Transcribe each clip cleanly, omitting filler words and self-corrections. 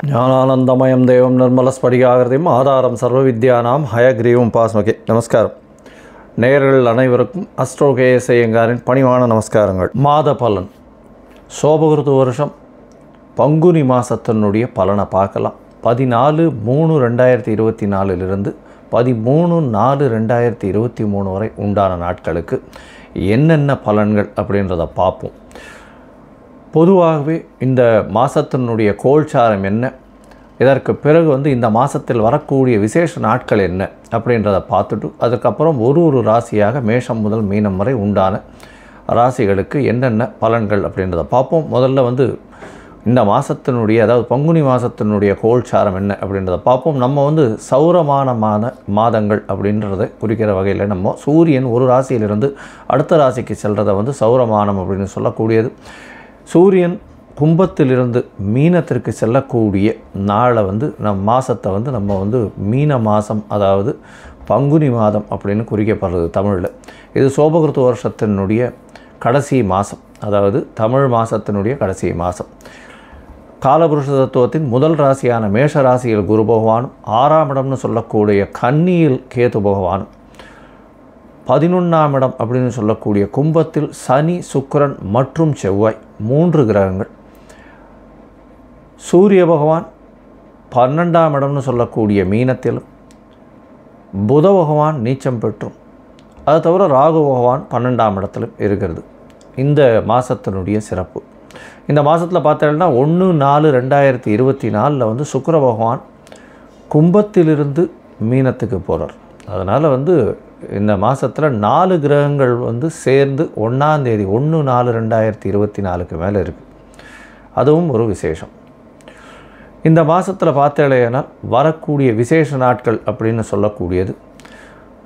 ஞானானந்தமயம் தேவம் நிர்மலஸ்படிகாகிருதியும் ஆதாரம் சர்வ வித்யானாம் ஹயக்ரீவம் பாஸ்மகே. நமஸ்காரம். நேயர்கள் அனைவருக்கும் அஸ்ட்ரோகேஎஸ்ஐயங்காரின் பணிவான நமஸ்காரங்கள். மாத பலன் சோபகிருது வருஷம் பங்குனி மாதத்தினுடைய பலனை பார்க்கலாம். 14/3/2024 13/4/2023 வரை உண்டான நாட்களுக்கு என்னென்ன பலன்கள் அப்படின்றத பார்ப்போம். பொதுவாகவே இந்த மாதத்தினுடைய கோல்சாரம் என்ன, இதற்கு பிறகு இந்த மாதத்தில் வரக்கூடிய விசேஷ நாட்கள் என்ன அப்படின்றத பார்த்துட்டு அதுக்கப்புறம் ஒரு ராசியாக மேஷம் முதல் மீனம் வரை உண்டான ராசிகளுக்கு என்னென்ன பலன்கள் அப்படின்றத பார்ப்போம். முதல்ல இந்த மாதத்தினுடைய அதாவது பங்குனி மாதத்தினுடைய கோல்சாரம் என்ன அப்படின்றத பார்ப்போம். நம்ம சௌரமானமான மாதங்கள் அப்படின்றத குறிக்கிற வகையில் நம்ம சூரியன் ஒரு ராசியிலிருந்து அடுத்த ராசிக்கு செல்றதை சௌரமானம் அப்படின்னு சொல்லக்கூடியது. சூரியன் கும்பத்திலிருந்து மீனத்திற்கு செல்லக்கூடிய நாளை மாதத்தை நம்ம மீன மாதம் அதாவது பங்குனி மாதம் அப்படின்னு குறிக்கப்படுறது தமிழில். இது சோபகிருத்து வருஷத்தினுடைய கடைசி மாதம், அதாவது தமிழ் மாதத்தினுடைய கடைசி மாதம். காலபுருஷ தத்துவத்தின் முதல் ராசியான மேஷ ராசியில் குரு பகவானும் 6ஆம் இடம்னு சொல்லக்கூடிய கன்னியில் கேது பகவானும் 11ஆம் இடம் அப்படின்னு சொல்லக்கூடிய கும்பத்தில் சனி, சுக்கிரன் மற்றும் செவ்வாய் 3 கிரகங்கள். சூரிய பகவான் 12ஆம் இடம்னு சொல்லக்கூடிய மீனத்திலும், புத பகவான் நீச்சம் பெற்றும், அது தவிர ராகு பகவான் 12ஆம் இடத்திலும் இருக்கிறது. இந்த மாதத்தினுடைய சிறப்பு. இந்த மாதத்தில் பார்த்தீங்கன்னா 1/4/2024 சுக்கிர பகவான் கும்பத்திலிருந்து மீனத்துக்கு போகிறார். அதனால் இந்த மாதத்தில் 4 கிரகங்கள் சேர்ந்து 1ஆம் தேதி 1/4/2024 மேலே இருக்குது. அதுவும் ஒரு விசேஷம். இந்த மாதத்தில் பார்த்தேன்னா வரக்கூடிய விசேஷ நாட்கள் அப்படின்னு சொல்லக்கூடியது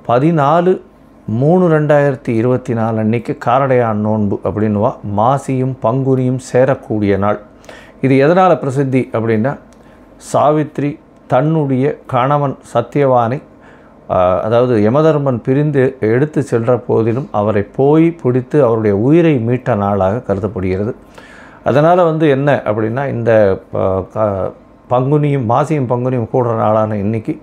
14/3/2024 அன்றைக்கி காரடையான் நோன்பு அப்படின்வா மாசியும் பங்குனியும் சேரக்கூடிய நாள். இது எதனால் பிரசித்தி அப்படின்னா, சாவித்ரி தன்னுடைய கணவன் சத்தியவானை அதாவது யமதர்மன் பிரிந்து எடுத்து சென்ற போதிலும் அவரை போய் பிடித்து அவருடைய உயிரை மீட்ட நாளாக கருதப்படுகிறது. அதனால் என்ன அப்படின்னா, இந்த பங்குனியும் மாசியும் பங்குனியும் கூடுற நாளான இன்றைக்கி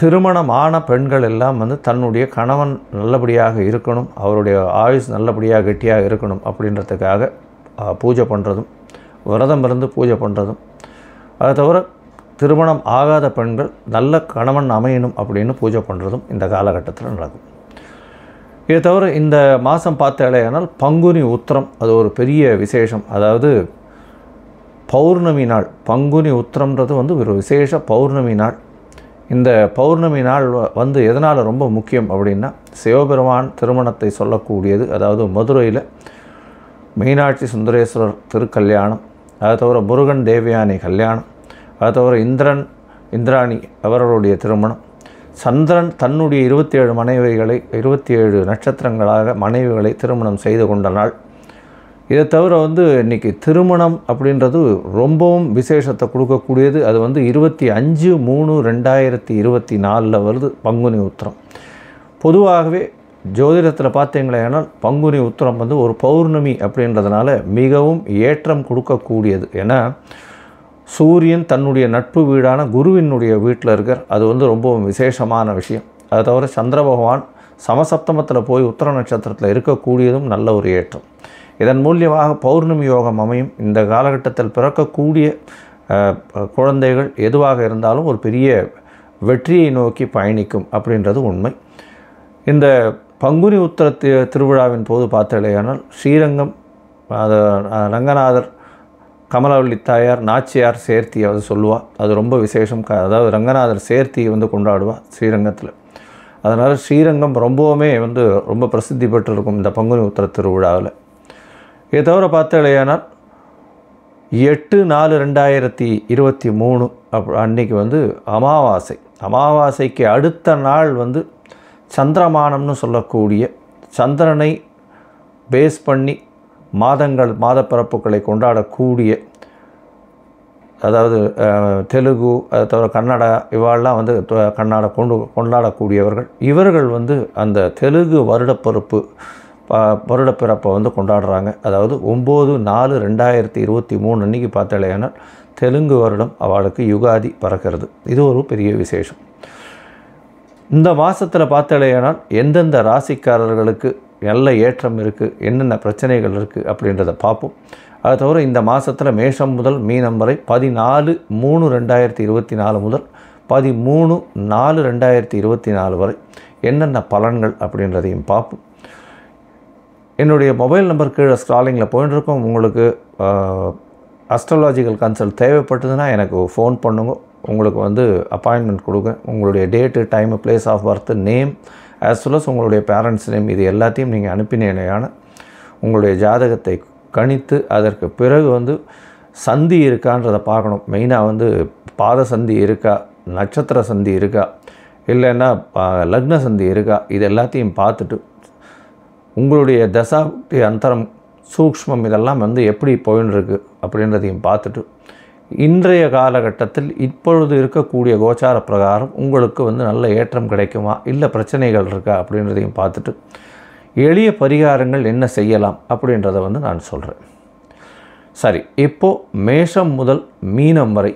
திருமணமான பெண்கள் எல்லாம் தன்னுடைய கணவன் நல்லபடியாக இருக்கணும், அவருடைய ஆயுஸ் நல்லபடியாக கெட்டியாக இருக்கணும் அப்படின்றதுக்காக பூஜை பண்ணுறதும், விரதம் இருந்து பூஜை பண்ணுறதும், அதை தவிர திருமணம் ஆகாத பெண்கள் நல்ல கணவன் அமையணும் அப்படின்னு பூஜை பண்ணுறதும் இந்த காலகட்டத்தில் நடக்கும். இதை தவிர இந்த மாதம் பார்த்தாலேயானால் பங்குனி உத்திரம் அது ஒரு பெரிய விசேஷம். அதாவது பௌர்ணமி நாள். பங்குனி உத்திரம்ன்றது ஒரு விசேஷ பௌர்ணமி நாள். இந்த பௌர்ணமி நாள் எதனால் ரொம்ப முக்கியம் அப்படின்னா, சிவபெருமான் திருமணத்தை சொல்லக்கூடியது. அதாவது மதுரையில் மீனாட்சி சுந்தரேஸ்வரர் திருக்கல்யாணம், அதை தவிர முருகன் தேவயானி கல்யாணம், அது தவிர இந்திராணி அவர்களுடைய திருமணம், சந்திரன் தன்னுடைய 27 மனைவிகளை 27 நட்சத்திரங்களாக மனைவிகளை திருமணம் செய்து கொண்ட நாள். இதை தவிர இன்றைக்கி திருமணம் அப்படின்றது ரொம்பவும் விசேஷத்தை கொடுக்கக்கூடியது. அது 25/3/2024 வருது பங்குனி உத்திரம். பொதுவாகவே ஜோதிடத்தில் பார்த்தீங்களேனால் பங்குனி உத்திரம் ஒரு பௌர்ணமி அப்படின்றதுனால மிகவும் ஏற்றம் கொடுக்கக்கூடியது. ஏன்னா சூரியன் தன்னுடைய நட்பு வீடான குருவினுடைய வீட்டில் இருக்கார். அது ரொம்பவும் விசேஷமான விஷயம். அது தவிர சந்திர பகவான் சமசப்தமத்தில் போய் உத்திர நட்சத்திரத்தில் இருக்கக்கூடியதும் நல்ல ஒரு ஏற்றம். இதன் மூலியமாக பௌர்ணமி யோகம் அமையும். இந்த காலகட்டத்தில் பிறக்கக்கூடிய குழந்தைகள் எதுவாக இருந்தாலும் ஒரு பெரிய வெற்றியை நோக்கி பயணிக்கும் அப்படின்றது உண்மை. இந்த பங்குனி உத்திர திருவிழாவின் போது பார்த்தாலேயானால் ஸ்ரீரங்கம் ரங்கநாதர், கமலவள்ளி தாயார், நாச்சியார் சேர்த்தி சொல்லுவாள். அது ரொம்ப விசேஷம். அதாவது ரங்கநாதர் சேர்த்தி கொண்டாடுவாள் ஸ்ரீரங்கத்தில். அதனால் ஸ்ரீரங்கம் ரொம்பவுமே ரொம்ப பிரசித்தி பெற்றிருக்கும் இந்த பங்குனி உத்திர திருவிழாவில். இதை தவிர பார்த்தாலேயானால் 8/4/2023 அன்றைக்கி அமாவாசை. அமாவாசைக்கு அடுத்த நாள் சந்திரமானம்னு சொல்லக்கூடிய சந்திரனை பேஸ் பண்ணி மாத பிறப்புகளை கொண்டாடக்கூடிய, அதாவது தெலுங்கு, அதை தவிர கன்னடா, இவாளெலாம் கொண்டாடக்கூடியவர்கள். இவர்கள் அந்த தெலுங்கு வருடப்பிறப்பு வருடப்பிறப்பை வந்து கொண்டாடுறாங்க. அதாவது 9/4/2023 அன்றைக்கி பார்த்தாலேனா தெலுங்கு வருடம் அவளுக்கு யுகாதி பிறக்கிறது. இது ஒரு பெரிய விசேஷம். இந்த மாதத்தில் பார்த்தாலேனால் எந்தெந்த ராசிக்காரர்களுக்கு நல்ல ஏற்றம் இருக்குது, என்னென்ன பிரச்சனைகள் இருக்குது அப்படின்றத பார்ப்போம். அது தவிர இந்த மாதத்தில் மேஷம் முதல் மீனம் வரை 14/3/2024 முதல் 13/4/2024 வரை என்னென்ன பலன்கள் அப்படின்றதையும் பார்ப்போம். என்னுடைய மொபைல் நம்பர் கீழே ஸ்க்ராலிங்கில் போயின்னு இருக்கோம். உங்களுக்கு அஸ்ட்ராலாஜிக்கல் கன்சல்ட் தேவைப்பட்டதுன்னா எனக்கு ஃபோன் பண்ணுங்க. உங்களுக்கு வந்து அப்பாயின்மெண்ட் கொடுங்க. உங்களுடைய date, time, place of birth, name as well as உங்களுடைய பேரண்ட்ஸ் நேம் இது எல்லாத்தையும் நீங்கள் அனுப்பினேனையான உங்களுடைய ஜாதகத்தை கணித்து அதற்கு பிறகு வந்து சந்தி இருக்கான்றதை பார்க்கணும். மெயினாக வந்து பாத சந்தி இருக்கா, நட்சத்திர சந்தி இருக்கா, இல்லைன்னா லக்ன சந்தி இருக்கா, இது எல்லாத்தையும் பார்த்துட்டு உங்களுடைய தசாப்தி அந்தரம் சூக்ஷ்மம் இதெல்லாம் வந்து எப்படி போயின்னு இருக்கு அப்படின்றதையும் பார்த்துட்டு இன்றைய காலகட்டத்தில் இப்பொழுது இருக்கக்கூடிய கோச்சார பிரகாரம் உங்களுக்கு வந்து நல்ல ஏற்றம் கிடைக்குமா, இல்லை பிரச்சனைகள் இருக்கா அப்படின்றதையும் பார்த்துட்டு எளிய பரிகாரங்கள் என்ன செய்யலாம் அப்படின்றத வந்து நான் சொல்கிறேன். சரி, இப்போது மேஷம் முதல் மீனம் வரை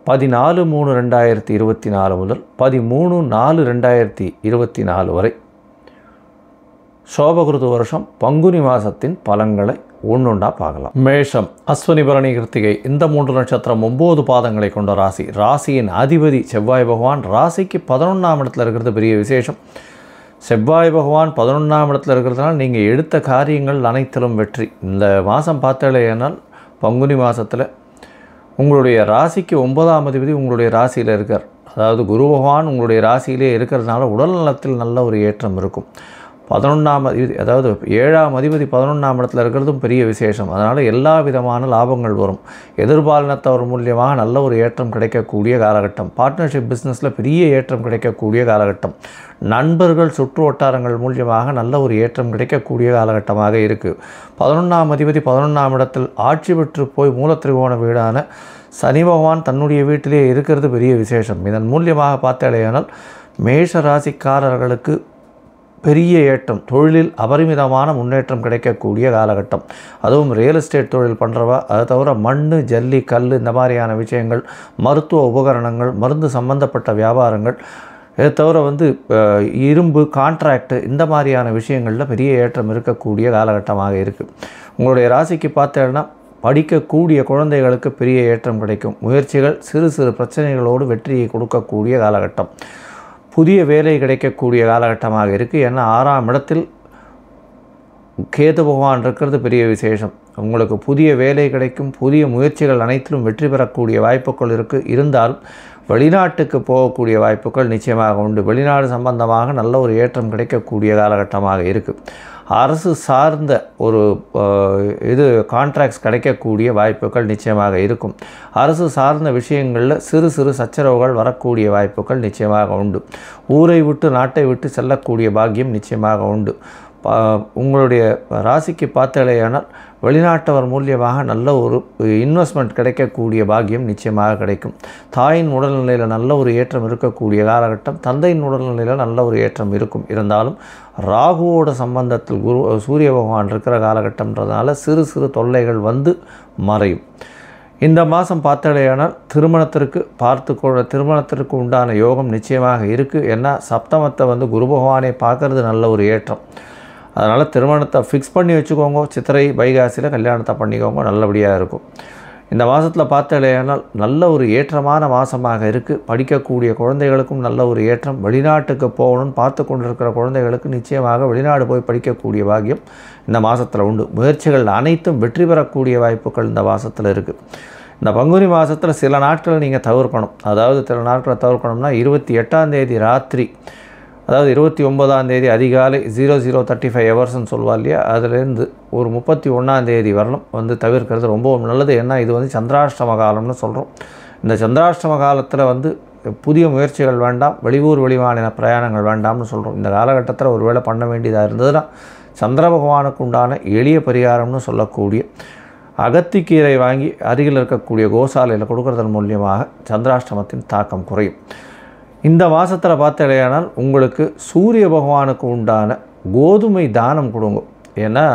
14/3/2024 முதல் 13/4/2024 வரை சோபகிருது வருஷம் பங்குனி மாதத்தின் பலன்களை ஒன்றொன்றா பார்க்கலாம். மேஷம், அஸ்வினி, பரணி, கிருத்திகை இந்த 3 நட்சத்திரம் 9 பாதங்களை கொண்ட ராசி. ராசியின் அதிபதி செவ்வாய் பகவான் ராசிக்கு 11ஆம் இடத்துல இருக்கிறது பெரிய விசேஷம். செவ்வாய் பகவான் 11ஆம் இடத்துல இருக்கிறதுனால நீங்கள் எடுத்த காரியங்கள் அனைத்திலும் வெற்றி. இந்த மாதம் பார்த்தாலேனால் பங்குனி மாதத்தில் உங்களுடைய ராசிக்கு 9ஆம் அதிபதி உங்களுடைய ராசியில் இருக்கார். அதாவது குரு பகவான் உங்களுடைய ராசியிலே இருக்கிறதுனால உடல் நலத்தில் நல்ல ஒரு ஏற்றம் இருக்கும். 11ஆம் அதிபதி அதாவது 7ஆம் அதிபதி 11ஆம் இடத்துல இருக்கிறதும் பெரிய விசேஷம். அதனால் எல்லா விதமான லாபங்கள் வரும். எதிர்பாலினத்தவர் மூலியமாக நல்ல ஒரு ஏற்றம் கிடைக்கக்கூடிய காலகட்டம். பார்ட்னர்ஷிப் பிஸ்னஸில் பெரிய ஏற்றம் கிடைக்கக்கூடிய காலகட்டம். நண்பர்கள் சுற்று வட்டாரங்கள் மூலியமாக நல்ல ஒரு ஏற்றம் கிடைக்கக்கூடிய காலகட்டமாக இருக்குது. 11ஆம் அதிபதி 11ஆம் இடத்தில் ஆட்சி பெற்று போய் மூலத்திரிகோண வீடான சனி பகவான் தன்னுடைய வீட்டிலே இருக்கிறது பெரிய விசேஷம். இதன் மூலியமாக பார்த்தாலேயானால் மேஷ ராசிக்காரர்களுக்கு பெரிய ஏற்றம், தொழிலில் அபரிமிதமான முன்னேற்றம் கிடைக்கக்கூடிய காலகட்டம். அதுவும் ரியல் எஸ்டேட் தொழில் பண்ணுறவா, அதை தவிர மண், ஜல்லி, கல் இந்த மாதிரியான விஷயங்கள், மருத்துவ உபகரணங்கள், மருந்து சம்பந்தப்பட்ட வியாபாரங்கள், இதை தவிர வந்து இரும்பு, கான்ட்ராக்டு இந்த மாதிரியான விஷயங்களில் பெரிய ஏற்றம் இருக்கக்கூடிய காலகட்டமாக இருக்குது. உங்களுடைய ராசிக்கு பார்த்தேன்னா படிக்கக்கூடிய குழந்தைகளுக்கு பெரிய ஏற்றம் கிடைக்கும். முயற்சிகள் சிறு சிறு பிரச்சனைகளோடு வெற்றியை கொடுக்கக்கூடிய காலகட்டம். புதிய வேலை கிடைக்கக்கூடிய காலகட்டமாக இருக்குது. ஏன்னா 6ஆம் இடத்தில் கேது பகவான் இருக்கிறது பெரிய விசேஷம். உங்களுக்கு புதிய வேலை கிடைக்கும். புதிய முயற்சிகள் அனைத்திலும் வெற்றி பெறக்கூடிய வாய்ப்புகள் இருக்குது. இருந்தாலும் வெளிநாட்டுக்கு போகக்கூடிய வாய்ப்புகள் நிச்சயமாக உண்டு. வெளிநாடு சம்பந்தமாக நல்ல ஒரு ஏற்றம் கிடைக்கக்கூடிய காலகட்டமாக இருக்குது. அரசு சார்ந்த ஒரு கான்ட்ராக்ட்ஸ் கிடைக்கக்கூடிய வாய்ப்புகள் நிச்சயமாக இருக்கும். அரசு சார்ந்த விஷயங்களில் சிறு சிறு சச்சரவுகள் வரக்கூடிய வாய்ப்புகள் நிச்சயமாக உண்டு. ஊரை விட்டு நாட்டை விட்டு செல்லக்கூடிய பாக்கியம் நிச்சயமாக உண்டு. உங்களுடைய ராசிக்கு பார்த்தாலேயானால் வெளிநாட்டவர் மூலியமாக நல்ல ஒரு இன்வெஸ்ட்மெண்ட் கிடைக்கக்கூடிய பாக்கியம் நிச்சயமாக கிடைக்கும். தாயின் உடல்நிலையில் நல்ல ஒரு ஏற்றம் இருக்கக்கூடிய காலகட்டம். தந்தையின் உடல்நிலையில் நல்ல ஒரு ஏற்றம் இருக்கும். இருந்தாலும் ராகுவோட சம்பந்தத்தில் சூரிய பகவான் இருக்கிற காலகட்டம்ன்றதுனால சிறு சிறு தொல்லைகள் வந்து மறையும். இந்த மாதம் பார்த்தாலேயானால் திருமணத்திற்கு உண்டான யோகம் நிச்சயமாக இருக்குது. ஏன்னா சப்தமத்தை வந்து குரு பகவானை பார்க்கறது நல்ல ஒரு ஏற்றம். அதனால் திருமணத்தை ஃபிக்ஸ் பண்ணி வச்சுக்கோங்க. சித்திரை வைகாசியில் கல்யாணத்தை பண்ணிக்கோங்க, நல்லபடியாக இருக்கும். இந்த மாதத்தில் பார்த்தாலேயானால் நல்ல ஒரு ஏற்றமான மாதமாக இருக்குது. படிக்கக்கூடிய குழந்தைகளுக்கும் நல்ல ஒரு ஏற்றம். வெளிநாட்டுக்கு போகணும்னு பார்த்து கொண்டிருக்கிற குழந்தைகளுக்கு நிச்சயமாக வெளிநாடு போய் படிக்கக்கூடிய பாக்கியம் இந்த மாதத்தில் உண்டு. முயற்சிகள் அனைத்தும் வெற்றி பெறக்கூடிய வாய்ப்புகள் இந்த மாதத்தில் இருக்குது. இந்த பங்குனி மாதத்தில் சில நாட்கள் நீங்கள் தவிர்க்கணும். அதாவது சில நாட்களை தவிர்க்கணும்னா 28ஆம் தேதி ராத்திரி, அதாவது 29ஆம் தேதி அதிகாலை 00:35 ஹவர்ஸ்ன்னு சொல்லுவாள் இல்லையா, அதுலேருந்து ஒரு 31ஆம் தேதி வரலும் வந்து தவிர்க்கிறது ரொம்ப நல்லது. ஏன்னா இது வந்து சந்திராஷ்டம காலம்னு சொல்கிறோம். இந்த சந்திராஷ்டம காலத்தில் வந்து புதிய முயற்சிகள் வேண்டாம், வெளியூர் வெளிமாநில பிரயாணங்கள் வேண்டாம்னு சொல்கிறோம். இந்த காலகட்டத்தில் ஒரு வேளை பண்ண வேண்டியதாக இருந்ததுன்னா சந்திர பகவானுக்கு உண்டான எளிய பரிகாரம்னு சொல்லக்கூடிய அகத்திக்கீரை வாங்கி அருகில் இருக்கக்கூடிய கோசாலையில் கொடுக்கறதன் மூலியமாக சந்திராஷ்டமத்தின் தாக்கம் குறையும். இந்த மாதத்தில் பார்த்தாலேயானால் உங்களுக்கு சூரிய பகவானுக்கு உண்டான கோதுமை தானம் கொடுங்க. ஏன்னா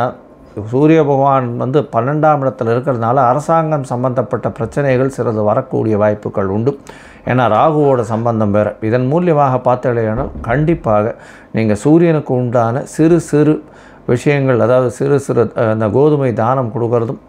சூரிய பகவான் வந்து 12ஆம் இடத்துல இருக்கிறதுனால அரசாங்கம் சம்பந்தப்பட்ட பிரச்சனைகள் சிறிது வரக்கூடிய வாய்ப்புகள் உண்டு. ஏன்னா ராகுவோட சம்பந்தம் வேறு. இதன் மூலியமாக பார்த்தீங்கன்னா கண்டிப்பாக நீங்கள் சூரியனுக்கு உண்டான சிறு சிறு விஷயங்கள், அதாவது சிறு சிறு அந்த கோதுமை தானம் கொடுக்கறதும்,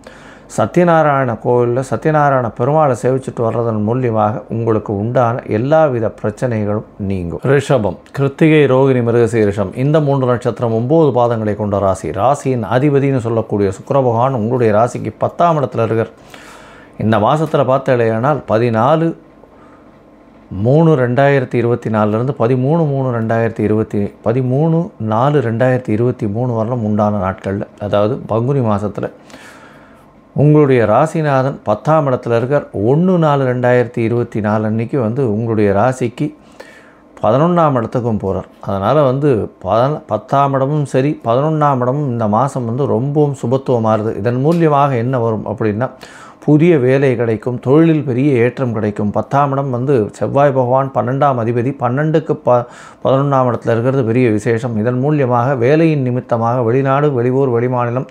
சத்யநாராயண கோவிலில் சத்யநாராயண பெருமாளை சேவிச்சுட்டு வர்றதன் மூலியமாக உங்களுக்கு உண்டான எல்லா வித பிரச்சனைகளும் நீங்கும். ரிஷபம், கிருத்திகை, ரோகிணி, மிருகசீரிஷம் இந்த 3 நட்சத்திரம் 9 பாதங்களை கொண்ட ராசி. ராசியின் அதிபதினு சொல்லக்கூடிய சுக்கிர பகவான் உங்களுடைய ராசிக்கு 10ஆம் இடத்துல இருக்கார். இந்த மாதத்தில் பார்த்தேனால் 14/3/2024 13/4/2023 வரலும் உண்டான நாட்களில், அதாவது பங்குனி மாதத்தில் உங்களுடைய ராசிநாதன் 10ஆம் இடத்துல இருக்கார். 1/4/2024 அன்றைக்கி வந்து உங்களுடைய ராசிக்கு 11ஆம் இடத்துக்கும் போகிறார். அதனால் வந்து 10ஆம் இடமும் சரி 11ஆம் இடமும் இந்த மாதம் வந்து ரொம்பவும் சுபத்துவமாகுது. இதன் மூலியமாக என்ன வரும் அப்படின்னா, புதிய வேலை கிடைக்கும், தொழிலில் பெரிய ஏற்றம் கிடைக்கும். 10ஆம் இடம் வந்து செவ்வாய் பகவான் 12ஆம் அதிபதி, 12க்கு 11ஆம் இடத்துல இருக்கிறது பெரிய விசேஷம். இதன் மூலியமாக வேலையின் நிமித்தமாக வெளிநாடு, வெளியூர், வெளிமாநிலம்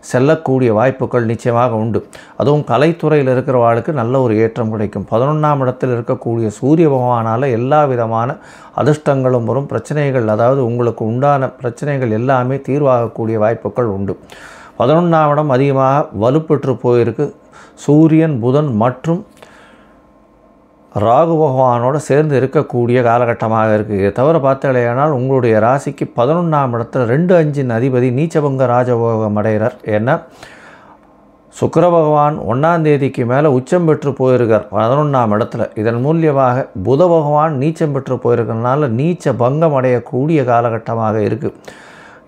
செல்லக்கூடிய வாய்ப்புகள் நிச்சயமாக உண்டு. அதுவும் கலைத்துறையில் இருக்கிறவாளுக்கு நல்ல ஒரு ஏற்றம் கிடைக்கும். 11ஆம் இடத்தில் இருக்கக்கூடிய சூரிய பகவானால் எல்லா விதமான அதிர்ஷ்டங்களும் வரும். பிரச்சனைகள், அதாவது உங்களுக்கு உண்டான பிரச்சனைகள் எல்லாமே தீர்வாகக்கூடிய வாய்ப்புகள் உண்டு. 11ஆம் இடம் அதிகமாக வலுப்பெற்று போயிருக்கு. சூரியன், புதன் மற்றும் ராகு பகவானோடு சேர்ந்து இருக்கக்கூடிய காலகட்டமாக இருக்குது. இதை தவிர பார்த்தீங்கன்னா உங்களுடைய ராசிக்கு 11ஆம் இடத்துல 2/5 அதிபதி நீச்சபங்க ராஜபோகம் அடைகிறார். ஏன்னா சுக்கிர பகவான் 1ஆம் தேதிக்கு மேலே உச்சம் பெற்று போயிருக்கார் 11ஆம் இடத்துல. இதன் மூலியமாக புத பகவான் நீச்சம் பெற்று போயிருக்கிறதுனால நீச்ச பங்கம் அடையக்கூடிய காலகட்டமாக இருக்குது.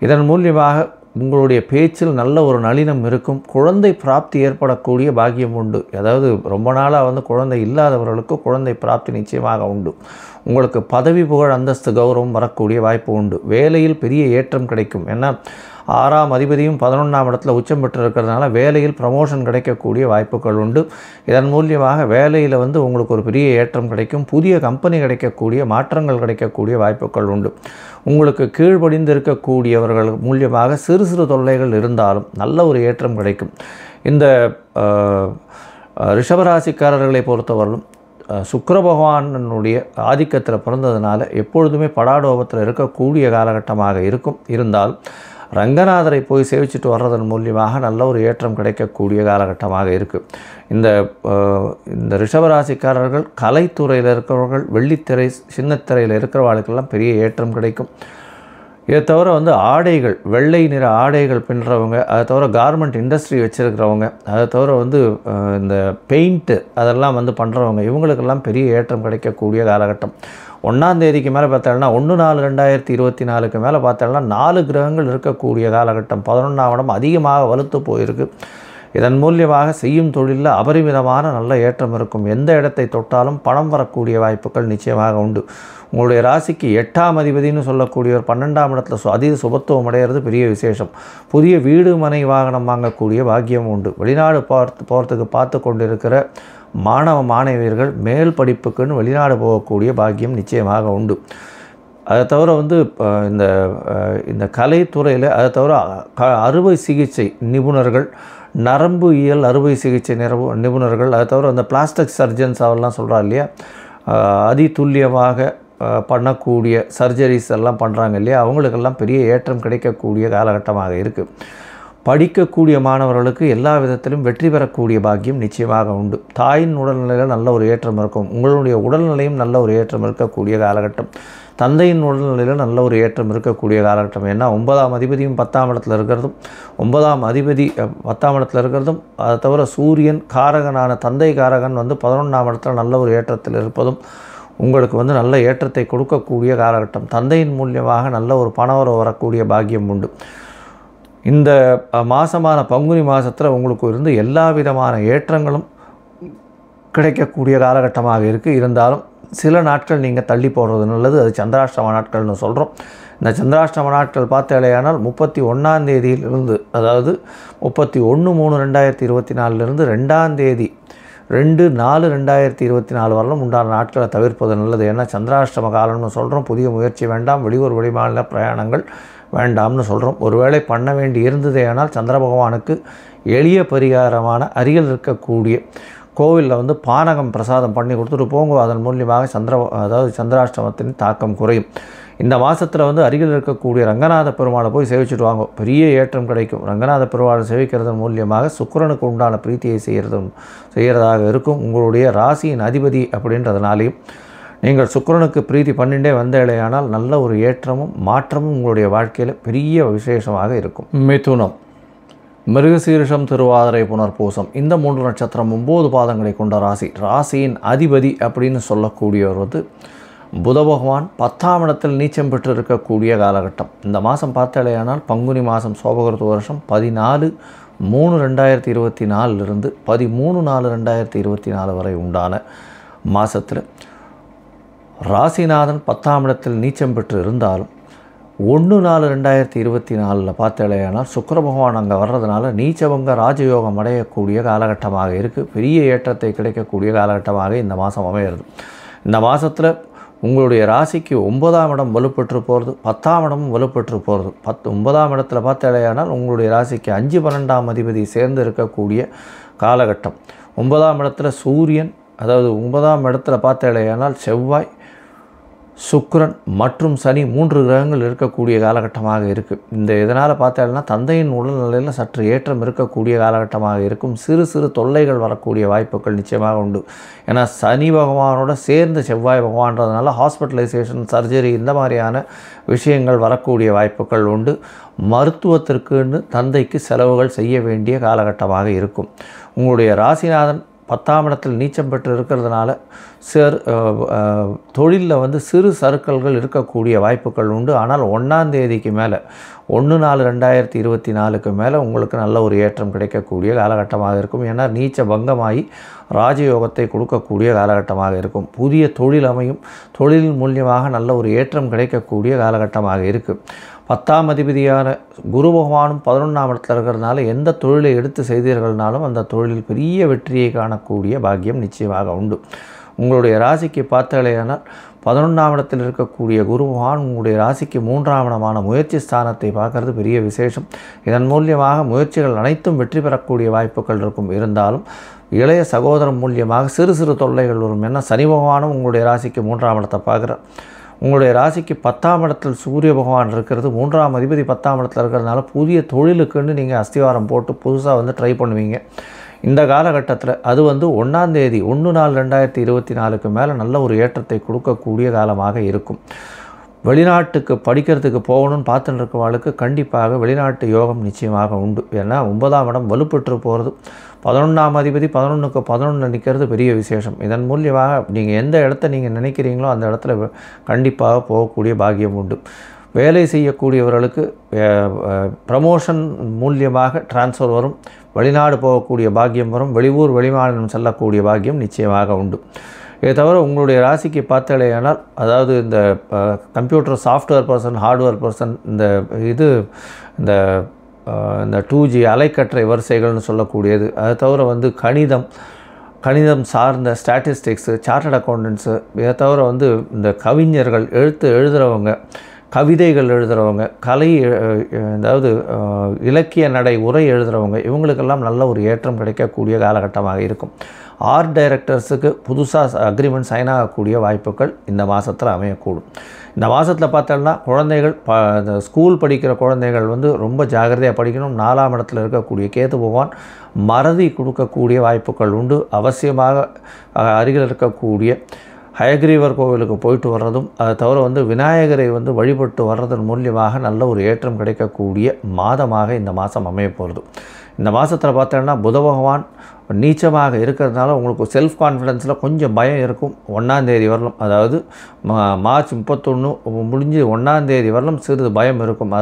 இதன் மூலியமாக உங்களுடைய பேச்சில் நல்ல ஒரு நளினம் இருக்கும். குழந்தை பிராப்தி ஏற்படக்கூடிய பாக்கியம் உண்டு. அதாவது ரொம்ப நாளாக வந்து குழந்தை இல்லாதவர்களுக்கு குழந்தை பிராப்தி நிச்சயமாக உண்டு. உங்களுக்கு பதவி, புகழ், அந்தஸ்து, கௌரவம் வரக்கூடிய வாய்ப்பு உண்டு. வேலையில் பெரிய ஏற்றம் கிடைக்கும். ஏன்னா 6ஆம் அதிபதியும் 11ஆம் இடத்துல உச்சம் பெற்று இருக்கிறதுனால வேலையில் ப்ரமோஷன் கிடைக்கக்கூடிய வாய்ப்புகள் உண்டு. இதன் மூலியமாக வேலையில் வந்து உங்களுக்கு ஒரு பெரிய ஏற்றம் கிடைக்கும். புதிய கம்பெனி கிடைக்கக்கூடிய, மாற்றங்கள் கிடைக்கக்கூடிய வாய்ப்புகள் உண்டு. உங்களுக்கு கீழ்ப்படிந்து இருக்கக்கூடியவர்கள் மூலியமாக சிறு சிறு தொல்லைகள் இருந்தாலும் நல்ல ஒரு ஏற்றம் கிடைக்கும். இந்த ரிஷபராசிக்காரர்களை பொறுத்தவரையிலும் சுக்கிர பகவானுடைய ஆதிக்கத்தில் பிறந்ததுனால எப்பொழுதுமே படாடோபத்தில் இருக்கக்கூடிய காலகட்டமாக இருக்கும். இருந்தால் ரங்கநாதரை போய் சேவிச்சுட்டு வர்றதன் மூலியமாக நல்ல ஒரு ஏற்றம் கிடைக்கக்கூடிய காலகட்டமாக இருக்குது. இந்த ரிஷபராசிக்காரர்கள் கலைத்துறையில் இருக்கிறவர்கள், வெள்ளித்திரை, சின்னத்திரையில் இருக்கிறவர்களுக்கெல்லாம் பெரிய ஏற்றம் கிடைக்கும். இதை தவிர வந்து ஆடைகள், வெள்ளை நிற ஆடைகள் பின்னுறவங்க, அதை தவிர கார்மெண்ட் இண்டஸ்ட்ரி வச்சுருக்கிறவங்க, அதை தவிர வந்து இந்த பெயிண்ட்டு அதெல்லாம் வந்து பண்ணுறவங்க, இவங்களுக்கெல்லாம் பெரிய ஏற்றம் கிடைக்கக்கூடிய காலகட்டம். 1ஆம் தேதிக்கு மேலே பார்த்தோம்னா 1/4/2024 மேலே பார்த்தோம்னா 4 கிரகங்கள் இருக்கக்கூடிய காலகட்டம். 11ஆம் இடம் அதிகமாக வலுத்து போயிருக்கு. இதன் மூலியமாக செய்யும் தொழிலில் அபரிமிதமான நல்ல ஏற்றம் இருக்கும். எந்த இடத்தை தொட்டாலும் பணம் வரக்கூடிய வாய்ப்புகள் நிச்சயமாக உண்டு. உங்களுடைய ராசிக்கு 8ஆம் அதிபதினு சொல்லக்கூடியவர் 12ஆம் இடத்துல அதீத சுபத்துவம் அடைகிறது பெரிய விசேஷம். புதிய வீடு, மனை, வாகனம் வாங்கக்கூடிய பாக்கியம் உண்டு. வெளிநாடு போகிறதுக்கு பார்த்து கொண்டிருக்கிற மாணவ மாணவியர்கள் மேல் படிப்புக்குன்னு வெளிநாடு போகக்கூடிய பாக்கியம் நிச்சயமாக உண்டு. அதை தவிர வந்து இந்த கலைத்துறையில், அதை தவிர அறுவை சிகிச்சை நிபுணர்கள், நரம்பு இயல் அறுவை சிகிச்சை நிபுணர்கள், அதை தவிர அந்த பிளாஸ்டிக் சர்ஜன்ஸ் அவெல்லாம் சொல்கிறா இல்லையா, அதிதுல்லியமாக பண்ணக்கூடிய சர்ஜரிஸ் எல்லாம் பண்ணுறாங்க இல்லையா, அவங்களுக்கெல்லாம் பெரிய ஏற்றம் கிடைக்கக்கூடிய காலகட்டமாக இருக்குது. படிக்கக்கூடிய மாணவர்களுக்கு எல்லா விதத்திலும் வெற்றி பெறக்கூடிய பாக்கியம் நிச்சயமாக உண்டு. தாயின் உடல்நிலையில் நல்ல ஒரு ஏற்றம் இருக்கும். உங்களுடைய உடல்நிலையும் நல்ல ஒரு ஏற்றம் இருக்கக்கூடிய காலகட்டம். தந்தையின் உடல்நிலையில் நல்ல ஒரு ஏற்றம் இருக்கக்கூடிய காலகட்டம். ஏன்னா 9ஆம் அதிபதியும் 10ஆம் இடத்துல இருக்கிறதும், 9ஆம் அதிபதி 10ஆம் இடத்துல இருக்கிறதும், அதை தவிர சூரியன் காரகனான தந்தை காரகன் வந்து 11ஆம் இடத்துல நல்ல ஒரு ஏற்றத்தில் இருப்பதும் உங்களுக்கு வந்து நல்ல ஏற்றத்தை கொடுக்கக்கூடிய காலகட்டம். தந்தையின் மூலியமாக நல்ல ஒரு பணவரவு வரக்கூடிய பாக்கியம் உண்டு. இந்த மாதமான பங்குனி மாதத்தில் உங்களுக்கு இருந்து எல்லா விதமான ஏற்றங்களும் கிடைக்கக்கூடிய காலகட்டமாக இருக்குது. இருந்தாலும் சில நாட்கள் நீங்கள் தள்ளி போடுறது நல்லது. அது சந்திராஷ்டம நாட்கள்னு சொல்கிறோம். இந்த சந்திராஷ்டம நாட்கள் பார்த்தாலேயானால் 31ஆம் தேதியிலிருந்து, அதாவது 31/3/2024 2ஆம் தேதி 2/4/2024 வரலும் உண்டான நாட்களை தவிர்ப்பது நல்லது. ஏன்னா சந்திராஷ்டம காலம்னு சொல்கிறோம். புதிய முயற்சி வேண்டாம். வெளியூர் வெளிமாநில பிரயாணங்கள் வேண்டாம்னு சொல்கிறோம். ஒருவேளை பண்ண வேண்டி இருந்ததே ஆனால் சந்திர பகவானுக்கு எளிய பரிகாரமான அருகில் இருக்கக்கூடிய கோவிலில் வந்து பானகம் பிரசாதம் பண்ணி கொடுத்துட்டு போங்க. அதன் மூலியமாக சந்திராஷ்டமத்தின் தாக்கம் குறையும். இந்த மாதத்தில் வந்து அருகில் இருக்கக்கூடிய ரங்கநாத பெருமாளை போய் சேவிச்சுட்டு வாங்க, பெரிய ஏற்றம் கிடைக்கும். ரங்கநாத பெருமாளை சேவிக்கிறதன் மூலியமாக சுக்கிரனுக்கு உண்டான பிரீத்தியை செய்கிறதாக இருக்கும். உங்களுடைய ராசியின் அதிபதி அப்படின்றதுனாலையும் நீங்கள் சுக்கிரனுக்கு பிரீத்தி பண்ணிட்டே வந்தேலையானால் நல்ல ஒரு ஏற்றமும் மாற்றமும் உங்களுடைய வாழ்க்கையில் பெரிய விசேஷமாக இருக்கும். மிதுனம், மிருகசீரிஷம், திருவாதிரை, புனர்பூசம் இந்த 3 நட்சத்திரம் 9 பாதங்களை கொண்ட ராசி. ராசியின் அதிபதி அப்படின்னு சொல்லக்கூடியவர் வந்து புத பகவான் 10ஆம் இடத்தில் நீச்சம் பெற்று இருக்கக்கூடிய காலகட்டம். இந்த மாதம் பார்த்தாலேயானால் பங்குனி மாதம் சோபகிருது வருஷம் 14/3/2024 13/4/2024 வரை உண்டான மாதத்தில் ராசிநாதன் 10ஆம் இடத்தில் நீச்சம் பெற்று இருந்தாலும் 1/4/2024 பார்த்தாலேயானால் சுக்கிர பகவான் அங்கே வர்றதுனால நீச்சபங்க ராஜயோகம் அடையக்கூடிய காலகட்டமாக இருக்குது. பெரிய ஏற்றத்தை கிடைக்கக்கூடிய காலகட்டமாக இந்த மாதம் அமைகிறது. இந்த மாதத்தில் உங்களுடைய ராசிக்கு 9ஆம் இடம் வலுப்பெற்று போகிறது, 10ஆம் இடமும் வலுப்பெற்று போகிறது. 9ஆம் இடத்துல பார்த்தாலேயானால் உங்களுடைய ராசிக்கு 5, 12ஆம் அதிபதி சேர்ந்து இருக்கக்கூடிய காலகட்டம். 9ஆம் இடத்துல சூரியன், அதாவது 9ஆம் இடத்துல பார்த்தாலேயானால் செவ்வாய், சுக்கிரன் மற்றும் சனி 3 கிரகங்கள் இருக்கக்கூடிய காலகட்டமாக இருக்குது. இதனால் பார்த்தாலும்னா தந்தையின் உடல்நிலையில் சற்று ஏற்றம் இருக்கக்கூடிய காலகட்டமாக இருக்கும். சிறு சிறு தொல்லைகள் வரக்கூடிய வாய்ப்புகள் நிச்சயமாக உண்டு. ஏன்னா சனி பகவானோட சேர்ந்து செவ்வாய் பகவான்றதுனால ஹாஸ்பிட்டலைசேஷன், சர்ஜரி இந்த மாதிரியான விஷயங்கள் வரக்கூடிய வாய்ப்புகள் உண்டு. மருத்துவத்திற்குன்னு தந்தைக்கு செலவுகள் செய்ய வேண்டிய காலகட்டமாக இருக்கும். உங்களுடைய ராசிநாதன் 10ஆம் இடத்தில் நீச்சம் பெற்று இருக்கிறதுனால தொழிலில் வந்து சிறு சறுக்கல்கள் இருக்கக்கூடிய வாய்ப்புகள் உண்டு. ஆனால் 1ஆம் தேதிக்கு மேலே 1/4/2024 மேலே உங்களுக்கு நல்ல ஒரு ஏற்றம் கிடைக்கக்கூடிய காலகட்டமாக இருக்கும். ஏன்னா நீச்ச பங்கமாகி ராஜயோகத்தை கொடுக்கக்கூடிய காலகட்டமாக இருக்கும். புதிய தொழில் அமையும், தொழில் மூலியமாக நல்ல ஒரு ஏற்றம் கிடைக்கக்கூடிய காலகட்டமாக இருக்குது. 10ஆம் அதிபதியான குரு பகவானும் 11ஆம் இடத்துல இருக்கிறதுனால எந்த தொழிலை எடுத்து செய்தீர்கள்னாலும் அந்த தொழிலில் பெரிய வெற்றியை காணக்கூடிய பாக்கியம் நிச்சயமாக உண்டு. உங்களுடைய ராசிக்கு பார்த்தாலேயானால் 11ஆம் இடத்தில் இருக்கக்கூடிய குரு பகவான் உங்களுடைய ராசிக்கு 3ஆம் இடமான முயற்சி ஸ்தானத்தை பார்க்கறது பெரிய விசேஷம். இதன் மூலியமாக முயற்சிகள் அனைத்தும் வெற்றி பெறக்கூடிய வாய்ப்புகள் இருக்கும். இருந்தாலும் இளைய சகோதரம் மூலியமாக சிறு சிறு தொல்லைகள் வரும். ஏன்னா சனி பகவானும் உங்களுடைய ராசிக்கு 3ஆம் இடத்தை பார்க்குறார். உங்களுடைய ராசிக்கு 10ஆம் இடத்தில் சூரிய பகவான் இருக்கிறது, 3ஆம் அதிபதி 10ஆம் இடத்துல இருக்கிறதுனால புதிய தொழிலுக்குன்னு நீங்கள் அஸ்திவாரம் போட்டு புதுசாக வந்து ட்ரை பண்ணுவீங்க. இந்த காலகட்டத்தில் அது வந்து 1ஆம் தேதி 1/4/2024 மேலே நல்ல ஒரு ஏற்றத்தை கொடுக்கக்கூடிய காலமாக இருக்கும். வெளிநாட்டுக்கு படிக்கிறதுக்கு போகணும்னு பார்த்துட்டு இருக்கவாளுக்கு கண்டிப்பாக வெளிநாட்டு யோகம் நிச்சயமாக உண்டு. ஏன்னா 9ஆம் இடம் வலுப்பெற்று போகிறது. 11ஆம் அதிபதி 11க்கு 11 நிற்கிறது பெரிய விசேஷம். இதன் மூலியமாக நீங்கள் எந்த இடத்த நீங்கள் நினைக்கிறீங்களோ அந்த இடத்துல கண்டிப்பாக போகக்கூடிய பாக்கியம் உண்டு. வேலை செய்யக்கூடியவர்களுக்கு ப்ரமோஷன் மூலியமாக டிரான்ஸ்ஃபர் வரும், வெளிநாடு போகக்கூடிய பாக்கியம் வரும், வெளியூர் வெளிமாநிலம் செல்லக்கூடிய பாக்கியம் நிச்சயமாக உண்டு. இதை தவிர உங்களுடைய ராசிக்கு பார்த்தாலேயானால், அதாவது இந்த computer software person, hardware person, இந்த 2G அலைக்கற்றை வரிசைகள்னு சொல்லக்கூடியது, அதை தவிர வந்து கணிதம் சார்ந்த ஸ்டாட்டிஸ்டிக்ஸு, சார்ட்டர்ட் அக்கௌண்டன்ஸு, இதை தவிர வந்து இந்த கவிஞர்கள், எழுதுகிறவங்க, கவிதைகள் எழுதுகிறவங்க, அதாவது இலக்கிய நடை உரை எழுதுகிறவங்க, இவங்களுக்கெல்லாம் நல்ல ஒரு ஏற்றம் கிடைக்கக்கூடிய காலகட்டமாக இருக்கும். ஆர்ட் டைரக்டர்ஸுக்கு புதுசாக அக்ரிமெண்ட் சைன் ஆகக்கூடிய வாய்ப்புகள் இந்த மாதத்தில் அமையக்கூடும். இந்த மாதத்தில் பார்த்தோம்னா குழந்தைகள் ஸ்கூல் படிக்கிற குழந்தைகள் வந்து ரொம்ப ஜாகிரதையாக படிக்கணும். 4ஆம் இடத்துல இருக்கக்கூடிய கேது பகவான் மறதி கொடுக்கக்கூடிய வாய்ப்புகள் உண்டு. அவசியமாக அருகில் இருக்கக்கூடிய ஹயக்ரீவர் கோவிலுக்கு போயிட்டு வர்றதும், அதை தவிர வந்து விநாயகரை வந்து வழிபட்டு வர்றதன் மூலியமாக நல்ல ஒரு ஏற்றம் கிடைக்கக்கூடிய மாதமாக இந்த மாதம் அமைய போகிறது. இந்த மாதத்தில் பார்த்தோன்னா புத பகவான் நீச்சமாக இருக்கிறதுனால உங்களுக்கு செல்ஃப் கான்ஃபிடென்ஸில் கொஞ்சம் பயம் இருக்கும். 1ஆம் தேதி வரலும், அதாவது மார்ச் 31 முடிஞ்சு 1ஆம் தேதி வரலும் சிறிது பயம் இருக்கும்.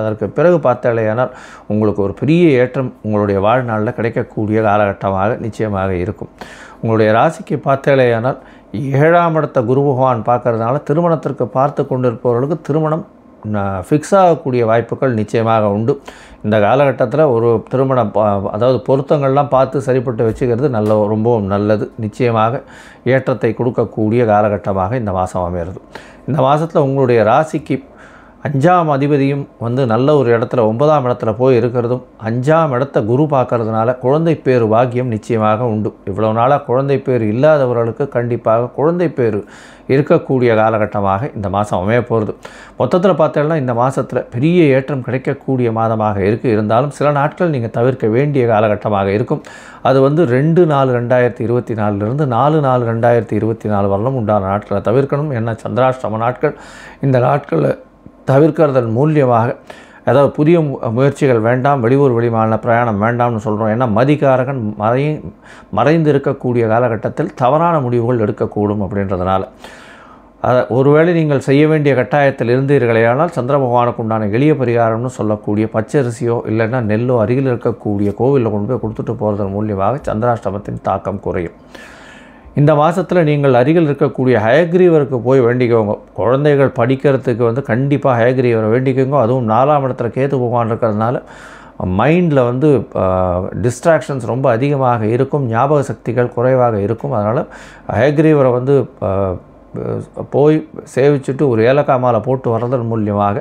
அதற்கு பிறகு பார்த்தாலேயானால் உங்களுக்கு ஒரு பெரிய ஏற்றம் உங்களுடைய வாழ்நாளில் கிடைக்கக்கூடிய காலகட்டமாக நிச்சயமாக இருக்கும். உங்களுடைய ராசிக்கு பார்த்தாலேயானால் 7ஆம் இடத்த குரு பகவான் பார்க்கறதுனால திருமணத்திற்கு பார்த்து கொண்டிருப்பவர்களுக்கு திருமணம் ஃபிக்ஸ் ஆகக்கூடிய வாய்ப்புகள் நிச்சயமாக உண்டு. இந்த காலகட்டத்தில் ஒரு திருமணம், அதாவது பொருத்தங்கள்லாம் பார்த்து சரிப்பட்டு வச்சுக்கிறது ரொம்பவும் நல்லது. நிச்சயமாக ஏற்றத்தை கொடுக்கக்கூடிய காலகட்டமாக இந்த மாதம் அமைகிறது. இந்த மாதத்தில் உங்களுடைய ராசிக்கு 5ஆம் அதிபதியும் வந்து நல்ல ஒரு இடத்துல 9ஆம் இடத்துல போய் இருக்கிறதும் 5ஆம் இடத்த குரு பார்க்கறதுனால குழந்தை பேர் பாக்கியம் நிச்சயமாக உண்டு. இவ்வளோ நாளாக குழந்தை பேர் இல்லாதவர்களுக்கு கண்டிப்பாக குழந்தை பேர் இருக்கக்கூடிய காலகட்டமாக இந்த மாதம் அமைய போகிறது. மொத்தத்தில் பார்த்தோம்னா இந்த மாதத்தில் பெரிய ஏற்றம் கிடைக்கக்கூடிய மாதமாக இருந்தாலும் சில நாட்கள் நீங்கள் தவிர்க்க வேண்டிய காலகட்டமாக இருக்கும். அது வந்து 2/4/2024 4/4/2024 வரலும் உண்டான நாட்களை தவிர்க்கணும். ஏன்னா சந்திராஷ்டம நாட்கள். இந்த நாட்களில் தவிர்க்கிறதன் மூலியமாக அதாவது புதிய முயற்சிகள் வேண்டாம், வெளியூர் வெளிமாநில பிரயாணம் வேண்டாம்னு சொல்கிறோம். ஏன்னா மதிகாரகன் மறைந்து இருக்கக்கூடிய காலகட்டத்தில் தவறான முடிவுகள் எடுக்கக்கூடும். அப்படின்றதுனால ஒருவேளை நீங்கள் செய்ய வேண்டிய கட்டாயத்தில் இருந்தீர்களேயானால் சந்திர பகவானுக்கு உண்டான எளிய பரிகாரம்னு சொல்லக்கூடிய பச்சரிசியோ இல்லைன்னா நெல்லோ அருகில் இருக்கக்கூடிய கோவிலில் கொண்டு போய் கொடுத்துட்டு போகிறதன் மூலியமாக சந்திராஷ்டமத்தின் தாக்கம் குறையும். இந்த மாதத்தில் நீங்கள் அருகில் இருக்கக்கூடிய ஹயக்ரீவருக்கு போய் வேண்டிக்கோங்க. குழந்தைகள் படிக்கிறதுக்கு வந்து கண்டிப்பாக ஹயக்ரீவரை வேண்டிக்கோங்க. அதுவும் 4ஆம் இடத்துல கேது பகவான் இருக்கிறதுனால மைண்டில் வந்து டிஸ்ட்ராக்ஷன்ஸ் ரொம்ப அதிகமாக இருக்கும், ஞாபக சக்திகள் குறைவாக இருக்கும். அதனால் ஹயக்ரீவரை வந்து போய் சேவிச்சுட்டு ஒரு ஏலக்காய் மாலை போட்டு வர்றதன் மூலியமாக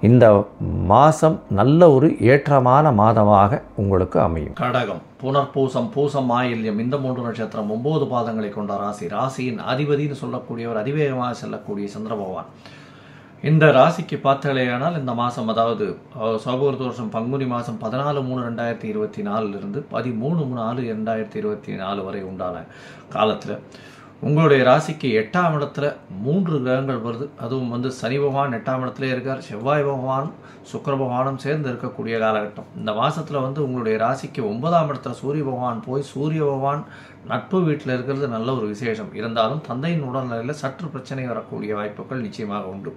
இந்த மாதம் நல்ல ஒரு ஏற்றமான மாதமாக உங்களுக்கு அமையும். கடகம், புனர்பூசம், பூசம், ஆயில்யம் இந்த 3 நட்சத்திரம் 9 பாதங்களை கொண்ட ராசி. ராசியின் அதிபதினு சொல்லக்கூடியவர் அதிவேகமாக செல்லக்கூடிய சந்திர பகவான். இந்த ராசிக்கு பார்த்தலையானால் இந்த மாதம் அதாவது சௌபகிருத வருஷம் பங்குனி மாதம் 14/3/2024 13/4/2024 வரை உண்டான காலத்தில் உங்களுடைய ராசிக்கு 8ஆம் இடத்துல 3 கிரகங்கள் வருது. அதுவும் வந்து சனி பகவான் 8ஆம் இடத்துல இருக்கார், செவ்வாய் பகவானும் சுக்கிர பகவானும் சேர்ந்து இருக்கக்கூடிய காலகட்டம். இந்த மாதத்தில் வந்து உங்களுடைய ராசிக்கு 9ஆம் இடத்துல சூரிய பகவான் போய் சூரிய பகவான் நட்பு வீட்டில் இருக்கிறது நல்ல ஒரு விசேஷம். இருந்தாலும் தந்தையின் உடல்நிலையில் சற்று பிரச்சனை வரக்கூடிய வாய்ப்புகள் நிச்சயமாக உண்டு.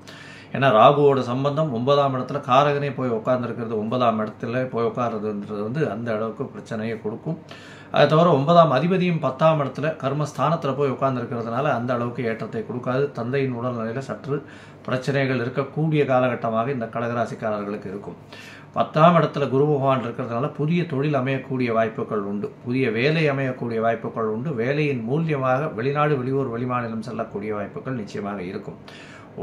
ஏன்னா ராகுவோட சம்பந்தம் 9ஆம் இடத்துல காரகனே போய் உட்கார்ந்துருக்கிறது, 9ஆம் இடத்துல போய் உட்கார்றதுன்றது வந்து அந்த அளவுக்கு பிரச்சனையை கொடுக்கும். அதை தவிர 9ஆம் அதிபதியும் 10ஆம் இடத்துல கர்மஸ்தானத்தில் போய் உட்கார்ந்துருக்கிறதுனால அந்த அளவுக்கு ஏற்றத்தை கொடுக்காது. தந்தையின் உடல்நிலையில் சற்று பிரச்சனைகள் இருக்கக்கூடிய காலகட்டமாக இந்த கடகராசிக்காரர்களுக்கு இருக்கும். 10ஆம் இடத்துல குரு பகவான் இருக்கிறதுனால புதிய தொழில் அமையக்கூடிய வாய்ப்புகள் உண்டு, புதிய வேலை அமையக்கூடிய வாய்ப்புகள் உண்டு. வேலையின் மூலியமாக வெளிநாடு வெளியூர் வெளிமாநிலம் செல்லக்கூடிய வாய்ப்புகள் நிச்சயமாக இருக்கும்.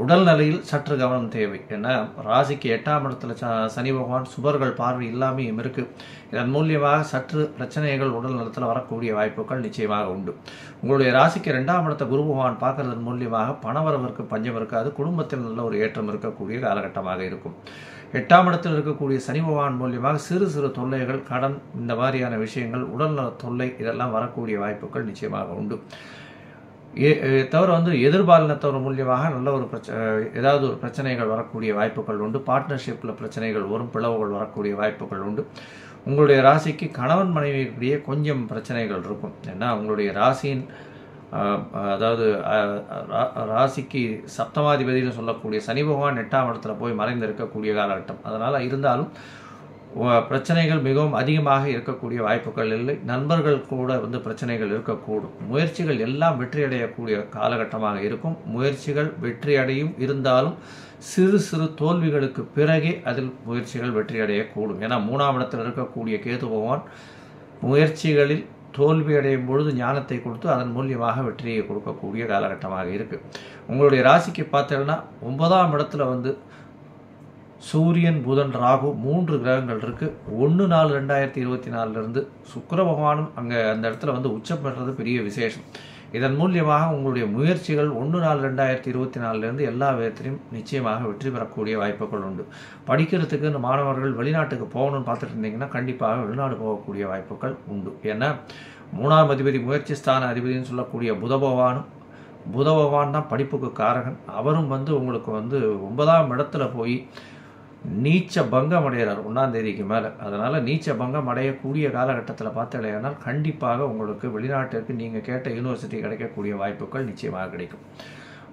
உடல்நிலையில் சற்று கவனம் தேவை. ஏன்னா ராசிக்கு 8ஆம் இடத்துல சனி பகவான் சுபர்கள் பார்வை இல்லாமையும் இருக்கு. இதன் மூலியமாக சற்று பிரச்சனைகள் உடல் நலத்தில் வரக்கூடிய வாய்ப்புகள் நிச்சயமாக உண்டு. உங்களுடைய ராசிக்கு 2ஆம் இடத்தை குரு பகவான் பார்க்கறதன் மூலியமாக பணவரவிற்கு பஞ்சம் இருக்காது, குடும்பத்தில் நல்ல ஒரு ஏற்றம் இருக்கக்கூடிய காலகட்டமாக இருக்கும். 8ஆம் இடத்தில் இருக்கக்கூடிய சனி பகவான் மூலியமாக சிறு சிறு தொல்லைகள், கடன், இந்த மாதிரியான விஷயங்கள், உடல்நல தொல்லை இதெல்லாம் வரக்கூடிய வாய்ப்புகள் நிச்சயமாக உண்டு. தவிர வந்து எதிர்பாலினத்தவர் மூலியமாக நல்ல ஒரு ஏதாவது ஒரு பிரச்சனைகள் வரக்கூடிய வாய்ப்புகள் உண்டு. பார்ட்னர்ஷிப்பில் பிரச்சனைகள் வரும், பிளவுகள் வரக்கூடிய வாய்ப்புகள் உண்டு. உங்களுடைய ராசிக்கு கணவன் மனைவியிடையே கொஞ்சம் பிரச்சனைகள் இருக்கும். ஏன்னா உங்களுடைய ராசியின் அதாவது ராசிக்கு சப்தமாதிபதினு சொல்லக்கூடிய சனி பகவான் 8ஆம் இடத்துல போய் மறைந்து இருக்கக்கூடிய காலகட்டம். அதனால் இருந்தாலும் பிரச்சனைகள் மிகவும் அதிகமாக இருக்கக்கூடிய வாய்ப்புகள் இல்லை. நண்பர்கள் கூட வந்து பிரச்சனைகள் இருக்கக்கூடும். முயற்சிகள் எல்லாம் வெற்றியடையக்கூடிய காலகட்டமாக இருக்கும். முயற்சிகள் வெற்றியடையும், இருந்தாலும் சிறு சிறு தோல்விகளுக்கு பிறகே அதில் முயற்சிகள் வெற்றியடையக்கூடும். ஏன்னா 3ஆம் இடத்தில் இருக்கக்கூடிய கேது பகவான் முயற்சிகளில் தோல்வி அடையும் பொழுது ஞானத்தை கொடுத்து அதன் மூலியமாக வெற்றியை கொடுக்கக்கூடிய காலகட்டமாக இருக்குது. உங்களுடைய ராசிக்கு பார்த்தீங்கன்னா 9ஆம் இடத்துல வந்து சூரியன், புதன், ராகு 3 கிரகங்கள் இருக்குது. 1/4/2024 சுக்கிர பகவானும் அங்கே அந்த இடத்துல வந்து உச்சம் பெறுறது பெரிய விசேஷம். இதன் மூலியமாக உங்களுடைய முயற்சிகள் 1/4/2024 எல்லா விதத்திலையும் நிச்சயமாக வெற்றி பெறக்கூடிய வாய்ப்புகள் உண்டு. படிக்கிறதுக்கு இந்த மாணவர்கள் வெளிநாட்டுக்கு போகணும்னு பார்த்துட்டு இருந்தீங்கன்னா கண்டிப்பாக வெளிநாடு போகக்கூடிய வாய்ப்புகள் உண்டு. ஏன்னா 3ஆம் அதிபதி முயற்சி ஸ்தான அதிபதினு சொல்லக்கூடிய புத பகவான் தான் படிப்புக்கு காரகன். அவரும் வந்து உங்களுக்கு வந்து 9ஆம் இடத்துல போய் நீச்ச பங்கம் அடைகிறார் 1ஆம் தேதிக்கு மேலே. அதனால் நீச்ச பங்கம் அடையக்கூடிய காலகட்டத்தில் பார்த்தலையானால் கண்டிப்பாக உங்களுக்கு வெளிநாட்டிற்கு நீங்கள் கேட்ட யூனிவர்சிட்டி கிடைக்கக்கூடிய வாய்ப்புகள் நிச்சயமாக கிடைக்கும்.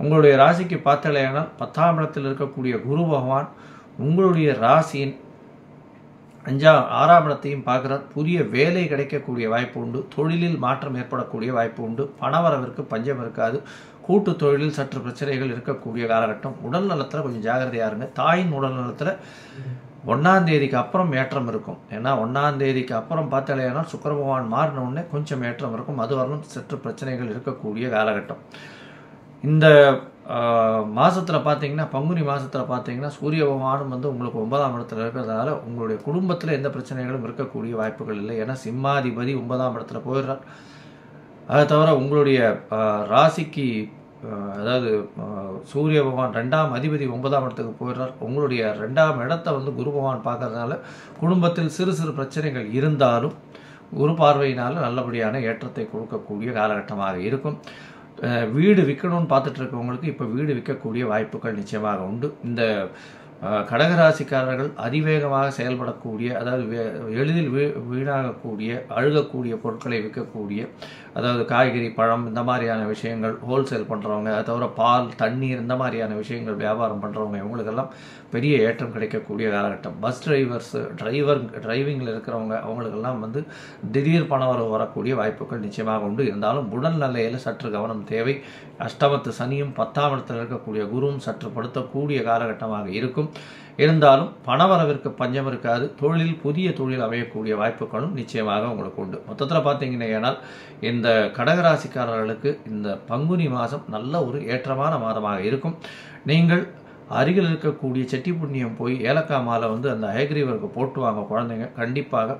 உங்களுடைய ராசிக்கு பார்த்தலையானால் 10ஆம் இடத்தில் இருக்கக்கூடிய குரு பகவான் உங்களுடைய ராசியின் 6ஆம் இடத்தையும் பார்க்குறார். புதிய வேலை கிடைக்கக்கூடிய வாய்ப்பு உண்டு, தொழிலில் மாற்றம் ஏற்படக்கூடிய வாய்ப்பு உண்டு, பணவரவிற்கு பஞ்சம் இருக்காது. கூட்டு தொழிலில் சற்று பிரச்சனைகள் இருக்கக்கூடிய காலகட்டம். உடல் நலத்தில் கொஞ்சம் ஜாகிரதையாக இருங்க. தாயின் உடல் நலத்தில் 1ஆம் தேதிக்கு அப்புறம் ஏற்றம் இருக்கும். ஏன்னா 1ஆம் தேதிக்கு அப்புறம் பார்த்தாலேனா சுக்கிர பகவான் மாறின உடனே கொஞ்சம் ஏற்றம் இருக்கும். அது வரலும் சற்று பிரச்சனைகள் இருக்கக்கூடிய காலகட்டம். இந்த மாதத்தில் பார்த்தீங்கன்னா, பங்குனி மாதத்தில் பார்த்தீங்கன்னா சூரிய பகவானும் வந்து உங்களுக்கு 9ஆம் இடத்துல இருக்கிறதுனால உங்களுடைய குடும்பத்தில் எந்த பிரச்சனைகளும் இருக்கக்கூடிய வாய்ப்புகள் இல்லை. ஏன்னா சிம்மாதிபதி 9ஆம் இடத்துல போயிடுறார். அதை தவிர உங்களுடைய ராசிக்கு அதாவது சூரிய பகவான் 2ஆம் அதிபதி 9ஆம் இடத்துக்கு போயிடுறார். உங்களுடைய 2ஆம் இடத்தை வந்து குரு பகவான் பார்க்கறதுனால குடும்பத்தில் சிறு சிறு பிரச்சனைகள் இருந்தாலும் குரு பார்வையினால் நல்லபடியான ஏற்றத்தை கொடுக்கக்கூடிய காலகட்டமாக இருக்கும். வீடு விற்கணும்னு பார்த்துட்டு இருக்கவங்களுக்கு இப்போ வீடு விற்கக்கூடிய வாய்ப்புகள் நிச்சயமாக உண்டு. இந்த கடகராசிக்காரர்கள் அதிவேகமாக செயல்படக்கூடிய, அதாவது எளிதில் வீணாகக்கூடிய, அழுகக்கூடிய பொருட்களை விற்கக்கூடிய, அதாவது காய்கறி, பழம் இந்த மாதிரியான விஷயங்கள் ஹோல்சேல் பண்ணுறவங்க, அதை தவிர பால், தண்ணீர் இந்த மாதிரியான விஷயங்கள் வியாபாரம் பண்ணுறவங்க இவங்களுக்கெல்லாம் பெரிய ஏற்றம் கிடைக்கக்கூடிய காலகட்டம். பஸ் டிரைவிங்கில் இருக்கிறவங்க அவங்களுக்கெல்லாம் வந்து திடீர் பணவரவு வரக்கூடிய வாய்ப்புகள் நிச்சயமாக உண்டு. இருந்தாலும் உடல் நிலையில் சற்று கவனம் தேவை. அஷ்டமத்து சனியும் 10ஆம் இடத்தில் இருக்கக்கூடிய குருவும் சற்று படுத்தக்கூடிய காலகட்டமாக இருக்கும். இருந்தாலும் பணவரவிற்கு பஞ்சம் இருக்காது. புதிய தொழில் அமையக்கூடிய வாய்ப்புகளும் நிச்சயமாக உங்களுக்கு உண்டு. மொத்தத்தில் பார்த்தீங்கன்னா, இந்த கடகராசிக்காரர்களுக்கு இந்த பங்குனி மாதம் நல்ல ஒரு ஏற்றமான மாதமாக இருக்கும். நீங்கள் அருகில் இருக்கக்கூடிய செட்டி புண்ணியம் போய் ஏலக்காய் மாலை வந்து அந்த ஹயக்ரீவருக்கு போட்டு வாங்க குழந்தைங்க. கண்டிப்பாக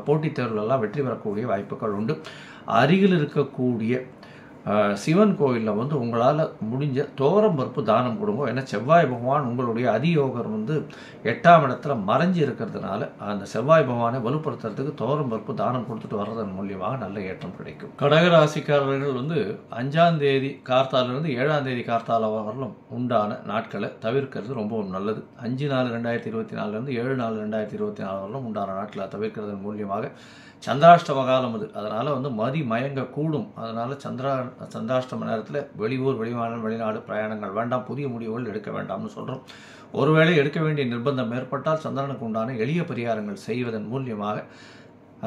போட்டித் தேர்வுகளெல்லாம் வெற்றி பெறக்கூடிய வாய்ப்புகள் உண்டு. அருகில் இருக்கக்கூடிய சிவன் கோயிலில் வந்து உங்களால் முடிஞ்ச துவரம் பருப்பு தானம் கொடுங்க. ஏன்னா செவ்வாய் பகவான் உங்களுடைய அதியோகர் வந்து 8ஆம் இடத்துல மறைஞ்சி இருக்கிறதுனால அந்த செவ்வாய் பகவானை வலுப்படுத்துறதுக்கு துவரம் பருப்பு தானம் கொடுத்துட்டு வர்றதன் மூலியமாக நல்ல ஏற்றம் கிடைக்கும். கடகராசிக்காரர்கள் வந்து 5ஆம் தேதி கார்த்தாலிருந்து 7ஆம் தேதி கார்த்தால வரலும் உண்டான நாட்களை தவிர்க்கிறது ரொம்பவும் நல்லது. 5/4/2024 7/4/2024 வரலும் உண்டான நாட்களை தவிர்க்கிறதன் மூலியமாக சந்திராஷ்டம காலம் அது. அதனால் வந்து மதி மயங்க கூடும். அதனால் சந்திராஷ்டம நேரத்தில் வெளியூர், வெளிநாடு பிரயாணங்கள் வேண்டாம். புதிய முடிவுகள் எடுக்க வேண்டாம்னு சொல்கிறோம். ஒருவேளை எடுக்க வேண்டிய நிர்பந்தம் ஏற்பட்டால் சந்திரனுக்கு உண்டான எளிய பரிகாரங்கள் செய்வதன் மூலியமாக,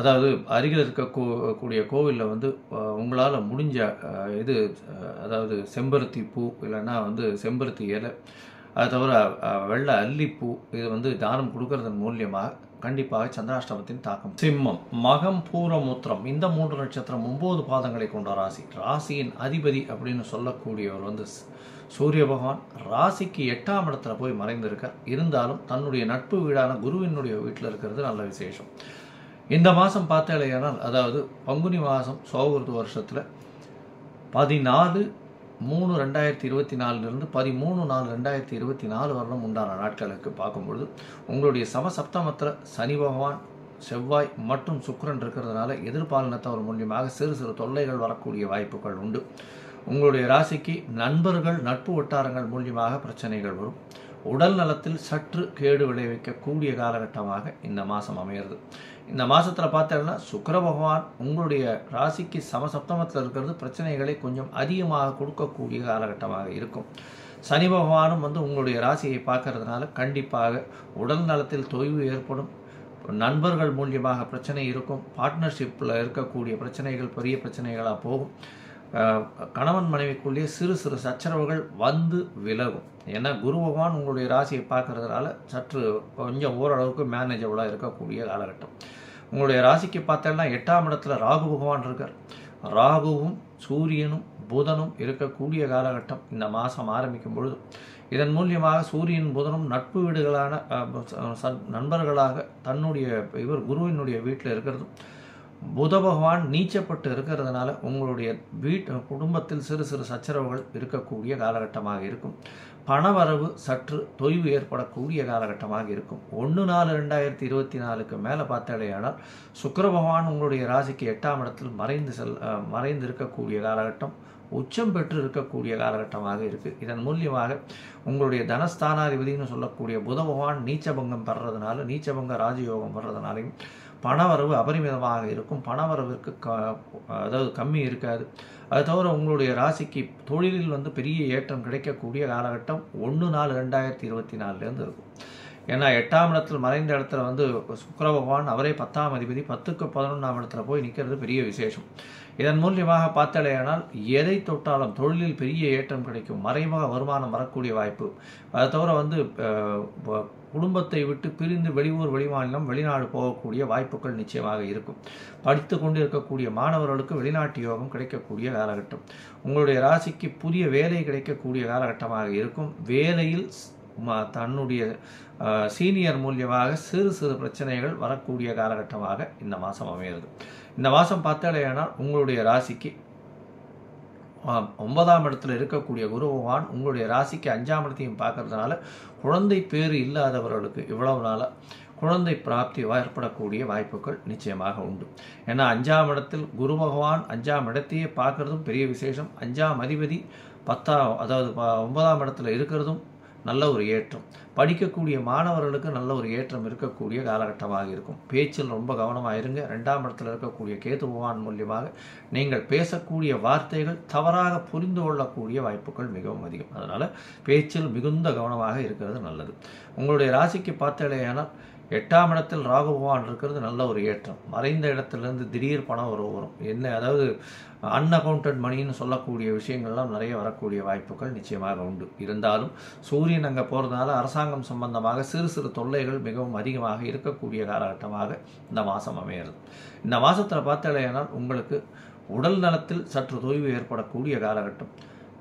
அதாவது அருகில் இருக்கக்கூடிய கோவிலில் வந்து உங்களால் முடிஞ்ச அதாவது செம்பருத்தி பூ, இல்லைன்னா வந்து செம்பருத்தி இலை, அது தவிர வெள்ளை அல்லிப்பூ, இது வந்து தானம் கொடுக்கறதன் மூலியமாக கண்டிப்பாக சந்திராஷ்டமத்தின் தாக்கம். சிம்மம், மகம், பூரம், உத்திரம் இந்த 3 நட்சத்திரம் 9 பாதங்களை கொண்ட ராசி. ராசியின் அதிபதி அப்படின்னு சொல்லக்கூடியவர் வந்து சூரிய பகவான் ராசிக்கு 8ஆம் இடத்துல போய் மறைந்திருக்கார். இருந்தாலும் தன்னுடைய நட்பு வீடான குருவினுடைய வீட்டில் இருக்கிறது நல்ல விசேஷம். இந்த மாதம் பார்த்தேனால், அதாவது பங்குனி மாதம் சோகருது வருஷத்தில் 14/3/2024 13/4/2024 வருடம் உண்டான நாட்களுக்கு பார்க்கும்பொழுது உங்களுடைய சமசப்தமத்தில் சனி பகவான், செவ்வாய் மற்றும் சுக்கிரன் இருக்கிறதுனால எதிர்பாலினத்தவர் மூலியமாக சிறு சிறு தொல்லைகள் வரக்கூடிய வாய்ப்புகள் உண்டு. உங்களுடைய ராசிக்கு நண்பர்கள், நட்பு வட்டாரங்கள் மூலியமாக பிரச்சனைகள் வரும். உடல் நலத்தில் சற்று கேடு விளைவிக்கக்கூடிய காலகட்டமாக இந்த மாதம் அமையிறது. இந்த மாதத்தில் பார்த்தோம்னா சுக்கிர பகவான் உங்களுடைய ராசிக்கு சமசப்தமத்தில் இருக்கிறது பிரச்சனைகளை கொஞ்சம் அதிகமாக கொடுக்கக்கூடிய காலகட்டமாக இருக்கும். சனி பகவானும் வந்து உங்களுடைய ராசியை பார்க்கறதுனால கண்டிப்பாக உடல் நலத்தில் தொய்வு ஏற்படும். நண்பர்கள் மூலியமாக பிரச்சனை இருக்கும். பார்ட்னர்ஷிப்பில் இருக்கக்கூடிய பிரச்சனைகள் பெரிய பிரச்சனைகளாக போகும். கணவன் மனைவிக்குள்ளேயே சிறு சிறு சச்சரவுகள் வந்து விலகும். ஏன்னா குரு பகவான் உங்களுடைய ராசியை பார்க்கறதுனால சற்று கொஞ்சம் ஓரளவுக்கு மேனேஜபிளாக இருக்கக்கூடிய காலகட்டம். உங்களுடைய ராசிக்கு பார்த்தோம்னா 8ஆம் இடத்துல ராகு பகவான் இருக்கார். ராகுவும் சூரியனும் புதனும் இருக்கக்கூடிய காலகட்டம் இந்த மாதம் ஆரம்பிக்கும் பொழுது இதன் மூலியமாக சூரியன் புதனும் நட்பு வீடுகளான நண்பர்களாக தன்னுடைய குருவினுடைய வீட்டில் இருக்கிறதும், புத பகவான் நீச்சப்பட்டு இருக்கிறதுனால உங்களுடைய குடும்பத்தில் சிறு சிறு சச்சரவுகள் இருக்கக்கூடிய காலகட்டமாக இருக்கும். பணவரவு சற்று தொய்வு ஏற்படக்கூடிய காலகட்டமாக இருக்கும். 1/4/2024 மேலே பார்த்தாலேயானால் சுக்கிர பகவான் உங்களுடைய ராசிக்கு 8ஆம் இடத்தில் மறைந்து இருக்கக்கூடிய காலகட்டம், உச்சம் பெற்று இருக்கக்கூடிய காலகட்டமாக இருக்குது. இதன் மூலியமாக உங்களுடைய தனஸ்தானாதிபதினு சொல்லக்கூடிய புத பகவான் நீச்சபங்கம் பெறதுனால, நீச்சபங்க ராஜயோகம் வர்றதுனாலையும் பணவரவு அபரிமிதமாக இருக்கும். பணவரவிற்கு அதாவது கம்மி இருக்காது. அது தவிர உங்களுடைய ராசிக்கு தொழிலில் வந்து பெரிய ஏற்றம் கிடைக்கக்கூடிய காலகட்டம் 1/4/2024 இருக்கும். ஏன்னா 8ஆம் இடத்தில் மறைந்த இடத்துல வந்து சுக்கிர பகவான் அவரே 10ஆம் அதிபதி 10க்கு 11ஆம் இடத்துல போய் நிற்கிறது பெரிய விசேஷம். இதன் மூலியமாக பார்த்தாலேயானால் எதை தொட்டாலும் தொழிலில் பெரிய ஏற்றம் கிடைக்கும், மறைமுக வருமானம் வரக்கூடிய வாய்ப்பு. அதை தவிர வந்து குடும்பத்தை விட்டு பிரிந்து வெளியூர் வெளிமாநிலம் வெளிநாடு போகக்கூடிய வாய்ப்புகள் நிச்சயமாக இருக்கும். படித்து கொண்டு இருக்கக்கூடிய மாணவர்களுக்கு வெளிநாட்டு யோகம் கிடைக்கக்கூடிய காலகட்டம். உங்களுடைய ராசிக்கு புதிய வேலை கிடைக்கக்கூடிய காலகட்டமாக இருக்கும். வேலையில் தன்னுடைய சீனியர் மூலியமாக சிறு சிறு பிரச்சனைகள் வரக்கூடிய காலகட்டமாக இந்த மாதம் அமைகிறது. இந்த மாதம் பார்த்தாலேயானால் உங்களுடைய ராசிக்கு 9ஆம் இடத்துல இருக்கக்கூடிய குரு பகவான் உங்களுடைய ராசிக்கு 5ஆம் இடத்தையும் பார்க்கறதுனால குழந்தை பேறு இல்லாதவர்களுக்கு இவ்வளவு நாளாக குழந்தை பிராப்தி ஏற்படக்கூடிய வாய்ப்புகள் நிச்சயமாக உண்டு. ஏன்னா 5ஆம் இடத்தில் குரு பகவான் 5ஆம் இடத்தையே பார்க்கறதும் பெரிய விசேஷம். 5ஆம் அதிபதி 9ஆம் இடத்துல இருக்கிறதும் நல்ல ஒரு ஏற்றம். படிக்கக்கூடிய மாணவர்களுக்கு நல்ல ஒரு ஏற்றம் இருக்கக்கூடிய காலகட்டமாக இருக்கும். பேச்சில் ரொம்ப கவனமாக இருங்க. 2ஆம் இடத்துல இருக்கக்கூடிய கேது பகவான் மூலியமாக நீங்கள் பேசக்கூடிய வார்த்தைகள் தவறாக புரிந்து கொள்ளக்கூடிய வாய்ப்புகள் மிகவும் அதிகம். அதனால் பேச்சில் மிகுந்த கவனமாக இருக்கிறது நல்லது. உங்களுடைய ராசிக்கு பார்த்தாலேயானால் 8ஆம் இடத்தில் ராகு பகவான் இருக்கிறது நல்ல ஒரு ஏற்றம். மறைந்த இடத்துலேருந்து திடீர் பணம் வரும். அதாவது அன்அக்கௌண்டட் மணின்னு சொல்லக்கூடிய விஷயங்கள்லாம் நிறைய வரக்கூடிய வாய்ப்புகள் நிச்சயமாக உண்டு. இருந்தாலும் சூரியன் அங்கே போகிறதுனால அரசாங்கம் சம்பந்தமாக சிறு சிறு தொல்லைகள் மிகவும் அதிகமாக இருக்கக்கூடிய காலகட்டமாக இந்த மாதம் அமைகிறது. இந்த மாதத்தில் பார்த்தாலேயானால் உங்களுக்கு உடல் நலத்தில் சற்று தொய்வு ஏற்படக்கூடிய காலகட்டம்.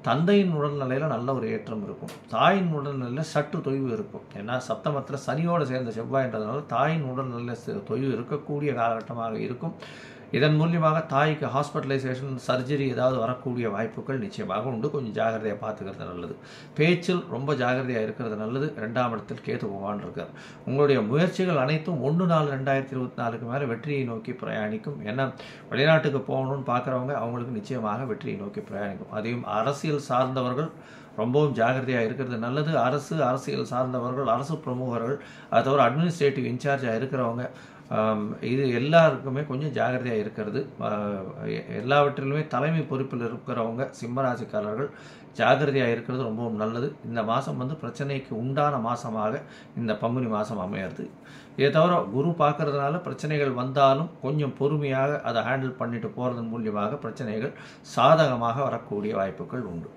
தந்தையின் உடல்நிலையில் நல்ல ஒரு ஏற்றம் இருக்கும். தாயின் உடல்நிலையில் சற்று தொய்வு இருக்கும். ஏன்னா சப்தமத்தில் சனியோடு சேர்ந்த செவ்வாய்ன்றதுனால தாயின் உடல்நிலையில் தொய்வு இருக்கக்கூடிய காலகட்டமாக இருக்கும். இதன் மூலியமாக தாய்க்கு ஹாஸ்பிட்டலைசேஷன் சர்ஜரி ஏதாவது வரக்கூடிய வாய்ப்புகள் நிச்சயமாக உண்டு. கொஞ்சம் ஜாகிரதையாக பார்த்துக்கிறது நல்லது. பேச்சில் ரொம்ப ஜாகிரதையாக இருக்கிறது நல்லது. 2ஆம் இடத்தில் கேது பகவான் இருக்கார். உங்களுடைய முயற்சிகள் அனைத்தும் 1/4/2024 மேலே வெற்றியை நோக்கி பிரயாணிக்கும். ஏன்னா வெளிநாட்டுக்கு போகணும்னு பார்க்குறவங்க அவங்களுக்கு நிச்சயமாக வெற்றியை நோக்கி பிரயாணிக்கும். அதையும் அரசியல் சார்ந்தவர்கள் ரொம்பவும் ஜாகிரதையாக இருக்கிறது நல்லது. அரசியல் சார்ந்தவர்கள், அரசு பிரமுகர்கள், அதை தவிர அட்மினிஸ்ட்ரேட்டிவ் இன்சார்ஜாக இருக்கிறவங்க, இது எல்லாருக்குமே கொஞ்சம் ஜாகிரதையாக இருக்கிறது. எல்லாவற்றிலுமே தலைமை பொறுப்பில் இருக்கிறவங்க சிம்மராசிக்காரர்கள் ஜாகிரதையாக இருக்கிறது ரொம்பவும் நல்லது. இந்த மாதம் வந்து பிரச்சனைக்கு உண்டான மாதமாக இந்த பங்குனி மாதம் அமையிறது. இதை தவிர குரு பார்க்கறதுனால பிரச்சனைகள் வந்தாலும் கொஞ்சம் பொறுமையாக அதை ஹேண்டில் பண்ணிட்டு போகிறதன் மூலியமாக பிரச்சனைகள் சாதகமாக வரக்கூடிய வாய்ப்புகள் உண்டு.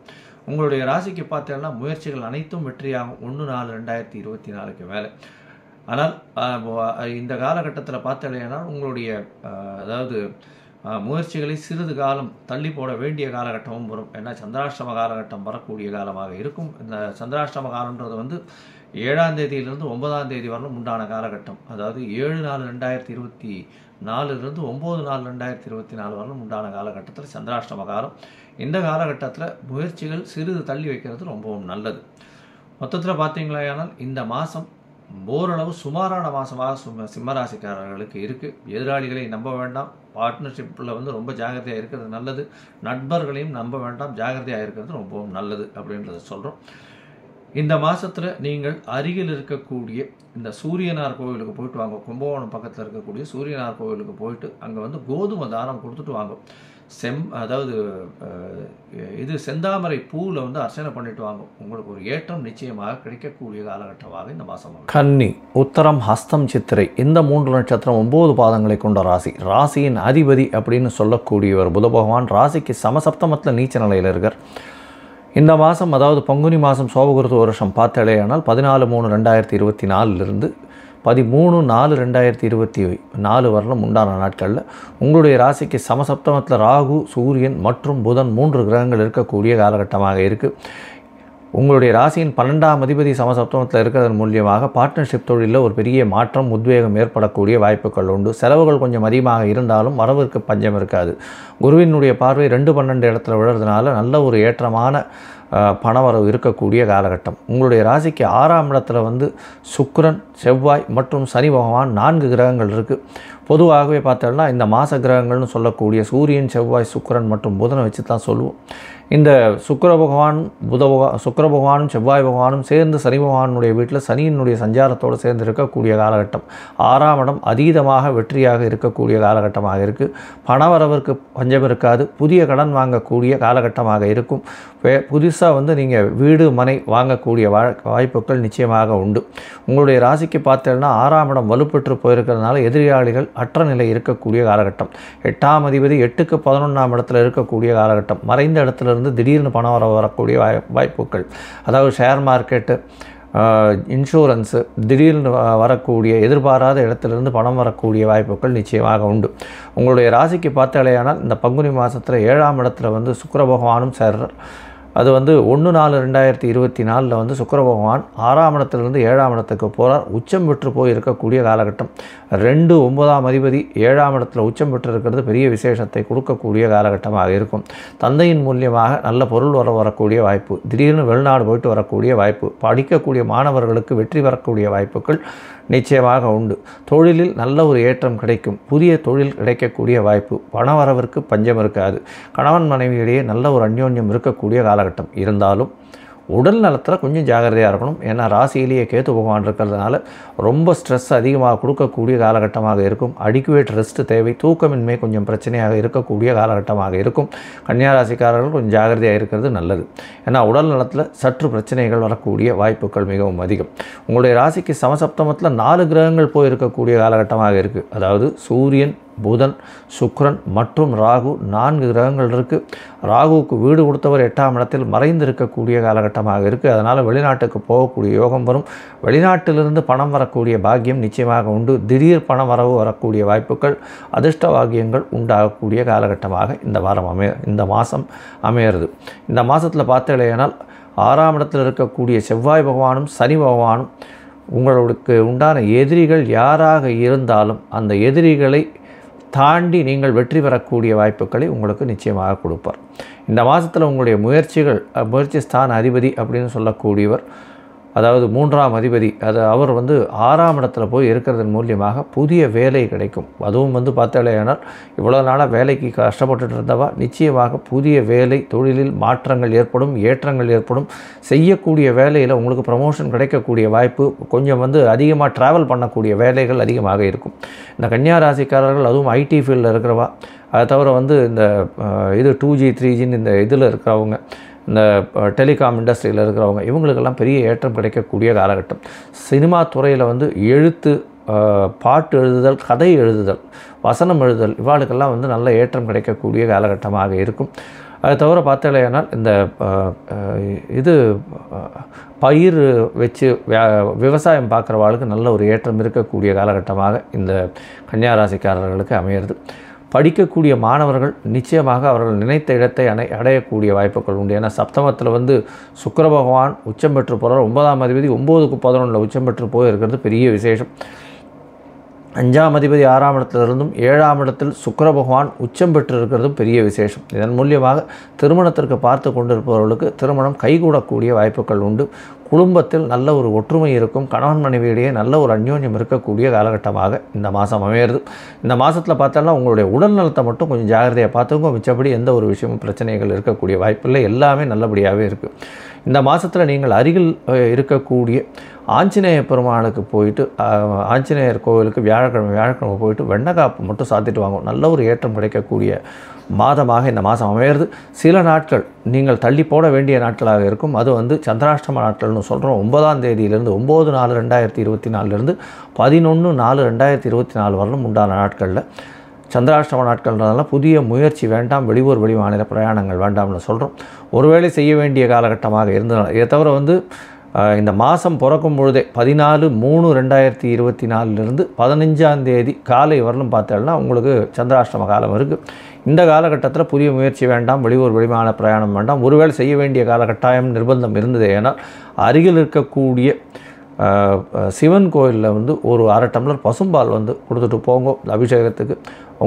உங்களுடைய ராசிக்கு பார்த்தீங்கன்னா முயற்சிகள் அனைத்தும் வெற்றியாகும் 1/4/2024 மேலே. ஆனால் இந்த காலகட்டத்தில் பார்த்தாலேனா உங்களுடைய அதாவது முயற்சிகளை சிறிது காலம் தள்ளி போட வேண்டிய காலகட்டமும் வரும். ஏன்னா சந்திராஷ்டம காலகட்டம் வரக்கூடிய காலமாக இருக்கும். இந்த சந்திராஷ்டம காலன்றது வந்து 7ஆம் தேதியிலிருந்து 9ஆம் தேதி வரலும் உண்டான காலகட்டம். அதாவது 7/4/2024 9/4/2024 வரலும் உண்டான காலகட்டத்தில் சந்திராஷ்டம காலம். இந்த காலகட்டத்தில் முயற்சிகள் சிறிது தள்ளி வைக்கிறது ரொம்பவும் நல்லது. மொத்தத்தில் பார்த்தீங்களா, இந்த மாதம் ஓரளவு சுமாரான மாதமாக சிம்மராசிக்காரர்களுக்கு இருக்குது. எதிராளிகளை நம்ப வேண்டாம். பார்ட்னர்ஷிப்பில் வந்து ரொம்ப ஜாகிரதையாக இருக்கிறது நல்லது. நண்பர்களையும் நம்ப வேண்டாம், ஜாகிரதையாக இருக்கிறது ரொம்பவும் நல்லது அப்படின்றத சொல்கிறோம். இந்த மாதத்தில் நீங்கள் அருகில் இருக்கக்கூடிய இந்த சூரியனார் கோவிலுக்கு போயிட்டு வாங்க. கும்பகோணம் பக்கத்தில் இருக்கக்கூடிய சூரியனார் கோவிலுக்கு போயிட்டு அங்கே வந்து கோதுமை தானம் கொடுத்துட்டு வாங்க. அதாவது இது செந்தாமரை பூவில் வந்து அர்ச்சனை பண்ணிட்டு வாங்க. உங்களுக்கு ஒரு ஏற்றம் நிச்சயமாக கிடைக்கக்கூடிய காலகட்டமாக இந்த மாதம். கன்னி, உத்தரம், ஹஸ்தம், சித்திரை இந்த 3 நட்சத்திரம் 9 பாதங்களை கொண்ட ராசி. ராசியின் அதிபதி அப்படின்னு சொல்லக்கூடியவர் புத பகவான் ராசிக்கு சமசப்தமத்தில் நீச்ச நிலையில் இருக்கார். இந்த மாதம் அதாவது பங்குனி மாதம் சோபகிருத வருஷம் பார்த்தாலேயானால் 14/3/2024 13/4/2024 வரலும் உண்டான நாட்களில் உங்களுடைய ராசிக்கு சமசப்தமத்தில் ராகு, சூரியன் மற்றும் புதன் 3 கிரகங்கள் இருக்கக்கூடிய காலகட்டமாக இருக்குது. உங்களுடைய ராசியின் 12ஆம் அதிபதி சமசப்தமத்தில் இருக்கிறதன் மூலியமாக பார்ட்னர்ஷிப் தொழிலில் ஒரு பெரிய மாற்றம், உத்வேகம் ஏற்படக்கூடிய வாய்ப்புகள் உண்டு. செலவுகள் கொஞ்சம் அதிகமாக இருந்தாலும் வரவிற்கு பஞ்சம் இருக்காது. குருவினுடைய பார்வை 2-12 இடத்துல விழுறதுனால நல்ல ஒரு ஏற்றமான பணவரவு இருக்கக்கூடிய காலகட்டம். உங்களுடைய ராசிக்கு 6ஆம் இடத்துல வந்து சுக்கிரன், செவ்வாய் மற்றும் சனி பகவான் 4 கிரகங்கள் இருக்குது. பொதுவாகவே பார்த்தோம்னா இந்த மாத கிரகங்கள்னு சொல்லக்கூடிய சூரியன், செவ்வாய், சுக்கிரன் மற்றும் புதனை வச்சு தான் சொல்லுவோம். இந்த சுக்கிர பகவானும் செவ்வாய் பகவானும் சேர்ந்து சனி பகவானுடைய வீட்டில் சனியினுடைய சஞ்சாரத்தோடு சேர்ந்து இருக்கக்கூடிய காலகட்டம். 6ஆம் இடம் அதீதமாக வெற்றியாக இருக்கக்கூடிய காலகட்டமாக இருக்குது. பணவரவிற்கு பஞ்சம் இருக்காது. புதிய கடன் வாங்கக்கூடிய காலகட்டமாக இருக்கும். புதுசாக வந்து நீங்கள் வீடு மனை வாங்கக்கூடிய வாய்ப்புகள் நிச்சயமாக உண்டு. உங்களுடைய ராசிக்கு பார்த்தீங்கன்னா 6ஆம் இடம் வலுப்பெற்று போயிருக்கிறதுனால எதிராளிகள் அற்ற நிலை இருக்கக்கூடிய காலகட்டம். 8ஆம் அதிபதி 8க்கு 11ஆம் இடத்துல இருக்கக்கூடிய காலகட்டம். மறைந்த இடத்துலேருந்து திடீர்னு பணம் வரக்கூடிய வாய்ப்புகள், அதாவது ஷேர் மார்க்கெட்டு, இன்சூரன்ஸு, திடீர்னு வரக்கூடிய எதிர்பாராத இடத்துலேருந்து பணம் வரக்கூடிய வாய்ப்புகள் நிச்சயமாக உண்டு. உங்களுடைய ராசிக்கு பார்த்தாலேயானால் இந்த பங்குனி மாதத்தில் 7ஆம் இடத்துல வந்து சுக்கிர பகவானும் சேர்றார். அது வந்து 1/4/2024 வந்து சுக்கிர பகவான் 6ஆம் இடத்துலேருந்து 7ஆம் இடத்துக்கு போகிறார். உச்சம் பெற்று போய் இருக்கக்கூடிய காலகட்டம். 2/9ஆம் அதிபதி 7ஆம் இடத்துல உச்சம் பெற்று இருக்கிறது பெரிய விசேஷத்தை கொடுக்கக்கூடிய காலகட்டமாக இருக்கும். தந்தையின் மூலியமாக நல்ல பொருள் வரக்கூடிய வாய்ப்பு, திடீர்னு வெளிநாடு போயிட்டு வரக்கூடிய வாய்ப்பு, படிக்கக்கூடிய மாணவர்களுக்கு வெற்றி பெறக்கூடிய வாய்ப்புகள் நிச்சயமாக உண்டு. தொழிலில் நல்ல ஒரு ஏற்றம் கிடைக்கும். புதிய தொழில் கிடைக்கக்கூடிய வாய்ப்பு. பண வரவிற்கு பஞ்சம் இருக்காது. கணவன் மனைவியிடையே நல்ல ஒரு அந்யோன்யம் இருக்கக்கூடிய காலகட்டம். இருந்தாலும் உடல் நலத்தில் கொஞ்சம் ஜாகிரதையாக இருக்கணும். ஏன்னா ராசியிலேயே கேத்து பகவான் இருக்கிறதுனால ரொம்ப ஸ்ட்ரெஸ் அதிகமாக கொடுக்கக்கூடிய காலகட்டமாக இருக்கும். அடிக்குவேட் ரெஸ்ட் தேவை. தூக்கமின்மை கொஞ்சம் பிரச்சனையாக இருக்கக்கூடிய காலகட்டமாக இருக்கும். கன்னியா ராசிக்காரர்கள் கொஞ்சம் ஜாகிரதையாக இருக்கிறது நல்லது. ஏன்னா உடல் நலத்தில் சற்று பிரச்சனைகள் வரக்கூடிய வாய்ப்புகள் மிகவும் அதிகம். உங்களுடைய ராசிக்கு சமசப்தமத்தில் 4 கிரகங்கள் போயிருக்கக்கூடிய காலகட்டமாக இருக்குது. அதாவது சூரியன், புதன், சுக்கிரன் மற்றும் ராகு 4 கிரகங்கள் இருக்குது. ராகுவுக்கு வீடு கொடுத்தவர் 8ஆம் இடத்தில் மறைந்திருக்கக்கூடிய காலகட்டமாக இருக்குது. அதனால் வெளிநாட்டுக்கு போகக்கூடிய யோகம் வரும். வெளிநாட்டிலிருந்து பணம் வரக்கூடிய பாக்கியம் நிச்சயமாக உண்டு. திடீர் பண வரவு வரக்கூடிய வாய்ப்புகள், அதிர்ஷ்ட பாக்கியங்கள் உண்டாகக்கூடிய காலகட்டமாக இந்த மாதம் அமையிறது. இந்த மாதத்தில் பார்த்தீங்கன்னா 6ஆம் இடத்தில் இருக்கக்கூடிய செவ்வாய் பகவானும் சனி பகவானும் உங்களுக்கு உண்டான எதிரிகள் யாராக இருந்தாலும் அந்த எதிரிகளை தாண்டி நீங்கள் வெற்றி பெறக்கூடிய வாய்ப்புகளை உங்களுக்கு நிச்சயமாக கொடுப்பார். இந்த மாதத்தில் உங்களுடைய முயற்சி ஸ்தான அதிபதி அப்படின்னு சொல்லக்கூடியவர், அதாவது 3ஆம் அதிபதி, அவர் வந்து 6ஆம் இடத்துல போய் இருக்கிறதன் மூலியமாக புதிய வேலை கிடைக்கும். அதுவும் வந்து பார்த்தாலேயானால் இவ்வளோ நாளாக வேலைக்கு கஷ்டப்பட்டுட்டு இருந்தவா நிச்சயமாக புதிய வேலை, தொழிலில் மாற்றங்கள் ஏற்படும், ஏற்றங்கள் ஏற்படும். செய்யக்கூடிய வேலையில் உங்களுக்கு ப்ரமோஷன் கிடைக்கக்கூடிய வாய்ப்பு, கொஞ்சம் வந்து அதிகமாக ட்ராவல் பண்ணக்கூடிய வேலைகள் அதிகமாக இருக்கும். இந்த கன்னியா ராசிக்காரர்கள், அதுவும் ஐடி ஃபீல்டில் இருக்கிறவா, அதை தவிர வந்து இந்த 2G 3Gன்னு இந்த இதில் இருக்கிறவங்க, இந்த டெலிகாம் இண்டஸ்ட்ரியில் இருக்கிறவங்க, இவங்களுக்கெல்லாம் பெரிய ஏற்றம் கிடைக்கக்கூடிய காலகட்டம். சினிமா துறையில் வந்து எழுத்து, பாட்டு எழுதுதல், கதை எழுதுதல், வசனம் எழுதுதல், இவாளுக்கெல்லாம் வந்து நல்ல ஏற்றம் கிடைக்கக்கூடிய காலகட்டமாக இருக்கும். அதை தவிர பார்த்தாலேனால் இந்த பயிர் வச்சு விவசாயம் பார்க்குறவாளுக்கு நல்ல ஒரு ஏற்றம் இருக்கக்கூடிய காலகட்டமாக இந்த கன்னியா ராசிக்காரர்களுக்கு அமையிறது. படிக்கக்கூடிய மாணவர்கள் நிச்சயமாக அவர்கள் நினைத்த இடத்தை அடையக்கூடிய வாய்ப்புகள் உண்டு. ஏன்னா சப்தமத்தில் வந்து சுக்கிர பகவான் உச்சம் பெற்று போகிறார். 9ஆம் அதிபதி 9க்கு 11 உச்சம் பெற்று போயிருக்கிறது பெரிய விசேஷம். 5ஆம் அதிபதி 6ஆம் இடத்திலிருந்தும் 7ஆம் இடத்தில் சுக்கிர பகவான் உச்சம் பெற்று இருக்கிறதும் பெரிய விசேஷம். இதன் மூலியமாக திருமணத்திற்கு பார்த்து கொண்டிருப்பவர்களுக்கு திருமணம் கைகூடக்கூடிய வாய்ப்புகள் உண்டு. குடும்பத்தில் நல்ல ஒரு ஒற்றுமை இருக்கும். கணவன் மனைவியிடையே நல்ல ஒரு அந்யோன்யம் இருக்கக்கூடிய காலகட்டமாக இந்த மாதம் அமையிறது. இந்த மாதத்தில் பார்த்தாலும் உங்களுடைய உடல் நலத்தை மட்டும் கொஞ்சம் ஜாகிரதையாக பார்த்துக்கோங்க. மிச்சப்படி எந்த ஒரு விஷயமும் பிரச்சனைகள் இருக்கக்கூடிய வாய்ப்பில்லை. எல்லாமே நல்லபடியாகவே இருக்குது. இந்த மாதத்தில் நீங்கள் அருகில் இருக்கக்கூடிய ஆஞ்சநேய பெருமானுக்கு போயிட்டு, ஆஞ்சநேயர் கோவிலுக்கு வியாழக்கிழமை போயிட்டு வெண்ணக்காப்பு மட்டும் சாத்திட்டு வாங்க. நல்ல ஒரு ஏற்றம் கிடைக்கக்கூடிய மாதமாக இந்த மாதம் அமையிறது. சில நாட்கள் நீங்கள் தள்ளி போட வேண்டிய நாட்களாக இருக்கும். அது வந்து சந்திராஷ்டம நாட்கள்னு சொல்கிறோம். 9ஆம் தேதியிலிருந்து 9/4/2024 11/4/2024 வரலும் உண்டான நாட்களில் சந்திராஷ்டம நாட்கள்ன்றதுனால புதிய முயற்சி வேண்டாம், வெளியூர் வெளிமாநில பிரயாணங்கள் வேண்டாம்னு சொல்கிறோம். ஒருவேளை செய்ய வேண்டிய காலகட்டமாக இருந்ததுனால. இதை தவிர வந்து இந்த மாதம் பிறக்கும் பொழுதே 14/3/2024 15ஆம் தேதி காலை வரலும் பார்த்தோம்னா உங்களுக்கு சந்திராஷ்டம காலம் இருக்குது. இந்த காலகட்டத்தில் புதிய முயற்சி வேண்டாம், வெளியூர் வெளிமான பிரயாணம் வேண்டாம். ஒருவேளை செய்ய வேண்டிய காலகட்டாயம் நிர்பந்தம் இருந்தது. ஏன்னால் அருகில் இருக்கக்கூடிய சிவன் கோயிலில் வந்து ஒரு 1/2 டம்ளர் பசும்பால் வந்து கொடுத்துட்டு போங்க அபிஷேகத்துக்கு.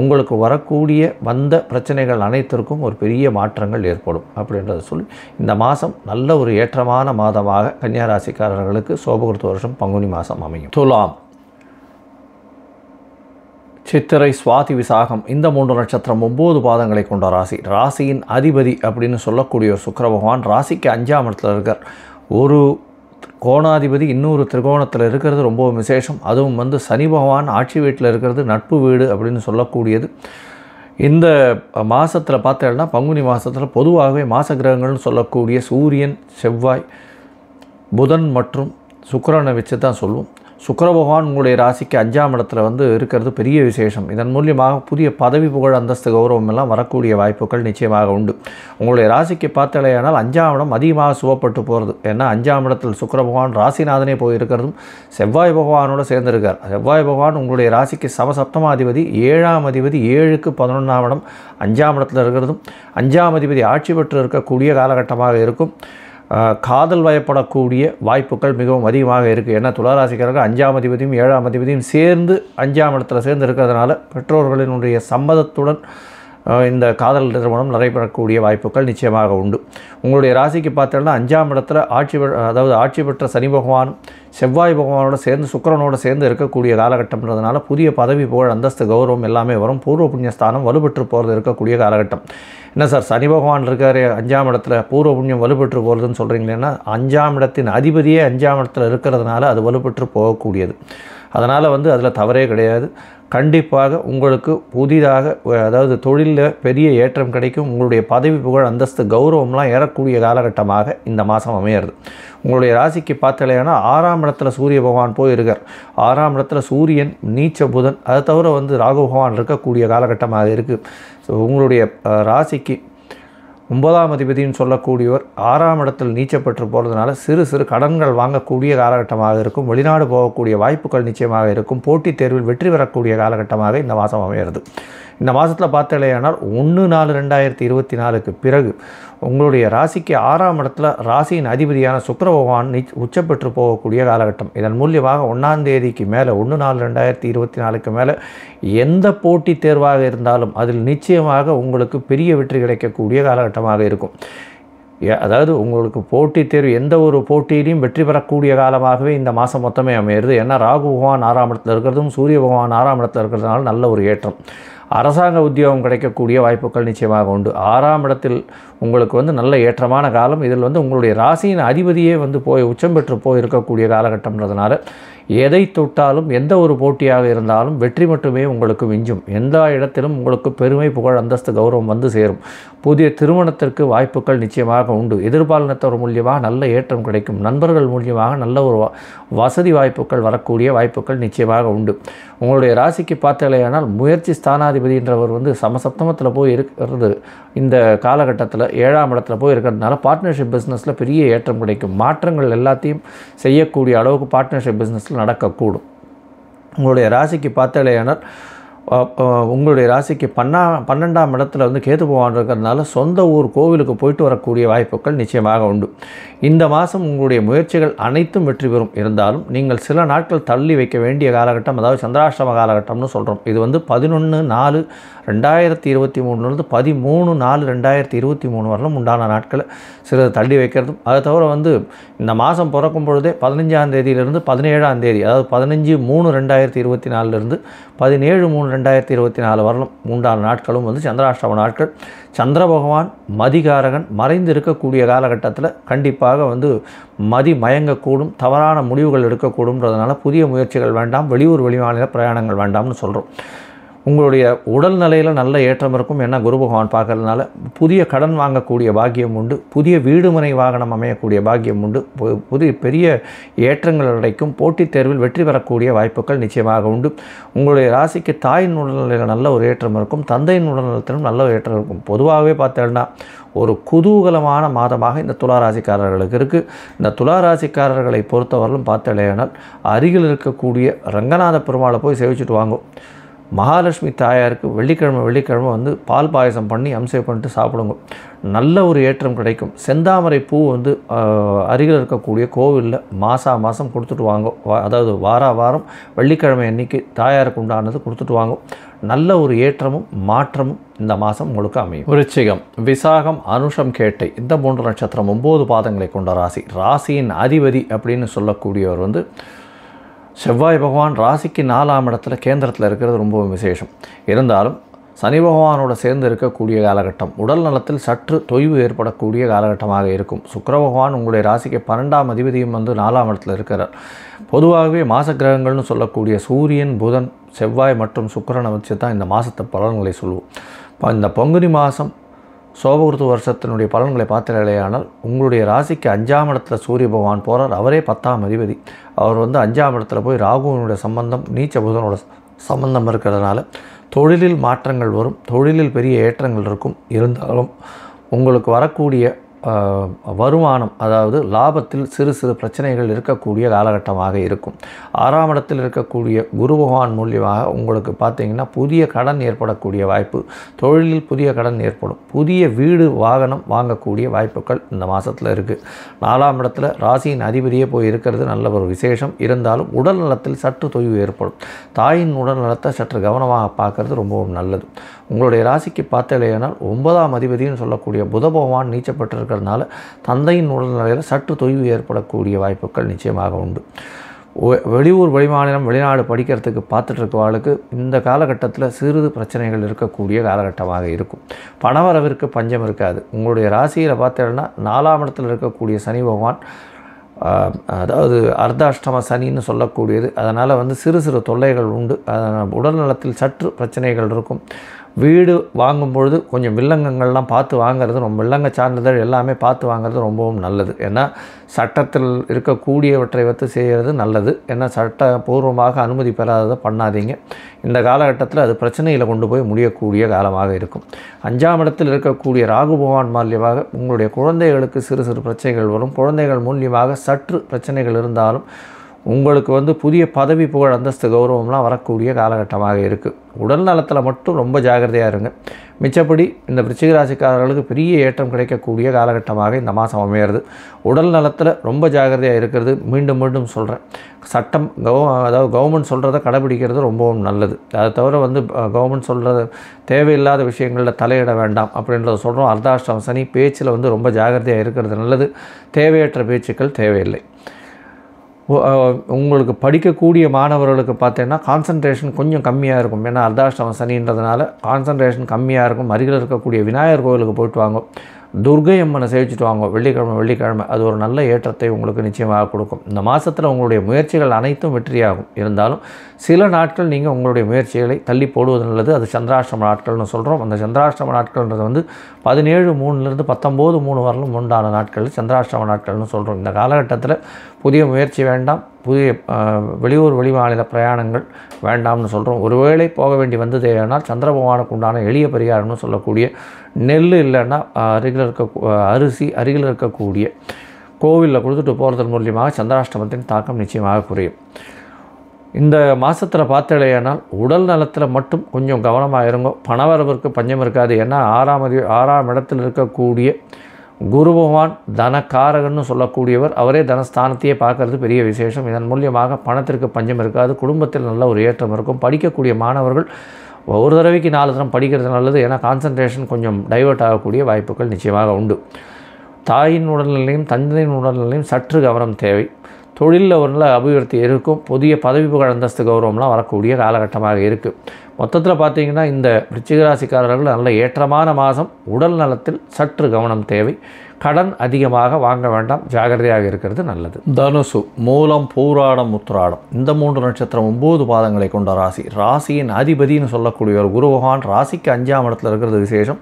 உங்களுக்கு வரக்கூடிய வந்த பிரச்சனைகள் அனைத்திற்கும் ஒரு பெரிய மாற்றங்கள் ஏற்படும் அப்படின்றத சொல்லி இந்த மாதம் நல்ல ஒரு ஏற்றமான மாதமாக கன்னியா ராசிக்காரர்களுக்கு சோபகிருத்த வருஷம் பங்குனி மாதம் அமையும். துலாம், சித்திரை, சுவாதி, விசாகம் இந்த 3 நட்சத்திரம் 9 பாதங்களை கொண்ட ராசி. ராசியின் அதிபதி அப்படின்னு சொல்லக்கூடிய சுக்கிர பகவான் ராசிக்கு 5ஆம் இடத்துல இருக்கார். ஒரு கோணாதிபதி இன்னொரு திரிகோணத்தில் இருக்கிறது ரொம்ப விசேஷம். அதுவும் வந்து சனி பகவான் ஆட்சி வீட்டில் இருக்கிறது நட்பு வீடு அப்படின்னு சொல்லக்கூடியது. இந்த மாதத்தில் பார்த்தேன்னா பங்குனி மாதத்தில் பொதுவாகவே மாச கிரகங்கள்னு சொல்லக்கூடிய சூரியன், செவ்வாய், புதன் மற்றும் சுக்கிரனை வச்சு தான் சொல்லுவோம். சுக்கிர பகவான் உங்களுடைய ராசிக்கு 5ஆம் இடத்துல வந்து இருக்கிறது பெரிய விசேஷம். இதன் மூலியமாக புதிய பதவி, புகழ், அந்தஸ்து, கௌரவம் எல்லாம் வரக்கூடிய வாய்ப்புகள் நிச்சயமாக உண்டு. உங்களுடைய ராசிக்கு பார்த்தாலேயானால் 5ஆம் இடம் அதிகமாக சுவப்பட்டு போகிறது. ஏன்னா 5ஆம் இடத்தில் சுக்கிர பகவான் ராசிநாதனே போயிருக்கிறதும் செவ்வாய் பகவானோடு சேர்ந்திருக்கார். செவ்வாய் பகவான் உங்களுடைய ராசிக்கு சமசப்தமாதிபதி, 7ஆம் அதிபதி, 7க்கு 11ஆம் இடம் 5ஆம் இடத்துல இருக்கிறதும் 5ஆம் அதிபதி ஆட்சி பெற்று இருக்கக்கூடிய காலகட்டமாக இருக்கும். காதல் வயப்படக்கூடிய வாய்ப்புகள் மிகவும் அதிகமாக இருக்குது. ஏன்னா துளாராசிக்காரர்கள் 5ஆம் அதிபதியும் 7ஆம் அதிபதியும் சேர்ந்து 5ஆம் இடத்துல சேர்ந்து இருக்கிறதுனால பெற்றோர்களினுடைய சம்மதத்துடன் இந்த காதல் திருமணம் நடைபெறக்கூடிய வாய்ப்புகள் நிச்சயமாக உண்டு. உங்களுடைய ராசிக்கு பார்த்தோம்னா 5ஆம் இடத்துல ஆட்சி பெற்ற சனி பகவானும் செவ்வாய் பகவானோட சேர்ந்து சுக்கிரனோட சேர்ந்து இருக்கக்கூடிய காலகட்டம்ன்றதுனால புதிய பதவி, புகழ், அந்தஸ்து, கௌரவம் எல்லாமே வரும். பூர்வ புண்ணியஸ்தானம் வலுப்பெற்று போகிறது இருக்கக்கூடிய காலகட்டம். என்ன சார் சனி பகவான் இருக்கார் 5ஆம் இடத்துல, பூர்வ புண்ணியம் வலுப்பெற்று போகிறதுன்னு சொல்கிறீங்களேன்னா 5ஆம் இடத்தின் அதிபதியே 5ஆம் இடத்துல இருக்கிறதுனால அது வலுப்பெற்று போகக்கூடியது. அதனால் வந்து அதில் தவறே கிடையாது. கண்டிப்பாக உங்களுக்கு புதிதாக அதாவது தொழிலில் பெரிய ஏற்றம் கிடைக்கும். உங்களுடைய பதவி, புகழ், அந்தஸ்து, கௌரவம்லாம் ஏறக்கூடிய காலகட்டமாக இந்த மாதம் அமையிறது. உங்களுடைய ராசிக்கு பார்த்தாலேனா 6ஆம் இடத்துல சூரிய பகவான் போயிருக்கார். 6ஆம் இடத்துல சூரியன், நீச்ச புதன், அதை தவிர வந்து ராகு பகவான் இருக்கக்கூடிய காலகட்டமாக இருக்குது. ஸோ உங்களுடைய ராசிக்கு 9ஆம் அதிபதினு சொல்லக்கூடியவர் 6ஆம் இடத்தில் நீச்சப்பட்டு போகிறதுனால சிறு சிறு கடன்கள் வாங்கக்கூடிய காலகட்டமாக இருக்கும். வெளிநாடு போகக்கூடிய வாய்ப்புகள் நிச்சயமாக இருக்கும். போட்டித் தேர்வில் வெற்றி பெறக்கூடிய காலகட்டமாக இந்த மாதம் அமைகிறது. இந்த மாதத்தில் பார்த்தாலேயானால் 1/4/2024க்கு பிறகு உங்களுடைய ராசிக்கு 6ஆம் இடத்துல ராசியின் அதிபதியான சுக்கிர பகவான் உச்சப்பெற்று போகக்கூடிய காலகட்டம். இதன் மூலியமாக 1ஆம் தேதிக்கு மேலே 1/4/2024க்கு மேலே எந்த போட்டித் தேர்வாக இருந்தாலும் அதில் நிச்சயமாக உங்களுக்கு பெரிய வெற்றி கிடைக்கக்கூடிய காலகட்டமாக இருக்கும். அதாவது உங்களுக்கு போட்டித் தேர்வு எந்த ஒரு போட்டியிலையும் வெற்றி பெறக்கூடிய காலமாகவே இந்த மாதம் மொத்தமே அமையிறது. ஏன்னா ராகு பகவான் 6ஆம் இடத்துல இருக்கிறதும் சூரிய பகவான் 6ஆம் இடத்துல இருக்கிறதுனால நல்ல ஒரு ஏற்றம். அரசாங்க உத்தியோகம் கிடைக்கக்கூடிய வாய்ப்புகள் நிச்சயமாக உண்டு. 6ஆம் இடத்தில் உங்களுக்கு வந்து நல்ல ஏற்றமான காலம். இதில் வந்து உங்களுடைய ராசியின் அதிபதியே வந்து உச்சம் பெற்று இருக்கக்கூடிய காலகட்டம்ன்றதுனால எதை தொட்டாலும் எந்த ஒரு போட்டியாக இருந்தாலும் வெற்றி மட்டுமே உங்களுக்கு மிஞ்சும். எந்த இடத்திலும் உங்களுக்கு பெருமை, புகழ், அந்தஸ்து, கௌரவம் வந்து சேரும். புதிய திருமணத்திற்கு வாய்ப்புகள் நிச்சயமாக உண்டு. எதிர்பாலினத்தவர் மூலியமாக நல்ல ஏற்றம் கிடைக்கும். நண்பர்கள் மூலியமாக நல்ல ஒரு வசதி வாய்ப்புகள் வரக்கூடிய வாய்ப்புகள் நிச்சயமாக உண்டு. உங்களுடைய ராசிக்கு பார்த்தாலேயானால் முயற்சி ஸ்தானாதிபதின்றவர் வந்து சமசப்தமத்தில் போய் இருக்கிறது இந்த காலகட்டத்தில் 7ஆம் இடத்துல போய் இருக்கிறதுனால பார்ட்னர்ஷிப் பிஸ்னஸில் பெரிய ஏற்றம் கிடைக்கும். மாற்றங்கள் எல்லாத்தையும் செய்யக்கூடிய அளவுக்கு பார்ட்னர்ஷிப் பிஸ்னஸில் நடக்கக்கூடும். உங்களுடைய ராசிக்கு பார்த்தாலேயானால் உங்களுடைய ராசிக்கு 12ஆம் இடத்துல வந்து கேது பகவான் இருக்கிறதுனால சொந்த ஊர் கோவிலுக்கு போயிட்டு வரக்கூடிய வாய்ப்புகள் நிச்சயமாக உண்டு. இந்த மாதம் உங்களுடைய முயற்சிகள் அனைத்தும் வெற்றி பெறும். இருந்தாலும் நீங்கள் சில நாட்கள் தள்ளி வைக்க வேண்டிய காலகட்டம், அதாவது சந்திராஷ்டம காலகட்டம்னு சொல்கிறோம். இது வந்து 11/4/2023 13/4/2023 வரலும் உண்டான நாட்களை சிறிது தள்ளி வைக்கிறதும், அதை தவிர வந்து இந்த மாதம் பிறக்கும் பொழுதே 15ஆம் தேதியிலிருந்து 17ஆம் தேதி, அதாவது 15/3/2024 17/3/2024 வரலும் உண்டான நாட்களும் வந்து சந்திராஷ்டம நாட்கள். சந்திர பகவான் மதிகாரகன் மறைந்து இருக்கக்கூடிய காலகட்டத்தில் கண்டிப்பாக வந்து மதி மயங்கக்கூடும், தவறான முடிவுகள் எடுக்கக்கூடும்ன்றதுனால புதிய முயற்சிகள் வேண்டாம், வெளியூர் வெளிமாநில பிரயாணங்கள் வேண்டாம்னு சொல்கிறோம். உங்களுடைய உடல்நிலையில் நல்ல ஏற்றம் இருக்கும். ஏன்னா குரு பகவான் பார்க்கறதுனால புதிய கடன் வாங்கக்கூடிய பாக்கியம் உண்டு. புதிய வீடுமனை வாகனம் அமையக்கூடிய பாக்கியம் உண்டு. புதிய பெரிய ஏற்றங்கள் கிடைக்கும். போட்டித் தேர்வில் வெற்றி பெறக்கூடிய வாய்ப்புகள் நிச்சயமாக உண்டு. உங்களுடைய ராசிக்கு தாயின் உடல்நிலையில் நல்ல ஒரு ஏற்றம் இருக்கும். தந்தையின் உடல்நலத்திலும் நல்ல ஒரு ஏற்றம் இருக்கும். பொதுவாகவே பார்த்தோம்னா ஒரு குதூகலமான மாதமாக இந்த துளாராசிக்காரர்களுக்கு இருக்குது. இந்த துளாராசிக்காரர்களை பொறுத்தவரையிலும் பார்த்தலையானால் அருகில் இருக்கக்கூடிய ரங்கநாத பெருமாளை போய் சேவிச்சுட்டு வாங்கும். மகாலட்சுமி தாயாருக்கு வெள்ளிக்கிழமை வந்து பால் பாயசம் பண்ணி அம்சம் பண்ணிட்டு சாப்பிடுங்க. நல்ல ஒரு ஏற்றம் கிடைக்கும். செந்தாமரை பூ வந்து அருகில் இருக்கக்கூடிய கோவிலில் மாதம் கொடுத்துட்டு வாங்க. அதாவது வாரம் வெள்ளிக்கிழமை அன்னைக்கு தாயாருக்கு உண்டானது கொடுத்துட்டு வாங்க. நல்ல ஒரு ஏற்றமும் மாற்றமும் இந்த மாதம் உங்களுக்கு அமையும். விருச்சிகம், விசாகம், அனுஷம், கேட்டை இந்த 3 நட்சத்திரம் 9 பாதங்களை கொண்ட ராசி. ராசியின் அதிபதி அப்படின்னு சொல்லக்கூடியவர் வந்து செவ்வாய் பகவான். ராசிக்கு 4ஆம் இடத்துல கேந்திரத்தில் இருக்கிறது ரொம்பவும் விசேஷம். இருந்தாலும் சனி பகவானோட சேர்ந்து இருக்கக்கூடிய காலகட்டம். உடல் நலத்தில் சற்று தொய்வு ஏற்படக்கூடிய காலகட்டமாக இருக்கும். சுக்கிர பகவான் உங்களுடைய ராசிக்கு 12ஆம் அதிபதியும் வந்து 4ஆம் இடத்துல இருக்கிறார். பொதுவாகவே மாச கிரகங்கள்னு சொல்லக்கூடிய சூரியன், புதன், செவ்வாய் மற்றும் சுக்கிரனை வச்சு தான் இந்த மாதத்தை பலன்களை சொல்லுவோம். இந்த பங்குனி மாதம் சோபகிருத்து வருஷத்தினுடைய பலன்களை பார்த்தீர்களேயானால் உங்களுடைய ராசிக்கு 5ஆம் இடத்துல சூரிய பகவான் போகிறார். அவரே 10ஆம் அதிபதி. அவர் 5ஆம் இடத்துல போய் ராகுவினுடைய சம்பந்தம், நீச்ச புதனோட சம்பந்தம் இருக்கிறதுனால தொழிலில் மாற்றங்கள் வரும். தொழிலில் பெரிய ஏற்றங்கள் இருக்கும். இருந்தாலும் உங்களுக்கு வரக்கூடிய வருமானம், அதாவது லாபத்தில் சிறு சிறு பிரச்சனைகள் இருக்கக்கூடிய காலகட்டமாக இருக்கும். 6ஆம் இடத்தில் இருக்கக்கூடிய குரு பகவான் மூலியமாக உங்களுக்கு பார்த்திங்கன்னா புதிய கடன் ஏற்படக்கூடிய வாய்ப்பு, தொழிலில் புதிய கடன் ஏற்படும். புதிய வீடு வாகனம் வாங்கக்கூடிய வாய்ப்புகள் இந்த மாதத்தில் இருக்குது. 4ஆம் இடத்துல ராசியின் அதிபதியே போய் இருக்கிறது நல்ல ஒரு விசேஷம். இருந்தாலும் உடல் நலத்தில் சற்று தொய்வு ஏற்படும். தாயின் உடல் நலத்தை சற்று கவனமாக பார்க்கறது ரொம்பவும் நல்லது. உங்களுடைய ராசிக்கு பார்த்தலையானால் 9ஆம் அதிபதினு சொல்லக்கூடிய புத பகவான் நீச்சப்பட்டிருக்கிறதுனால தந்தையின் உடல்நிலையில் சற்று தொய்வு ஏற்படக்கூடிய வாய்ப்புகள் நிச்சயமாக உண்டு. வெளியூர், வெளிமாநிலம், வெளிநாடு படிக்கிறதுக்கு பார்த்துட்ருக்கவாளுக்கு இந்த காலகட்டத்தில் சிறிது பிரச்சனைகள் இருக்கக்கூடிய காலகட்டமாக இருக்கும். பணவரவிற்கு பஞ்சம் இருக்காது. உங்களுடைய ராசியில் பார்த்தீங்கன்னா 4ஆம் இடத்தில் இருக்கக்கூடிய சனி பகவான், அதாவது அர்த்தாஷ்டம சனின்னு சொல்லக்கூடியது. அதனால் சிறு சிறு தொல்லைகள் உண்டு. உடல் நலத்தில் சற்று பிரச்சனைகள் இருக்கும். வீடு வாங்கும் பொழுது கொஞ்சம் வில்லங்கங்கள்லாம் பார்த்து வாங்கிறது, ரொம்ப வில்லங்க சான்றிதழ் எல்லாமே பார்த்து வாங்கிறது ரொம்பவும் நல்லது. ஏன்னா சட்டத்தில் இருக்கக்கூடியவற்றை வைத்து செய்கிறது நல்லது. ஏன்னா சட்டபூர்வமாக அனுமதி பெறாததை பண்ணாதீங்க. இந்த காலகட்டத்தில் அது பிரச்சனையில் கொண்டு போய் முடியக்கூடிய காலமாக இருக்கும். 5ஆம் இடத்தில் இருக்கக்கூடிய ராகு பகவான் மூலியமாக உங்களுடைய குழந்தைகளுக்கு சிறு சிறு பிரச்சனைகள் வரும். குழந்தைகள் மூலியமாக சற்று பிரச்சனைகள் இருந்தாலும் உங்களுக்கு புதிய பதவி, புகழ், அந்தஸ்து, கௌரவம்லாம் வரக்கூடிய காலகட்டமாக இருக்குது. உடல் நலத்தில் மட்டும் ரொம்ப ஜாகிரதையாக இருங்க. மிச்சப்படி இந்த விருச்சிக ராசிக்காரர்களுக்கு பெரிய ஏற்றம் கிடைக்கக்கூடிய காலகட்டமாக இந்த மாதம் அமையிறது. உடல் நலத்தில் ரொம்ப ஜாகிரதையாக இருக்கிறது மீண்டும் மீண்டும் சொல்கிறேன். சட்டம், அதாவது கவர்மெண்ட் சொல்கிறத கடைபிடிக்கிறது ரொம்பவும் நல்லது. அதை தவிர கவர்மெண்ட் சொல்கிறது தேவையில்லாத விஷயங்களில் தலையிட வேண்டாம் அப்படின்றத சொல்கிறோம். அர்த்தாஷ்டம சனி பேச்சில் ரொம்ப ஜாகிரதையாக இருக்கிறது நல்லது. தேவையற்ற பேச்சுக்கள் தேவையில்லை. உங்களுக்கு படிக்கக்கூடிய மாணவர்களுக்கு பார்த்தீங்கன்னா கான்சன்ட்ரேஷன் கொஞ்சம் கம்மியாக இருக்கும். ஏன்னா அர்த்தாஷ்டம சனின்றதுனால கான்சன்ட்ரேஷன் கம்மியாக இருக்கும். அருகில் இருக்கக்கூடிய விநாயகர் கோவிலுக்கு போயிட்டு வாங்க, துர்கை அம்மனை சேவிச்சுட்டு வாங்க வெள்ளிக்கிழமை. அது ஒரு நல்ல ஏற்றத்தை உங்களுக்கு நிச்சயமாக கொடுக்கும். இந்த மாதத்தில் உங்களுடைய முயற்சிகள் அனைத்தும் வெற்றியாகும். இருந்தாலும் சில நாட்கள் நீங்கள் உங்களுடைய முயற்சிகளை தள்ளி போடுவது நல்லது. அது சந்திராஷ்டம நாட்கள்னு சொல்கிறோம். அந்த சந்திராஷ்டம நாட்கள்ன்றது 17/3 19/3 வரலும் உண்டான நாட்கள் சந்திராஷ்டம நாட்கள்னு சொல்கிறோம். இந்த காலகட்டத்தில் புதிய முயற்சி வேண்டாம். புதிய வெளியூர், வெளிமாநில பிரயாணங்கள் வேண்டாம்னு சொல்கிறோம். ஒருவேளை போக வேண்டி வந்ததேனால் சந்திர பகவானுக்கு உண்டான எளிய பரிகாரம்னு சொல்லக்கூடிய நெல் இல்லைன்னா அரிசி அருகில் இருக்கக்கூடிய கோவிலில் கொடுத்துட்டு போகிறதன் மூலியமாக சந்திராஷ்டமத்தின் தாக்கம் நிச்சயமாக குறையும். இந்த மாதத்தில் பார்த்தலையானால் உடல் நலத்தில் மட்டும் கொஞ்சம் கவனமாக இருங்க. பணவரவிற்கு பஞ்சம் இருக்காது. ஏன்னா 6ஆம் இடத்தில் இருக்கக்கூடிய குரு பகவான் தனக்காரகன்னு சொல்லக்கூடியவர். அவரே தனஸ்தானத்தையே பார்க்கறது பெரிய விசேஷம். இதன் மூலியமாக பணத்திற்கு பஞ்சம் இருக்காது. குடும்பத்தில் நல்ல ஒரு ஏற்றம் இருக்கும். படிக்கக்கூடிய மாணவர்கள் ஒரு தடவைக்கு 4 தரம் படிக்கிறது நல்லது. ஏன்னா கான்சன்ட்ரேஷன் கொஞ்சம் டைவர்ட் ஆகக்கூடிய வாய்ப்புகள் நிச்சயமாக உண்டு. தாயின் உடல்நிலையும் தந்தையின் உடல்நிலையும் சற்று கவனம் தேவை. தொழிலில் ஒரு நல்ல அபிவிருத்தி இருக்கும். புதிய பதவி, புகழ், அந்தஸ்து, கௌரவம்லாம் வரக்கூடிய காலகட்டமாக இருக்குது. மொத்தத்தில் பார்த்திங்கன்னா இந்த விருச்சிக ராசிக்காரர்கள் நல்ல ஏற்றமான மாதம். உடல் நலத்தில் சற்று கவனம் தேவை. கடன் அதிகமாக வாங்க வேண்டாம். ஜாகிரதையாக இருக்கிறது நல்லது. தனுசு, மூலம், பூராடம், உத்திராடம் இந்த 3 நட்சத்திரம் 9 பாதங்களை கொண்ட ராசி. ராசியின் அதிபதினு சொல்லக்கூடிய ஒரு குரு பகவான் ராசிக்கு 5ஆம் இடத்துல இருக்கிறது விசேஷம்.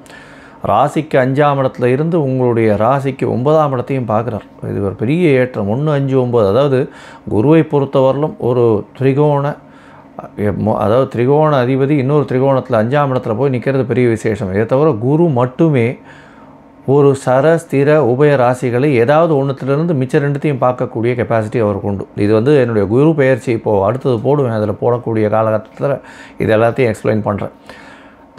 ராசிக்கு 5ஆம் இடத்துல இருந்து உங்களுடைய ராசிக்கு 9ஆம் இடத்தையும் பார்க்குறார். இது ஒரு பெரிய ஏற்றம். 1, 5, 9. அதாவது குருவை பொறுத்தவரையிலும் ஒரு திரிகோண அதிபதி இன்னொரு திரிகோணத்தில் 5ஆம் இடத்துல போய் நிற்கிறது பெரிய விசேஷம். இதை தவிர குரு மட்டுமே ஒரு ஸ்திர உபய ராசிகளை ஏதாவது ஒன்றுத்திலிருந்து மிச்ச 2த்தையும் பார்க்கக்கூடிய கெப்பாசிட்டி அவருக்கு உண்டு. இது என்னுடைய குரு பெயர்ச்சி இப்போது அடுத்தது போடுவேன். அதில் போடக்கூடிய காலகட்டத்தில் இது எல்லாத்தையும் எக்ஸ்பிளைன் பண்ணுறேன்.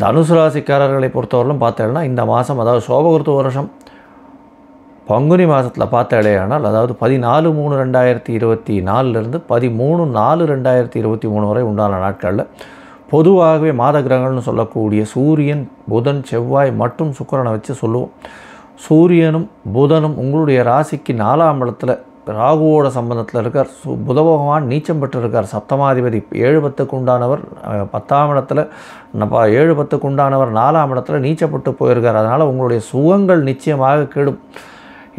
தனுசு ராசிக்காரர்களை பொறுத்தவரையிலும் பார்த்தேன்னா இந்த மாதம், அதாவது சோபகிருத்து வருஷம் பங்குனி மாதத்தில் பார்த்தேனால், அதாவது 14/3/2024 13/4/2023 வரை உண்டான நாட்களில் பொதுவாகவே மாத கிரகங்கள்னு சொல்லக்கூடிய சூரியன், புதன், செவ்வாய் மற்றும் சுக்கிரனை வச்சு சொல்லுவோம். சூரியனும் புதனும் உங்களுடைய ராசிக்கு 4ஆம் இடத்துல ராகுவோட சம்பந்தத்தில் இருக்கார். புத பகவான் நீச்சம் பெற்றிருக்கார். சப்தமாதிபதி 7/10க்கு உண்டானவர் 10ஆம் இடத்துல, 7/10க்கு உண்டானவர் 4ஆம் இடத்துல நீச்சப்பட்டு போயிருக்கார். அதனால் உங்களுடைய சுகங்கள் நிச்சயமாக கெடும்.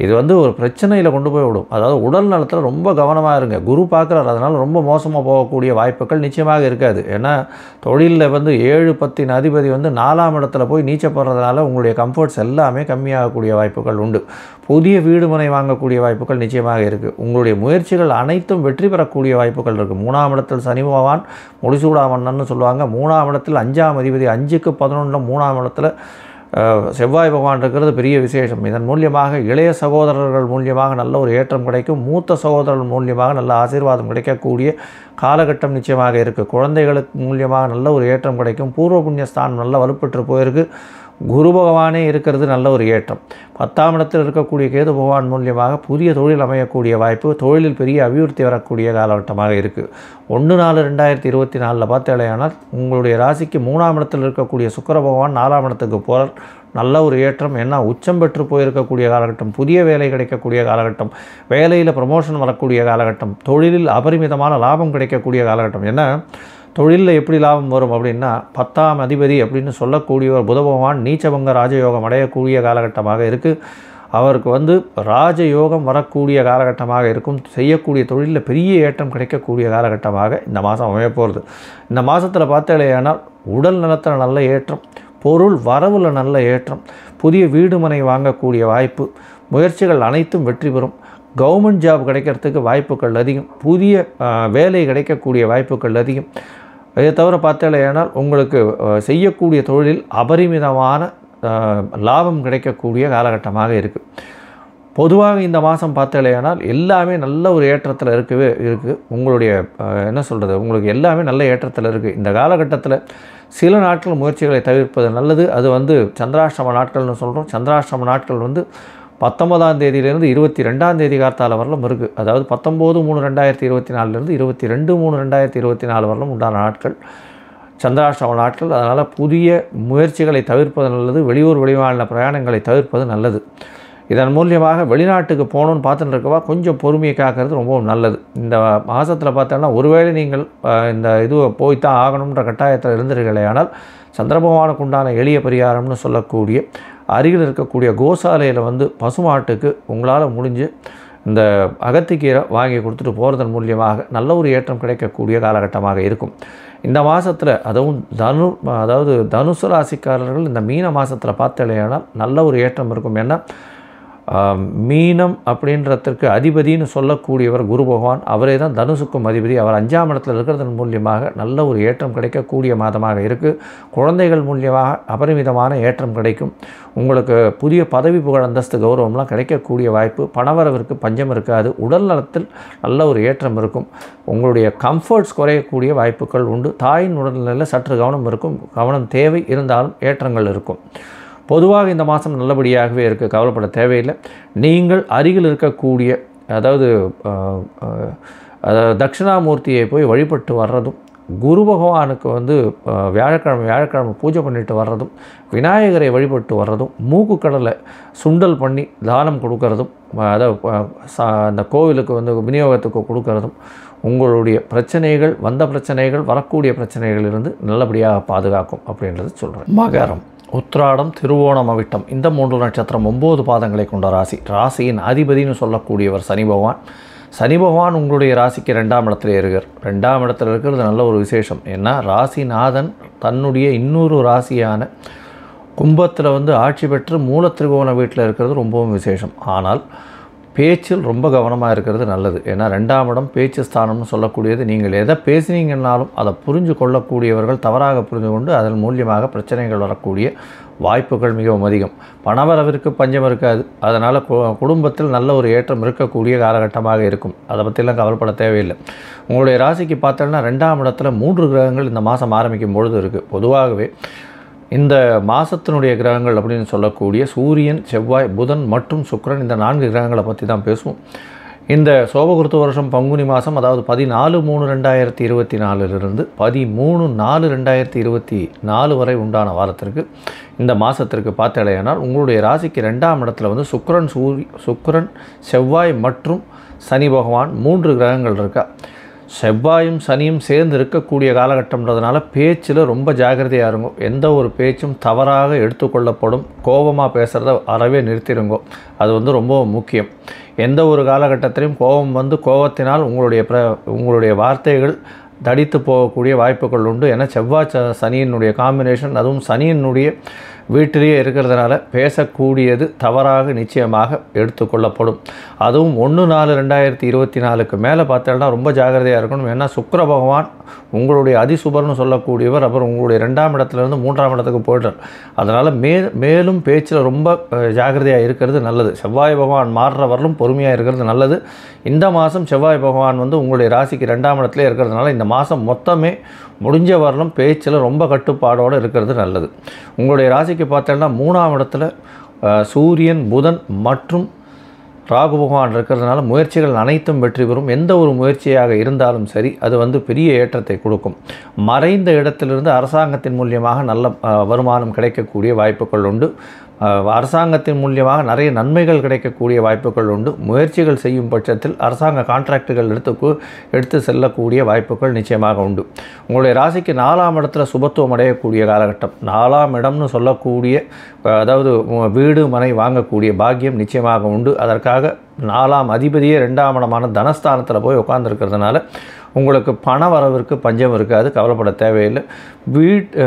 இது வந்து ஒரு பிரச்சனையில் கொண்டு போய் விடும். அதாவது உடல் நலத்தில் ரொம்ப கவனமாக இருங்க. குரு பார்க்குறாரு, அதனால் ரொம்ப மோசமாக போகக்கூடிய வாய்ப்புகள் நிச்சயமாக இருக்காது. ஏன்னா தொழிலில் வந்து 7-10 அதிபதி வந்து 4ஆம் இடத்துல போய் நீச்சப்படுறதுனால உங்களுடைய கம்ஃபர்ட்ஸ் எல்லாமே கம்மியாகக்கூடிய வாய்ப்புகள் உண்டு. புதிய வீடு மனை வாங்கக்கூடிய வாய்ப்புகள் நிச்சயமாக இருக்குது. உங்களுடைய முயற்சிகள் அனைத்தும் வெற்றி பெறக்கூடிய வாய்ப்புகள் இருக்குது. 3ஆம் இடத்தில் சனி பகவான் முடிசூடாமன்னன்னு சொல்லுவாங்க. 3ஆம் இடத்தில் 5ஆம் அதிபதி 5க்கு 11 3ஆம் இடத்துல செவ்வாய் பகவான் இருக்கிறது பெரிய விசேஷம். இதன் மூலியமாக இளைய சகோதரர்கள் மூலியமாக நல்ல ஒரு ஏற்றம் கிடைக்கும். மூத்த சகோதரர்கள் மூலியமாக நல்ல ஆசீர்வாதம் கிடைக்கக்கூடிய காலகட்டம் நிச்சயமாக இருக்குது. குழந்தைகளுக்கு மூலியமாக நல்ல ஒரு ஏற்றம் கிடைக்கும். பூர்வ புண்ணியஸ்தானம் நல்ல வலுப்பெற்று போயிருக்கு. குரு பகவானே இருக்கிறது நல்ல ஒரு ஏற்றம். 10ஆம் இடத்தில் இருக்கக்கூடிய கேது பகவான் மூலியமாக புதிய தொழில் அமையக்கூடிய வாய்ப்பு, தொழிலில் பெரிய அபிவிருத்தி வரக்கூடிய காலகட்டமாக இருக்குது. 1/4/2024 பார்த்தாலேயானால் உங்களுடைய ராசிக்கு 3ஆம் இடத்தில் இருக்கக்கூடிய சுக்கிர பகவான் 4ஆம் இடத்துக்கு போகிறார். நல்ல ஒரு ஏற்றம். ஏன்னா உச்சம் பெற்று போயிருக்கக்கூடிய காலகட்டம், புதிய வேலை கிடைக்கக்கூடிய காலகட்டம், வேலையில் ப்ரமோஷன் வரக்கூடிய காலகட்டம், தொழிலில் அபரிமிதமான லாபம் கிடைக்கக்கூடிய காலகட்டம். ஏன்னா தொழிலில் எப்படி லாபம் வரும் அப்படின்னா 10ஆம் அதிபதி அப்படின்னு சொல்லக்கூடியவர் புத பகவான் நீச்சபங்க ராஜயோகம் அடையக்கூடிய காலகட்டமாக இருக்குது. அவருக்கு வந்து ராஜயோகம் வரக்கூடிய காலகட்டமாக இருக்கும். செய்யக்கூடிய தொழிலில் பெரிய ஏற்றம் கிடைக்கக்கூடிய காலகட்டமாக இந்த மாதம் அமையப்போகிறது. இந்த மாதத்தில் பார்த்தாலேயானால் உடல் நலத்தில் நல்ல ஏற்றம், பொருள் வரவில் நல்ல ஏற்றம், புதிய வீடு மனை வாங்கக்கூடிய வாய்ப்பு, முயற்சிகள் அனைத்தும் வெற்றி பெறும். கவர்மெண்ட் ஜாப் கிடைக்கிறதுக்கு வாய்ப்புகள் அதிகம். புதிய வேலை கிடைக்கக்கூடிய வாய்ப்புகள் அதிகம். இதை தவிர பார்த்தாலேயானால் உங்களுக்கு செய்யக்கூடிய தொழிலில் அபரிமிதமான லாபம் கிடைக்கக்கூடிய காலகட்டமாக இருக்குது. பொதுவாக இந்த மாதம் பார்த்தாலேயானால் எல்லாமே நல்ல ஒரு ஏற்றத்தில் இருக்குது. உங்களுடைய என்ன சொல்கிறது, உங்களுக்கு எல்லாமே நல்ல ஏற்றத்தில் இருக்குது. இந்த காலகட்டத்தில் சில நாட்கள் முயற்சிகளை தவிர்ப்பது நல்லது. அது வந்து சந்திராஷ்டம நாட்கள்னு சொல்கிறோம். சந்திராஷ்டம நாட்கள் வந்து 19ஆம் தேதியிலேருந்து 22ஆம் தேதி கார்த்தால வரலும் இருக்குது. அதாவது 19/3/2024 22/3/2024 வரலும் உண்டான நாட்கள் சந்திராஷ்டம நாட்கள். அதனால் புதிய முயற்சிகளை தவிர்ப்பது நல்லது. வெளியூர் வெளிமாநில பிரயாணங்களை தவிர்ப்பது நல்லது. இதன் மூலியமாக வெளிநாட்டுக்கு போகணுன்னு பார்த்துட்டு இருக்கவா கொஞ்சம் பொறுமையை காக்கிறது ரொம்பவும் நல்லது. இந்த மாதத்தில் பார்த்தோன்னா ஒருவேளை நீங்கள் இந்த இதுவை போய்த்தான் ஆகணுன்ற கட்டாயத்தில் இருந்தீர்களே, ஆனால் சந்திர பகவானுக்கு உண்டான எளிய பரிகாரம்னு சொல்லக்கூடிய அருகில் இருக்கக்கூடிய கோசாலையில் வந்து பசுமாட்டுக்கு உங்களால் முடிஞ்சு இந்த அகத்திக்கீரை வாங்கி கொடுத்துட்டு போகிறதன் மூலியமாக நல்ல ஒரு ஏற்றம் கிடைக்கக்கூடிய காலகட்டமாக இருக்கும். இந்த மாதத்தில் அதுவும் தனுசு ராசிக்காரர்கள் இந்த மீன மாதத்தில் பார்த்தாலேயானால் நல்ல ஒரு ஏற்றம் இருக்கும். ஏன்னா மீனம் அப்படின்றதுக்கு அதிபதினு சொல்லக்கூடியவர் குரு பகவான், அவரே தான் தனுசுக்கும் அதிபதி. அவர் 5ஆம் இடத்தில் இருக்கிறதன் மூலியமாக நல்ல ஒரு ஏற்றம் கிடைக்கக்கூடிய மாதமாக இருக்குது. குழந்தைகள் மூலியமாக அபரிமிதமான ஏற்றம் கிடைக்கும். உங்களுக்கு புதிய பதவி புகழ் அந்தஸ்து கௌரவம்லாம் கிடைக்கக்கூடிய வாய்ப்பு. பணவரவிற்கு பஞ்சம் இருக்காது. உடல் நலத்தில் நல்ல ஒரு ஏற்றம் இருக்கும். உங்களுடைய கம்ஃபர்ட்ஸ் குறையக்கூடிய வாய்ப்புகள் உண்டு. தாயின் உடல்நிலையில் சற்று கவனம் இருக்கும். கவனம் தேவை, இருந்தாலும் ஏற்றங்கள் இருக்கும். பொதுவாக இந்த மாதம் நல்லபடியாகவே இருக்குது, கவலைப்பட தேவையில்லை. நீங்கள் அருகில் இருக்கக்கூடிய அதாவது தட்சிணாமூர்த்தியை போய் வழிபட்டு வர்றதும், குரு பகவானுக்கு வந்து வியாழக்கிழமை பூஜை பண்ணிட்டு வர்றதும், விநாயகரை வழிபட்டு வர்றதும், மூக்கு கடலை சுண்டல் பண்ணி தானம் கொடுக்கறதும், அதாவது அந்த கோவிலுக்கு வந்து விநியோகத்துக்கு கொடுக்கறதும் உங்களுடைய பிரச்சனைகள், வந்த பிரச்சனைகள், வரக்கூடிய பிரச்சனைகளிலிருந்து நல்லபடியாக பாதுகாக்கும் அப்படின்றது சொல்கிறேன். மகரம், உத்திராடம், திருவோணம், அவிட்டம் இந்த 3 நட்சத்திரம் 9 பாதங்களை கொண்ட ராசி. ராசியின் அதிபதினு சொல்லக்கூடியவர் சனி பகவான். சனி பகவான் உங்களுடைய ராசிக்கு 2ஆம் இடத்துல இருக்கார். 2ஆம் இடத்துல இருக்கிறது நல்ல ஒரு விசேஷம். ஏன்னா ராசிநாதன் தன்னுடைய இன்னொரு ராசியான கும்பத்தில் வந்து ஆட்சி பெற்று மூலத்திரிகோண வீட்டில் இருக்கிறது ரொம்பவும் விசேஷம். ஆனால் பேச்சில் ரொம்ப கவனமாக இருக்கிறது நல்லது. ஏன்னா 2ஆம் இடம் பேச்சு ஸ்தானம்னு சொல்லக்கூடியது. நீங்கள் எதை பேசினீங்கன்னாலும் அதை புரிஞ்சு கொள்ளக்கூடியவர்கள் தவறாக புரிந்து கொண்டு அதன் மூலியமாக பிரச்சனைகள் வரக்கூடிய வாய்ப்புகள் மிகவும் அதிகம். பணவரவிற்கு பஞ்சம் இருக்காது. அதனால் குடும்பத்தில் நல்ல ஒரு ஏற்றம் இருக்கக்கூடிய காலகட்டமாக இருக்கும். அதை பற்றிலாம் கவலைப்பட தேவையில்லை. உங்களுடைய ராசிக்கு பார்த்தோன்னா 2ஆம் இடத்துல 3 கிரகங்கள் இந்த மாதம் ஆரம்பிக்கும் பொழுது இருக்குது. பொதுவாகவே இந்த மாதத்தினுடைய கிரகங்கள் அப்படின்னு சொல்லக்கூடிய சூரியன், செவ்வாய், புதன் மற்றும் சுக்கிரன் இந்த 4 கிரகங்களை பற்றி தான் பேசுவோம். இந்த சோபகிருத்து வருஷம் பங்குனி மாதம், அதாவது 14/3/2024 13/4/2024 வரை உண்டான வாரத்திற்கு இந்த மாதத்திற்கு பார்த்தாலேயானால் உங்களுடைய ராசிக்கு 2ஆம் இடத்துல வந்து சுக்கிரன், செவ்வாய் மற்றும் சனி பகவான் 3 கிரகங்கள் இருக்கா. செவ்வாயும் சனியும் சேர்ந்து இருக்கக்கூடிய காலகட்டம்ன்றதுனால பேச்சில் ரொம்ப ஜாக்கிரதையாக இருங்கோ. எந்த ஒரு பேச்சும் தவறாக எடுத்துக்கொள்ளப்படும். கோபமாக பேசுகிறத அறவே நிறுத்திடுங்கோ. அது வந்து ரொம்ப முக்கியம். எந்த ஒரு காலகட்டத்திலையும் கோபம் வந்து கோபத்தினால் உங்களுடைய வார்த்தைகள் தடித்து போகக்கூடிய வாய்ப்புகள் உண்டு. ஏன்னா செவ்வாய் சனியினுடைய காம்பினேஷன், அதுவும் சனியினுடைய வீட்டிலேயே இருக்கிறதுனால பேசக்கூடியது தவறாக நிச்சயமாக எடுத்துக்கொள்ளப்படும். அதுவும் 1/4/2024 மேலே பார்த்தோம்னா ரொம்ப ஜாக்கிரதையாக இருக்கணும். ஏன்னா சுக்கிர பகவான் உங்களுடைய அதிசுபர்னு சொல்லக்கூடியவர் அப்புறம் உங்களுடைய 2ஆம் இடத்துலேருந்து 3ஆம் இடத்துக்கு போய்ட்டார். அதனால் மேலும் பேச்சில் ரொம்ப ஜாக்கிரதையாக இருக்கிறது நல்லது. செவ்வாய் பகவான் மாறுற வரலும் பொறுமையாக இருக்கிறது நல்லது. இந்த மாதம் செவ்வாய் பகவான் வந்து உங்களுடைய ராசிக்கு 2ஆம் இடத்துல இருக்கிறதுனால இந்த மாதம் மொத்தமே முடிஞ்ச வரலும் பேச்சில் ரொம்ப கட்டுப்பாடோடு இருக்கிறது நல்லது. உங்களுடைய ராசிக்கு பார்த்தோம்னா 3ஆம் இடத்துல சூரியன், புதன் மற்றும் ராகு பகவான் இருக்கிறதுனால முயற்சிகள் அனைத்தும் வெற்றி பெறும். எந்த ஒரு முயற்சியாக இருந்தாலும் சரி அது வந்து பெரிய ஏற்றத்தை கொடுக்கும். மறைந்த இடத்திலிருந்து அரசாங்கத்தின் மூலியமாக நல்ல வருமானம் கிடைக்கக்கூடிய வாய்ப்புகள் உண்டு. அரசாங்கத்தின் மூலியமாக நிறைய நன்மைகள் கிடைக்கக்கூடிய வாய்ப்புகள் உண்டு. முயற்சிகள் செய்யும் பட்சத்தில் அரசாங்க கான்ட்ராக்டுகள் எடுத்து செல்லக்கூடிய வாய்ப்புகள் நிச்சயமாக உண்டு. உங்களுடைய ராசிக்கு 4ஆம் இடத்துல சுபத்துவம் அடையக்கூடிய காலகட்டம். 4ஆம் இடம்னு சொல்லக்கூடிய அதாவது வீடு மனை வாங்கக்கூடிய பாக்கியம் நிச்சயமாக உண்டு. அதற்காக 4ஆம் அதிபதியே 2ஆம் இடமான தனஸ்தானத்தில் போய் உட்கார்ந்துருக்கிறதுனால உங்களுக்கு பண வரவிற்கு பஞ்சம் இருக்காது. கவலைப்பட தேவையில்லை.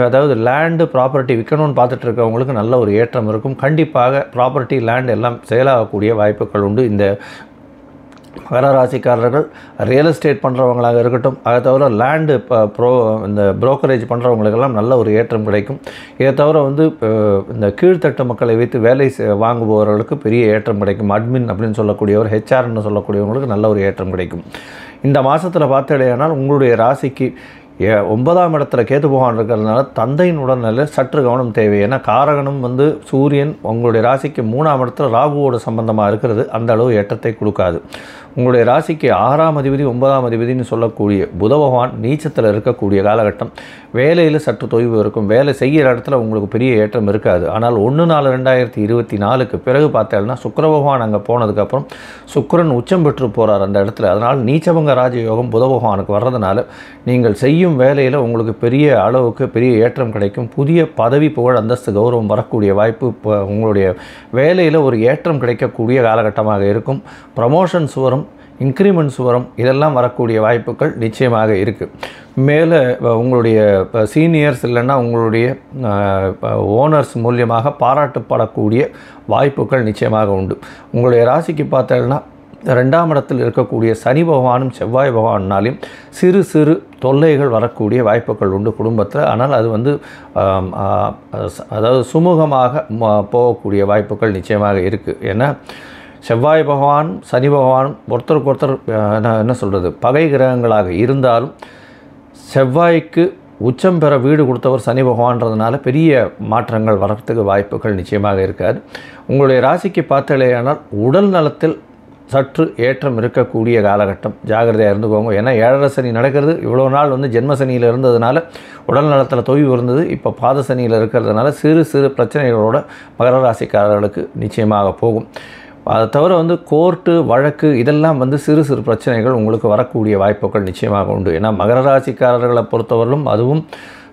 அதாவது லேண்டு ப்ராப்பர்ட்டி விற்கணும்னு பார்த்துட்டு இருக்கவங்களுக்கு நல்ல ஒரு ஏற்றம் இருக்கும். கண்டிப்பாக ப்ராப்பர்ட்டி லேண்ட் எல்லாம் செயலாகக்கூடிய வாய்ப்புகள் உண்டு. இந்த மகர ராசிக்காரர்கள் ரியல் எஸ்டேட் பண்ணுறவங்களாக இருக்கட்டும், அதை தவிர லேண்டு இந்த ப்ரோக்கரேஜ் பண்ணுறவங்களுக்கெல்லாம் நல்ல ஒரு ஏற்றம் கிடைக்கும். இதை தவிர வந்து இந்த கீழ்த்தட்டு மக்களை வைத்து வேலை வாங்குபவர்களுக்கு பெரிய ஏற்றம் கிடைக்கும். அட்மின் அப்படின்னு சொல்லக்கூடியவர், ஹெச்ஆர்னு சொல்லக்கூடியவங்களுக்கு நல்ல ஒரு ஏற்றம் கிடைக்கும். இந்த மாதத்தில் பார்த்தடையானால் உங்களுடைய ராசிக்கு 9ஆம் இடத்துல கேது பகவான் இருக்கிறதுனால தந்தையின் உடல்நிலை சற்று கவனம் தேவை. ஏன்னா காரகனும் வந்து சூரியன் உங்களுடைய ராசிக்கு 3ஆம் இடத்துல ராகுவோட சம்பந்தமாக இருக்கிறது அந்த அளவு ஏற்றத்தை கொடுக்காது. உங்களுடைய ராசிக்கு 6ஆம் அதிபதி 9ஆம் அதிபதினு சொல்லக்கூடிய புத பகவான் நீச்சத்தில் இருக்கக்கூடிய காலகட்டம். வேலையில் சற்று தொய்வு இருக்கும். வேலை செய்கிற இடத்துல உங்களுக்கு பெரிய ஏற்றம் இருக்காது. ஆனால் 1/4/2024 பிறகு பார்த்தேன்னா சுக்கிர பகவான் அங்கே போனதுக்கப்புறம் சுக்கிரன் உச்சம் பெற்று போகிறார் அந்த இடத்துல. அதனால் நீச்சபங்க ராஜயோகம் புத பகவானுக்கு வர்றதுனால நீங்கள் செய்யும் வேலையில் உங்களுக்கு பெரிய அளவுக்கு பெரிய ஏற்றம் கிடைக்கும். புதிய பதவி, புகழ், அந்தஸ்து, கௌரவம் வரக்கூடிய வாய்ப்பு உங்களுடைய வேலையில் ஒரு ஏற்றம் கிடைக்கக்கூடிய காலகட்டமாக இருக்கும். ப்ரமோஷன்ஸ் வரும், இன்க்ரிமெண்ட்ஸ் வரும். இதெல்லாம் வரக்கூடிய வாய்ப்புகள் நிச்சயமாக இருக்குது. மேலே உங்களுடைய சீனியர்ஸ் இல்லைன்னா உங்களுடைய ஓனர்ஸ் மூலியமாக பாராட்டப்படக்கூடிய வாய்ப்புகள் நிச்சயமாக உண்டு. உங்களுடைய ராசிக்கு பார்த்தோம்னா 2ஆம் இடத்தில் இருக்கக்கூடிய சனி பகவானும் செவ்வாய் பகவானாலையும் சிறு சிறு தொல்லைகள் வரக்கூடிய வாய்ப்புகள் உண்டு குடும்பத்தில். ஆனால் அது வந்து அதாவது சுமூகமாக போகக்கூடிய வாய்ப்புகள் நிச்சயமாக இருக்குது. ஏன்னா செவ்வாய் பகவான் சனி பகவான் ஒருத்தருக்கு ஒருத்தர் என்ன சொல்கிறது பகை கிரகங்களாக இருந்தாலும் செவ்வாய்க்கு உச்சம் பெற வீடு கொடுத்தவர் சனி பகவான்றதுனால பெரிய மாற்றங்கள் வரத்துக்கு வாய்ப்புகள் நிச்சயமாக இருக்காது. உங்களுடைய ராசிக்கு பார்த்தலையானால் உடல் நலத்தில் சற்று ஏற்றம் இருக்கக்கூடிய காலகட்டம். ஜாகிரதையாக இருந்துக்கோங்க. ஏன்னா 7.5 சனி நடக்கிறது. இவ்வளோ நாள் வந்து ஜென்ம சனியில் இருந்ததுனால உடல் நலத்தில் தொய்வு இருந்தது. இப்போ பாத சனியில் இருக்கிறதுனால சிறு சிறு பிரச்சனைகளோட மகர ராசிக்காரர்களுக்கு நிச்சயமாக போகும். அதை தவிர வந்து கோர்ட்டு வழக்கு இதெல்லாம் வந்து சிறு சிறு பிரச்சனைகள் உங்களுக்கு வரக்கூடிய வாய்ப்புகள் நிச்சயமாக உண்டு. ஏன்னா மகர ராசிக்காரர்களை பொறுத்தவரையிலும் அதுவும்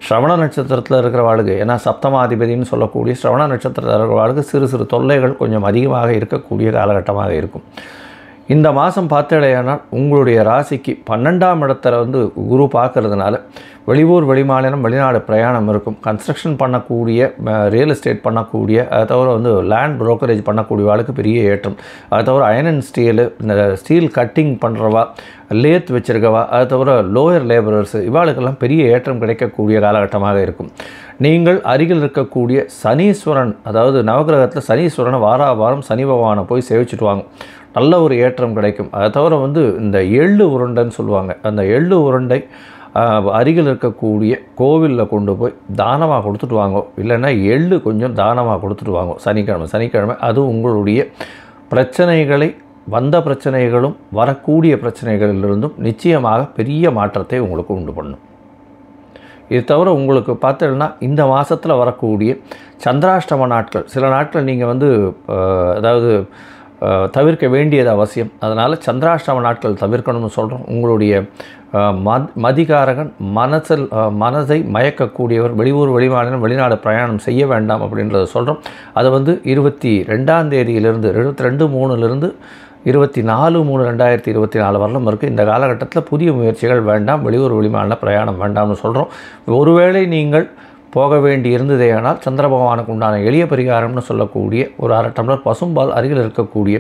ஸ்ரவண நட்சத்திரத்தில் இருக்கிறவாளுக்கு, ஏன்னா சப்தமாதிபதினு சொல்லக்கூடிய ஸ்ரவண நட்சத்திரத்தில் இருக்கிறவாளுக்கு சிறு சிறு தொல்லைகள் கொஞ்சம் அதிகமாக இருக்கக்கூடிய காலகட்டமாக இருக்கும். இந்த மாதம் பார்த்தடையானால் உங்களுடைய ராசிக்கு 12ஆம் இடத்துல வந்து குரு பார்க்கறதுனால வெளியூர், வெளிமாநிலம், வெளிநாடு பிரயாணம் இருக்கும். கன்ஸ்ட்ரக்ஷன் பண்ணக்கூடிய, ரியல் எஸ்டேட் பண்ணக்கூடிய, அதை தவிர வந்து லேண்ட் ப்ரோக்கரேஜ் பண்ணக்கூடிய ஆளுக்கு பெரிய ஏற்றம். அதை தவிர அயன் அண்ட் ஸ்டீலு, இந்த ஸ்டீல் கட்டிங் பண்ணுறவா, லேத் வச்சுருக்கவா, அதை தவிர லோயர் லேபரர்ஸு இவாளுக்கெல்லாம் பெரிய ஏற்றம் கிடைக்கக்கூடிய காலகட்டமாக இருக்கும். நீங்கள் அருகில் இருக்கக்கூடிய சனீஸ்வரன், அதாவது நவகிரகத்தில் சனீஸ்வரனை வாரம் சனி பகவானை போய் சேவிச்சுட்டு வாங்க. நல்ல ஒரு ஏற்றம் கிடைக்கும். அதை தவிர வந்து இந்த எள்ளு உருண்டைன்னு சொல்லுவாங்க, அந்த எள்ளு உருண்டை அருகில் இருக்கக்கூடிய கோவிலில் கொண்டு போய் தானமாக கொடுத்துட்டு வாங்க. இல்லைன்னா எள்ளு கொஞ்சம் தானமாக கொடுத்துட்டு வாங்க சனிக்கிழமை. அது உங்களுடைய பிரச்சனைகளை, வந்த பிரச்சனைகளும் வரக்கூடிய பிரச்சனைகளிலிருந்தும் நிச்சயமாக பெரிய மாற்றத்தை உங்களுக்கு உண்டு பண்ணும். இது தவிர உங்களுக்கு பார்த்தீங்கன்னா இந்த மாதத்தில் வரக்கூடிய சந்திராஷ்டம நாட்கள், சில நாட்கள் நீங்கள் வந்து அதாவது தவிர்க்க வேண்டியது அவசியம். அதனால் சந்திராஷ்டம நாட்கள் தவிர்க்கணும்னு சொல்கிறோம். உங்களுடைய மதிகாரகன் மனதை மயக்கக்கூடியவர், வெளியூர் வெளிமாநிலம் வெளிநாடு பிரயாணம் செய்ய வேண்டாம் அப்படின்றத சொல்கிறோம். அதை 22ஆம் தேதியிலிருந்து 22/3 24/3/2024 வரலும் இருக்குது. இந்த காலகட்டத்தில் புதிய முயற்சிகள் வேண்டாம், வெளியூர் வெளிமாநில பிரயாணம் வேண்டாம்னு சொல்கிறோம். ஒருவேளை நீங்கள் போக வேண்டி இருந்ததேயானால் சந்திர பகவானுக்கு உண்டான எளிய பரிகாரம்னு சொல்லக்கூடிய ஒரு 1/2 டம்ளர் பசும்பால் அருகில் இருக்கக்கூடிய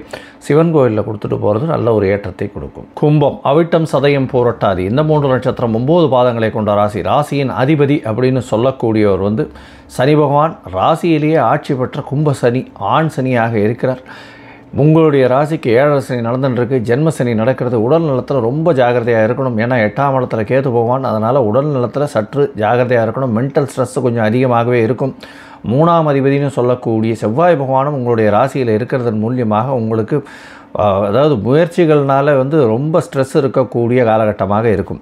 சிவன் கோயிலில் கொடுத்துட்டு போகிறது நல்ல ஒரு ஏற்றத்தை கொடுக்கும். கும்பம், அவிட்டம், சதயம், பூரட்டாதி இந்த 3 நட்சத்திரம் 9 பாதங்களை கொண்ட ராசி. ராசியின் அதிபதி அப்படின்னு சொல்லக்கூடியவர் சனி பகவான். ராசியிலேயே ஆட்சி பெற்ற கும்ப சனி, ஆண் சனியாக இருக்கிறார். உங்களுடைய ராசிக்கு 7 சனி நடந்துருக்கு, ஜென்ம சனி நடக்கிறது. உடல் நலத்தில் ரொம்ப ஜாகிரதையாக இருக்கணும். ஏன்னா 8ஆம் இடத்துல கேது போவான். அதனால் உடல் நலத்தில் சற்று ஜாகிரதையாக இருக்கணும். மென்டல் ஸ்ட்ரெஸ் கொஞ்சம் அதிகமாகவே இருக்கும். 3ஆம் அதிபதினு சொல்லக்கூடிய செவ்வாய் பகவானும் உங்களுடைய ராசியில் இருக்கிறதன் மூலியமாக உங்களுக்கு அதாவது முயற்சிகள்னால ரொம்ப ஸ்ட்ரெஸ் இருக்கக்கூடிய காலகட்டமாக இருக்கும்.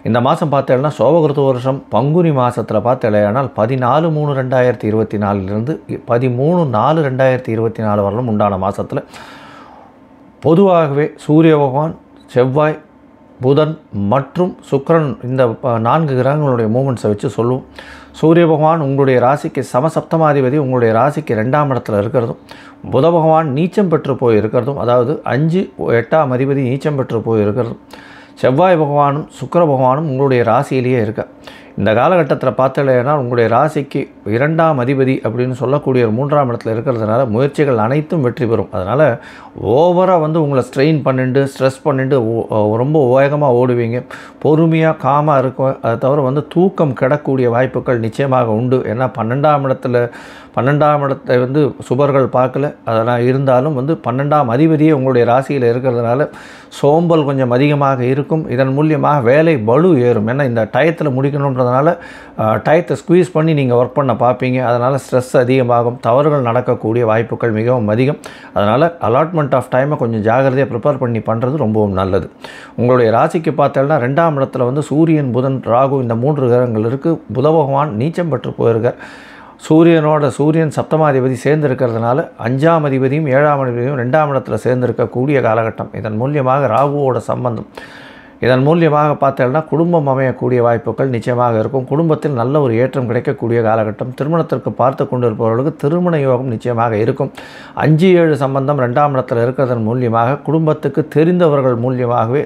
இந்த மாதம் பார்த்தேன்னா சோபகிருத்து வருஷம் பங்குனி மாதத்தில் பார்த்தேனால் 14/3/2024 13/4/2024 வரலும் உண்டான மாதத்தில் பொதுவாகவே சூரிய பகவான், செவ்வாய், புதன் மற்றும் சுக்கிரன் இந்த 4 கிரகங்களுடைய மூமெண்ட்ஸை வச்சு சொல்லுவோம். சூரிய பகவான் உங்களுடைய ராசிக்கு சமசப்தமாதிபதி, உங்களுடைய ராசிக்கு 2ஆம் இடத்துல இருக்கிறதும், புத பகவான் நீச்சம் பெற்று போய் இருக்கிறதும், அதாவது 5 8ஆம் அதிபதி நீச்சம் பெற்று போய் இருக்கிறதும், செவ்வாய் பகவானும் சுக்கிர பகவானும் உங்களுடைய ராசியிலேயே இருக்க. இந்த காலகட்டத்தில் பார்த்தீங்கன்னா உங்களுடைய ராசிக்கு 2ஆம் அதிபதி அப்படின்னு சொல்லக்கூடிய ஒரு 3ஆம் இடத்துல இருக்கிறதுனால முயற்சிகள் அனைத்தும் வெற்றி பெறும். அதனால் ஓவராக உங்களை ஸ்ட்ரெயின் பண்ணிட்டு ஸ்ட்ரெஸ் பண்ணிட்டு ரொம்ப வேகமாக ஓடுவீங்க. பொறுமையாக காமாக இருக்கும். அதை தவிர தூக்கம் கிடக்கூடிய வாய்ப்புகள் நிச்சயமாக உண்டு. ஏன்னா 12ஆம் இடத்தை சுபர்கள் பார்க்கல. அதனால் இருந்தாலும் 12ஆம் அதிபதியே உங்களுடைய ராசியில் இருக்கிறதுனால சோம்பல் கொஞ்சம் அதிகமாக இருக்கும். இதன் மூலியமாக வேலை பளு ஏறும். ஏன்னா இந்த டயத்தில் முடிக்கணுன்றதுனால டயத்தை ஸ்குவீஸ் பண்ணி நீங்கள் ஒர்க் பண்ண பார்ப்பீங்க. அதனால் ஸ்ட்ரெஸ் அதிகமாகும். தவறுகள் நடக்கக்கூடிய வாய்ப்புகள் மிகவும் அதிகம். அதனால் அலாட்மெண்ட் ஆஃப் டைமை கொஞ்சம் ஜாகிரதையாக ப்ரிப்பேர் பண்ணி பண்ணுறது ரொம்பவும் நல்லது. உங்களுடைய ராசிக்கு பார்த்தோம்னா 2ஆம் இடத்துல சூரியன், புதன், ராகு இந்த 3 கிரகங்கள் இருக்குது. புத பகவான் நீச்சம் பெற்று போயிருக்கார். சூரியன் சப்தமாதிபதி சேர்ந்திருக்கிறதுனால 5ஆம் அதிபதியும் 7ஆம் அதிபதியும் 2ஆம் இடத்துல சேர்ந்திருக்கக்கூடிய காலகட்டம். இதன் மூலியமாக ராகுவோட சம்பந்தம். இதன் மூலியமாக பார்த்தோம்னா குடும்பம் அமையக்கூடிய வாய்ப்புகள் நிச்சயமாக இருக்கும். குடும்பத்தில் நல்ல ஒரு ஏற்றம் கிடைக்கக்கூடிய காலகட்டம். திருமணத்திற்கு பார்த்து கொண்டு இருப்பவர்களுக்கு திருமண யோகம் நிச்சயமாக இருக்கும். 5-7 சம்பந்தம் 2ஆம் இடத்தில் இருக்கிறதன் மூலியமாக குடும்பத்துக்கு தெரிந்தவர்கள் மூலியமாகவே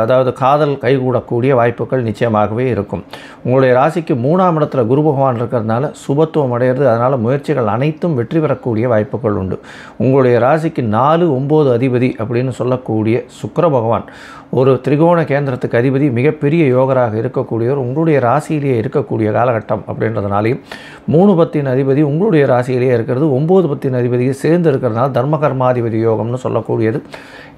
அதாவது காதல் கைகூடக்கூடிய வாய்ப்புகள் நிச்சயமாகவே இருக்கும். உங்களுடைய ராசிக்கு 3ஆம் இடத்துல குரு பகவான் இருக்கிறதுனால சுபத்துவம் அடைகிறது. அதனால் முயற்சிகள் அனைத்தும் வெற்றி பெறக்கூடிய வாய்ப்புகள் உண்டு. உங்களுடைய ராசிக்கு 4-9 அதிபதி அப்படின்னு சொல்லக்கூடிய சுக்கிர பகவான் ஒரு திரிகோண கேந்திரத்துக்கு அதிபதி, மிகப்பெரிய யோகராக இருக்கக்கூடியவர் உங்களுடைய ராசியிலேயே இருக்கக்கூடிய காலகட்டம். அப்படின்றதுனாலையும் 3-10 அதிபதி உங்களுடைய ராசியிலேயே இருக்கிறது. 9-10 அதிபதியை சேர்ந்து இருக்கிறதுனால தர்ம கர்மாதிபதி யோகம்னு சொல்லக்கூடியது.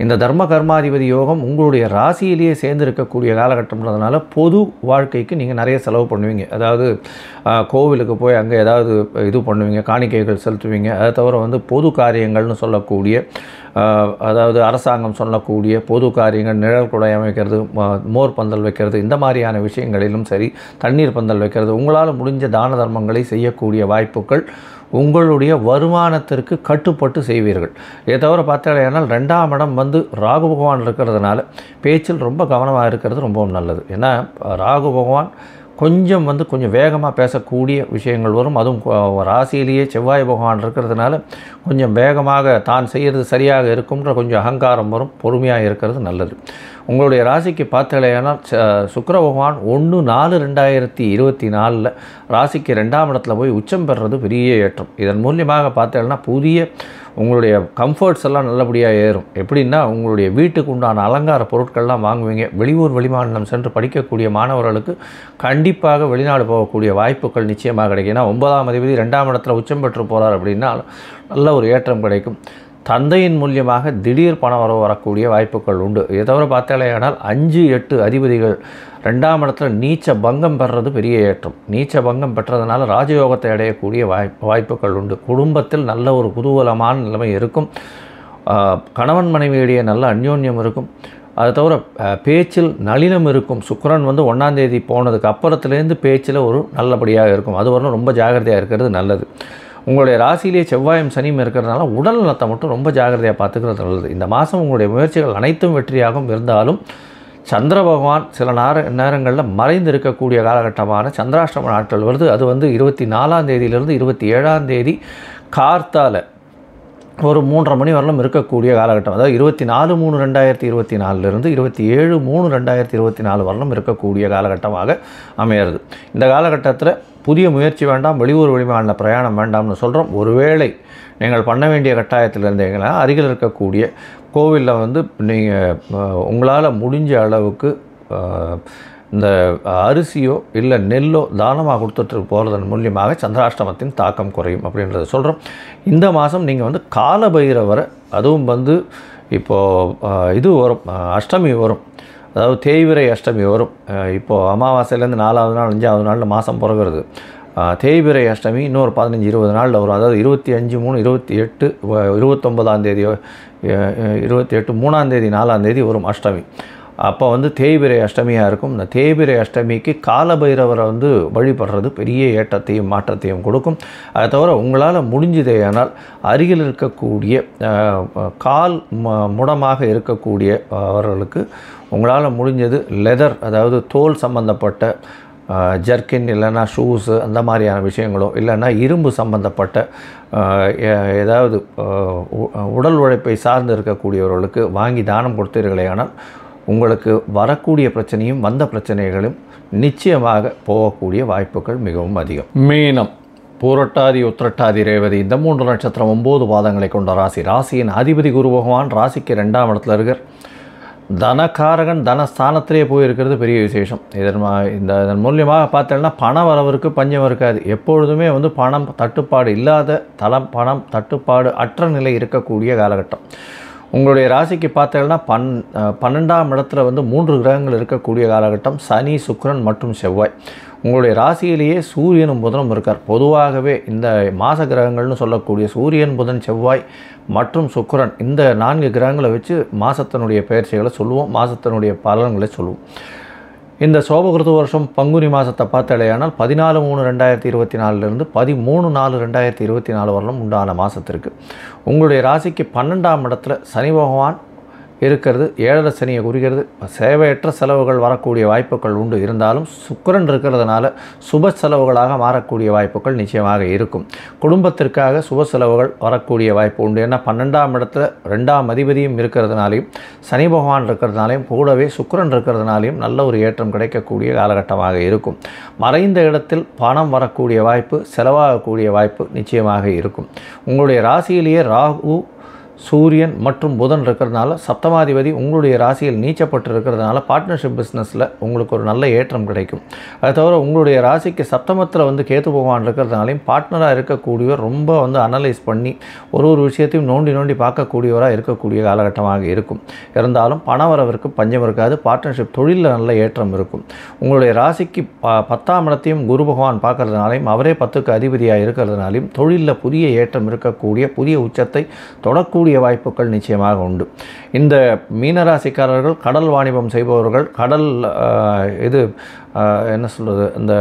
இந்த தர்ம கர்மாதிபதி யோகம் உங்களுடைய ராசியிலேயே சேர்ந்து இருக்கக்கூடிய காலகட்டம்ன்றதுனால பொது வாழ்க்கைக்கு நீங்கள் நிறைய செலவு பண்ணுவீங்க. அதாவது கோவிலுக்கு போய் அங்கே ஏதாவது இது பண்ணுவீங்க, காணிக்கைகள் செலுத்துவீங்க. அதை தவிர பொது காரியங்கள்னு சொல்லக்கூடிய அதாவது அரசாங்கம் சொல்லக்கூடிய பொது காரியங்கள், நிழல் குடை அமைக்கிறது, மோர் பந்தல் வைக்கிறது, இந்த மாதிரியான விஷயங்களிலும் சரி, தண்ணீர் பந்தல் வைக்கிறது, உங்களால் முடிஞ்ச தான தர்மங்களை செய்யக்கூடிய வாய்ப்புகள் உங்களுடைய வருமானத்திற்கு கட்டுப்பட்டு செய்வீர்கள். இதை தவிர பார்த்தீங்கன்னா 2ஆம் இடம் ராகு பகவான் இருக்கிறதுனால பேச்சில் ரொம்ப கவனமாக இருக்கிறது ரொம்பவும் நல்லது. ஏன்னா ராகு பகவான் கொஞ்சம் வேகமாக பேசக்கூடிய விஷயங்கள் வரும். அதுவும் ராசியிலேயே செவ்வாய் பகவான் இருக்கிறதுனால கொஞ்சம் வேகமாக தான் செய்கிறது சரியாக இருக்கும்ன்ற கொஞ்சம் அகங்காரம் வரும். பொறுமையாக இருக்கிறது நல்லது. உங்களுடைய ராசிக்கு பார்த்தீங்கன்னா சுக்கிர பகவான் 1/4/2024 ராசிக்கு 2ஆம் இடத்துல போய் உச்சம் பெறுறது பெரிய ஏற்றம். இதன் மூலியமாக பார்த்தீங்கன்னா புதிய உங்களுடைய கம்ஃபர்ட்ஸ் எல்லாம் நல்லபடியாக ஏறும். எப்படின்னா உங்களுடைய வீட்டுக்கு உண்டான அலங்கார பொருட்கள்லாம் வாங்குவீங்க. வெளியூர் வெளிமாநிலம் சென்று படிக்கக்கூடிய மாணவர்களுக்கு கண்டிப்பாக வெளிநாடு போகக்கூடிய வாய்ப்புகள் நிச்சயமாக கிடைக்கும். ஏன்னா 9ஆம் அதிபதி 2ஆம் இடத்துல உச்சம் பெற்று போகிறார் அப்படின்னா நல்ல ஒரு ஏற்றம் கிடைக்கும். தந்தையின் மூலியமாக திடீர் பண வரவு வரக்கூடிய வாய்ப்புகள் உண்டு. இதை தவிர பார்த்தாலேயானால் 5-8 அதிபதிகள் 2ஆம் இடத்துல நீச்ச பங்கம் பெறுறது பெரிய ஏற்றம். நீச்ச பங்கம் பெற்றதுனால ராஜயோகத்தை அடையக்கூடிய வாய்ப்புகள் உண்டு. குடும்பத்தில் நல்ல ஒரு குதூகலமான நிலைமை இருக்கும். கணவன் மனைவியிடையே நல்ல அந்யோன்யம் இருக்கும். அதை தவிர பேச்சில் நளினம் இருக்கும். சுக்கிரன் 1ஆம் தேதி போனதுக்கு அப்புறத்துலேருந்து பேச்சில் ஒரு நல்லபடியாக இருக்கும். அது வரணும் ரொம்ப ஜாகிரதையாக இருக்கிறது நல்லது. உங்களுடைய ராசியிலே செவ்வாயும் சனியும் இருக்கிறதுனால உடல் நலத்தை மட்டும் ரொம்ப ஜாக்கிரதையாக பார்த்துக்கிறது நல்லது. இந்த மாதம் உங்களுடைய முயற்சிகள் அனைத்தும் வெற்றியாகவும் இருந்தாலும் சந்திர பகவான் சில நேரங்களில் மறைந்து இருக்கக்கூடிய காலகட்டமான சந்திராஷ்டம நாட்கள் வருது. அது வந்து 24ஆம் தேதியிலிருந்து 27ஆம் தேதி கார்த்தால ஒரு 3:30 மணி வரலும் இருக்கக்கூடிய காலகட்டம். அதாவது 24/3/2024 27/3/2024 வரலும் இருக்கக்கூடிய காலகட்டமாக அமையிறது. இந்த காலகட்டத்தில் புதிய முயற்சி வேண்டாம், வெளியூர் வெளிமாநில பிரயாணம் வேண்டாம்னு சொல்கிறோம். ஒருவேளை நீங்கள் பண்ண வேண்டிய கட்டாயத்தில் இருந்தீங்கன்னா அருகில் இருக்கக்கூடிய கோவிலில் வந்து நீங்கள் உங்களால் முடிஞ்ச அளவுக்கு இந்த அரிசியோ இல்லை நெல்லோ தானமாக கொடுத்துட்டு போகிறதன் மூலியமாக சந்திராஷ்டமத்தின் தாக்கம் குறையும் அப்படின்றத சொல்கிறோம். இந்த மாதம் நீங்கள் வந்து காலபைரவரை, அதுவும் வந்து இப்போது இது வரும், அஷ்டமி வரும், அதாவது தேய்பிறை அஷ்டமி வரும். இப்போது அமாவாசையிலேருந்து 4வது நாள் 5வது நாளில் மாதம் பிறகுறது. தேய்பிறை அஷ்டமி இன்னொரு 15-20 நாளில் வரும். அதாவது 25/3/28 29ஆம் தேதி 28 3ஆம் தேதி 4ஆம் தேதி வரும் அஷ்டமி. அப்போ வந்து தேய்பிறை அஷ்டமியாக இருக்கும். இந்த தேய்பிறை அஷ்டமிக்கு காலபைரவரை வந்து வழிபடுறது பெரிய ஏற்றத்தையும் மாற்றத்தையும் கொடுக்கும். அதை தவிர உங்களால் முடிஞ்சதேயானால் அருகில் இருக்கக்கூடிய கால் முடமாக இருக்கக்கூடிய அவர்களுக்கு உங்களால் முடிஞ்சது லெதர், அதாவது தோல் சம்பந்தப்பட்ட ஜர்க்கின் இல்லைன்னா ஷூஸு அந்த மாதிரியான விஷயங்களோ, இல்லைன்னா இரும்பு சம்பந்தப்பட்ட ஏதாவது உடல் உழைப்பை சார்ந்து இருக்கக்கூடியவர்களுக்கு வாங்கி தானம் கொடுத்தீர்களேயானால் உங்களுக்கு வரக்கூடிய பிரச்சனையும் வந்த பிரச்சனைகளும் நிச்சயமாக போகக்கூடிய வாய்ப்புகள் மிகவும் அதிகம். மீனம், பூரட்டாதி உத்திரட்டாதி ரேவதி இந்த 3 நட்சத்திரம் 9 பாதங்களை கொண்ட ராசி. ராசியின் அதிபதி குரு பகவான் ராசிக்கு 2ஆம் இடத்துல இருக்கார். தனகாரகன் தனஸ்தானத்திலே போயிருக்கிறது பெரிய விசேஷம். இதன் மூலியமாக பார்த்தோம்னா பண வரவருக்கு பஞ்சம் இருக்காது. எப்பொழுதுமே வந்து பணம் தட்டுப்பாடு இல்லாத பணம் தட்டுப்பாடு அற்ற நிலை இருக்கக்கூடிய காலகட்டம். உங்களுடைய ராசிக்கு பார்த்தீங்கன்னா 12ஆம் இடத்துல வந்து 3 கிரகங்கள் இருக்கக்கூடிய காலகட்டம். சனி, சுக்கிரன் மற்றும் செவ்வாய். உங்களுடைய ராசியிலேயே சூரியனும் புதனும் இருக்கார். பொதுவாகவே இந்த மாச கிரகங்கள்னு சொல்லக்கூடிய சூரியன், புதன், செவ்வாய் மற்றும் சுக்கிரன் இந்த 4 கிரகங்களை வச்சு மாதத்தினுடைய பயிற்சிகளை சொல்லுவோம், மாதத்தினுடைய பலன்களை சொல்லுவோம். இந்த சோபகிருது வருஷம் பங்குனி மாதத்தை பார்த்தாலேயானால் 14/3/2024 13/4/2024 வரலும் உண்டான மாதத்திற்கு உங்களுடைய ராசிக்கு 12ஆம் இடத்துல சனி பகவான் இருக்கிறது. 7 சனியை குறிக்கிறது. சேவையற்ற செலவுகள் வரக்கூடிய வாய்ப்புகள் உண்டு. இருந்தாலும் சுக்கிரன் இருக்கிறதுனால சுப செலவுகளாக மாறக்கூடிய வாய்ப்புகள் நிச்சயமாக இருக்கும். குடும்பத்திற்காக சுப செலவுகள் வரக்கூடிய வாய்ப்பு உண்டு. ஏன்னா 12ஆம் இடத்துல 2ஆம் அதிபதியும் இருக்கிறதுனாலையும் சனி பகவான் இருக்கிறதுனாலையும் கூடவே சுக்கிரன் இருக்கிறதுனாலையும் நல்ல ஒரு ஏற்றம் கிடைக்கக்கூடிய காலகட்டமாக இருக்கும். மறைந்த இடத்தில் பணம் வரக்கூடிய வாய்ப்பு, செலவாகக்கூடிய வாய்ப்பு நிச்சயமாக இருக்கும். உங்களுடைய ராசியிலேயே ராகு, சூரியன் மற்றும் புதன் இருக்கிறதுனால சப்தமாதிபதி உங்களுடைய ராசியில் நீச்சப்பட்டு இருக்கிறதுனால பார்ட்னர்ஷிப் பிஸ்னஸில் உங்களுக்கு ஒரு நல்ல ஏற்றம் கிடைக்கும். அதை தவிர உங்களுடைய ராசிக்கு சப்தமத்தில் வந்து கேது பகவான் இருக்கிறதுனாலையும் பார்ட்னராக இருக்கக்கூடியவர் ரொம்ப வந்து அனலைஸ் பண்ணி ஒரு விஷயத்தையும் நோண்டி பார்க்கக்கூடியவராக இருக்கக்கூடிய காலகட்டமாக இருக்கும். இருந்தாலும் பணவரவிற்கு பஞ்சம் இருக்காது. பார்ட்னர்ஷிப் தொழிலில் நல்ல ஏற்றம் இருக்கும். உங்களுடைய ராசிக்கு 10ஆம் இடத்தையும் குரு பகவான் பார்க்கறதுனாலையும் அவரே 10க்கு அதிபதியாக இருக்கிறதுனாலையும் தொழிலில் புதிய ஏற்றம் இருக்கக்கூடிய புதிய உச்சத்தை தொடக்கூடிய வாய்ப்புகள் நிச்சயமாக உண்டு. இந்த மீனராசிக்காரர்கள் கடல் வாணிபம் செய்பவர்கள், கடல் என்ன சொல்கிறது, இந்த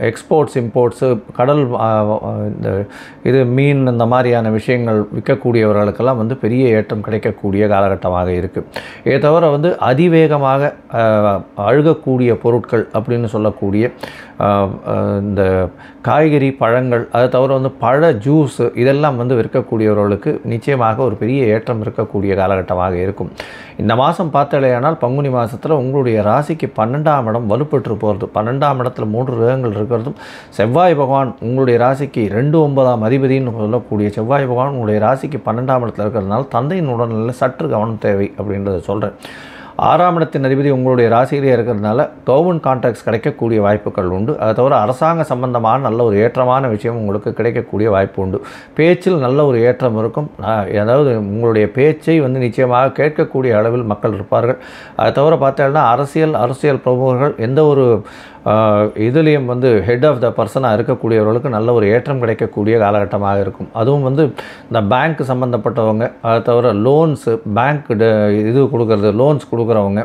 எக்ஸ்போர்ட்ஸ் இம்போர்ட்ஸு, கடல் இந்த மீன் இந்த மாதிரியான விஷயங்கள் விற்கக்கூடியவர்களுக்கெல்லாம் வந்து பெரிய ஏற்றம் கிடைக்கக்கூடிய காலகட்டமாக இருக்குது. இதை தவிர வந்து அதிவேகமாக அழுகக்கூடிய பொருட்கள் அப்படின்னு சொல்லக்கூடிய இந்த காய்கறி, பழங்கள், அதை தவிர வந்து பழ ஜூஸு இதெல்லாம் வந்து விற்கக்கூடியவர்களுக்கு நிச்சயமாக ஒரு பெரிய ஏற்றம் இருக்கக்கூடிய காலகட்டமாக இருக்கும். இந்த மாதம் பார்த்தாலேயானால் பங்குனி மாதத்தில் உங்களுடைய ராசிக்கு 12ஆம் இடம் வலுப்பெற்று போகிறது. 12ஆம் இடத்துல 3 கிரகங்கள் இருக்கிறதும் செவ்வாய் பகவான் உங்களுடைய ராசிக்கு 2/9ஆம் அதிபதினு சொல்லக்கூடிய செவ்வாய் பகவான் உங்களுடைய ராசிக்கு 12ஆம் இடத்துல இருக்கிறதுனால தந்தையின் உடல்நிலையில் சற்று கவனம் தேவை அப்படின்றத சொல்கிறேன். 6ஆம் இடத்தின் அதிபதி உங்களுடைய ராசியிலே இருக்கிறதுனால கவர்மெண்ட் கான்ட்ராக்ட்ஸ் கிடைக்கக்கூடிய வாய்ப்புகள் உண்டு. அதை தவிர அரசாங்க சம்பந்தமான நல்ல ஒரு ஏற்றமான விஷயம் உங்களுக்கு கிடைக்கக்கூடிய வாய்ப்பு உண்டு. பேச்சில் நல்ல ஒரு ஏற்றம் இருக்கும். அதாவது உங்களுடைய பேச்சை வந்து நிச்சயமாக கேட்கக்கூடிய அளவில் மக்கள் இருப்பார்கள். அதை தவிர பார்த்தீங்கன்னா அரசியல் பிரமுகர்கள் எந்த ஒரு இதுலேயும் வந்து ஹெட் ஆஃப் த பர்சனாக இருக்கக்கூடியவர்களுக்கு நல்ல ஒரு ஏற்றம் கிடைக்கக்கூடிய காலகட்டமாக இருக்கும். அதுவும் வந்து இந்த பேங்க் சம்மந்தப்பட்டவங்க, அதை தவிர லோன்ஸு, பேங்க் இது கொடுக்குறது, லோன்ஸ் கொடுக்குறவங்க,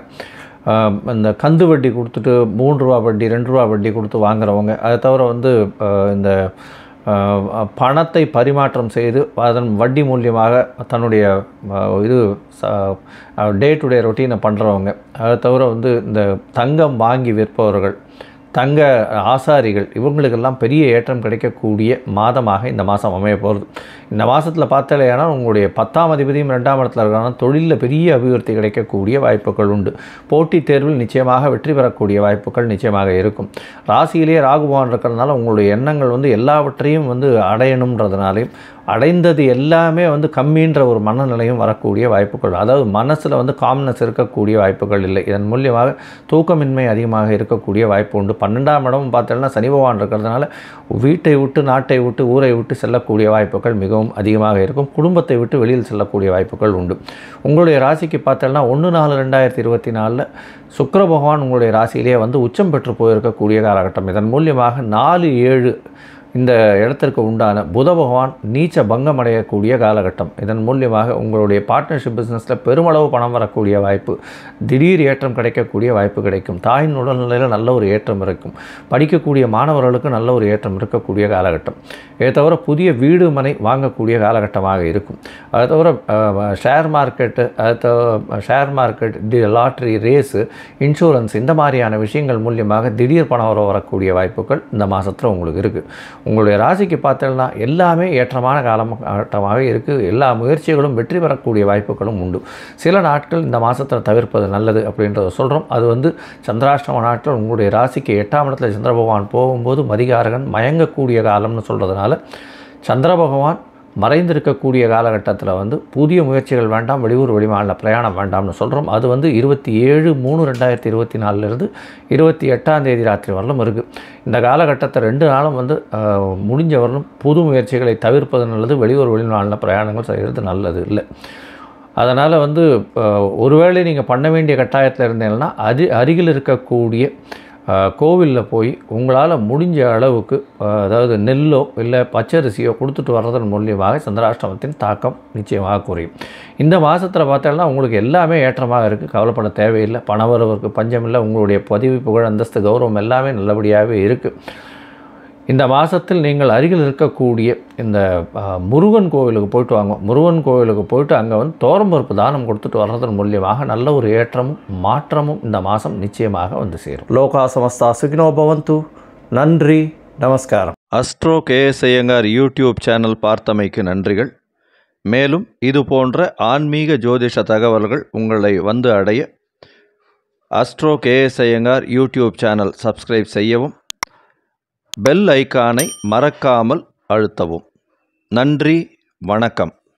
இந்த கந்து வட்டி கொடுத்துட்டு 3 ரூபா வட்டி 2 ரூபா வட்டி கொடுத்து வாங்குறவங்க, அதை தவிர வந்து இந்த பணத்தை பரிமாற்றம் செய்து அதன் வட்டி மூலியமாக தன்னுடைய இது டே டு டே ரொட்டீனை பண்ணுறவங்க, அதை தவிர வந்து இந்த தங்கம் வாங்கி விற்பவர்கள், தங்க ஆசாரிகள், இவங்களுக்கெல்லாம் பெரிய ஏற்றம் கிடைக்கக்கூடிய மாதமாக இந்த மாதம் அமைய போகிறது. இந்த மாதத்தில் பார்த்தாலேனா உங்களுடைய 10ஆம் அதிபதியும் 2ஆம் இடத்துல இருக்கிறாங்கன்னா தொழிலில் பெரிய அபிவிருத்தி கிடைக்கக்கூடிய வாய்ப்புகள் உண்டு. போட்டித் தேர்வில் நிச்சயமாக வெற்றி பெறக்கூடிய வாய்ப்புகள் நிச்சயமாக இருக்கும். ராசியிலேயே ராகு பகவான் இருக்கிறதுனால உங்களுடைய எண்ணங்கள் வந்து எல்லாவற்றையும் வந்து அடையணுன்றதுனாலையும், அடைந்தது எல்லாமே வந்து கம்மின்ற ஒரு மனநிலையும் வரக்கூடிய வாய்ப்புகள், அதாவது மனசில் வந்து காம்னஸ் இருக்கக்கூடிய வாய்ப்புகள் இல்லை. இதன் மூலியமாக தூக்கமின்மை அதிகமாக இருக்கக்கூடிய வாய்ப்பு உண்டு. 12ஆம் இடமும் பார்த்தோம்னா சனி பகவான் இருக்கிறதுனால வீட்டை விட்டு, நாட்டை விட்டு, ஊரை விட்டு செல்லக்கூடிய வாய்ப்புகள் மிகவும் அதிகமாக இருக்கும். குடும்பத்தை விட்டு வெளியில் செல்லக்கூடிய வாய்ப்புகள் உண்டு. உங்களுடைய ராசிக்கு பார்த்தோம்னா 1/4/2024 சுக்கிர பகவான் உங்களுடைய ராசியிலேயே வந்து உச்சம் பெற்று போயிருக்கக்கூடிய காலகட்டம். இதன் மூலியமாக 4/7 இந்த இடத்திற்கு உண்டான புத பகவான் நீச்ச பங்கம் அடையக்கூடிய காலகட்டம். இதன் மூலியமாக உங்களுடைய பார்ட்னர்ஷிப் பிஸ்னஸில் பெருமளவு பணம் வரக்கூடிய வாய்ப்பு, திடீர் ஏற்றம் கிடைக்கக்கூடிய வாய்ப்பு கிடைக்கும். தாயின் உடல்நிலையில் நல்ல ஒரு ஏற்றம் இருக்கும். படிக்கக்கூடிய மாணவர்களுக்கு நல்ல ஒரு ஏற்றம் இருக்கக்கூடிய காலகட்டம். இதை தவிர புதிய வீடு மனை வாங்கக்கூடிய காலகட்டமாக இருக்கும். அதை தவிர share market, lottery, race, insurance, இந்த மாதிரியான விஷயங்கள் மூலியமாக திடீர் பணம் வரக்கூடிய வாய்ப்புகள் இந்த மாதத்தில் உங்களுக்கு இருக்குது. உங்களுடைய ராசிக்கு பார்த்தீங்கன்னா எல்லாமே ஏற்றமான காலகட்டமாக இருக்குது. எல்லா முயற்சிகளும் வெற்றி பெறக்கூடிய வாய்ப்புகளும் உண்டு. சில நாட்கள் இந்த மாதத்தில் தவிர்ப்பது நல்லது அப்படின்றத சொல்கிறோம். அது வந்து சந்திராஷ்டம நாட்கள் உங்களுடைய ராசிக்கு 8ஆம் இடத்துல சந்திர பகவான் போகும்போது மதிகாரகன் மயங்கக்கூடிய காலம்னு சொல்கிறதுனால சந்திர பகவான் மறைந்திருக்கக்கூடிய காலகட்டத்தில் வந்து புதிய முயற்சிகள் வேண்டாம், வெளியூர் வெளிமாநில பிரயாணம் வேண்டாம்னு சொல்கிறோம். அது வந்து 27/3/2024 28ஆம் தேதி ராத்திரி வரலும் இருக்குது. இந்த காலகட்டத்தை 2 நாளும் வந்து முடிஞ்ச வரலும் புது முயற்சிகளை தவிர்ப்பது நல்லது. வெளியூர் வெளிமாநில பிரயாணங்கள் செய்கிறது நல்லது இல்லை. அதனால் வந்து ஒருவேளை நீங்கள் பண்ண வேண்டிய கட்டாயத்தில் இருந்தீங்கன்னா அருகில் இருக்கக்கூடிய கோவிலில் போய் உங்களால் முடிஞ்ச அளவுக்கு, அதாவது நெல்லோ இல்லை பச்சரிசியோ கொடுத்துட்டு வர்றதன் மூலியமாக சந்திராஷ்டமத்தின் தாக்கம் நிச்சயமாக குறையும். இந்த மாதத்தில் பார்த்தோம்னா உங்களுக்கு எல்லாமே ஏற்றமாக இருக்குது. கவலைப்பட தேவையில்லை. பணவரவுக்கு பஞ்சம் இல்லை. உங்களுடைய பதிவு, புகழ், அந்தஸ்து, கௌரவம் எல்லாமே நல்லபடியாகவே இருக்குது. இந்த மாதத்தில் நீங்கள் அருகில் இருக்கக்கூடிய இந்த முருகன் கோவிலுக்கு போயிட்டு வாங்க. முருகன் கோவிலுக்கு போயிட்டு அங்கே வந்து தோரம்பருப்பு தானம் கொடுத்துட்டு வர்றதன் மூலியமாக நல்ல ஒரு ஏற்றமும் மாற்றமும் இந்த மாதம் நிச்சயமாக வந்து சேரும். லோகா சமஸ்தா சுகினோ பவந்து. நன்றி, நமஸ்காரம். Astro KS Iyengar YouTube channel பார்த்தமைக்கு நன்றிகள். மேலும் இது போன்ற ஆன்மீக ஜோதிஷ தகவல்கள் உங்களை வந்து அடைய astro KS Iyengar YouTube channel subscribe செய்யவும், பெல் ஐக்கானை மறக்காமல் அழுத்தவும். நன்றி, வணக்கம்.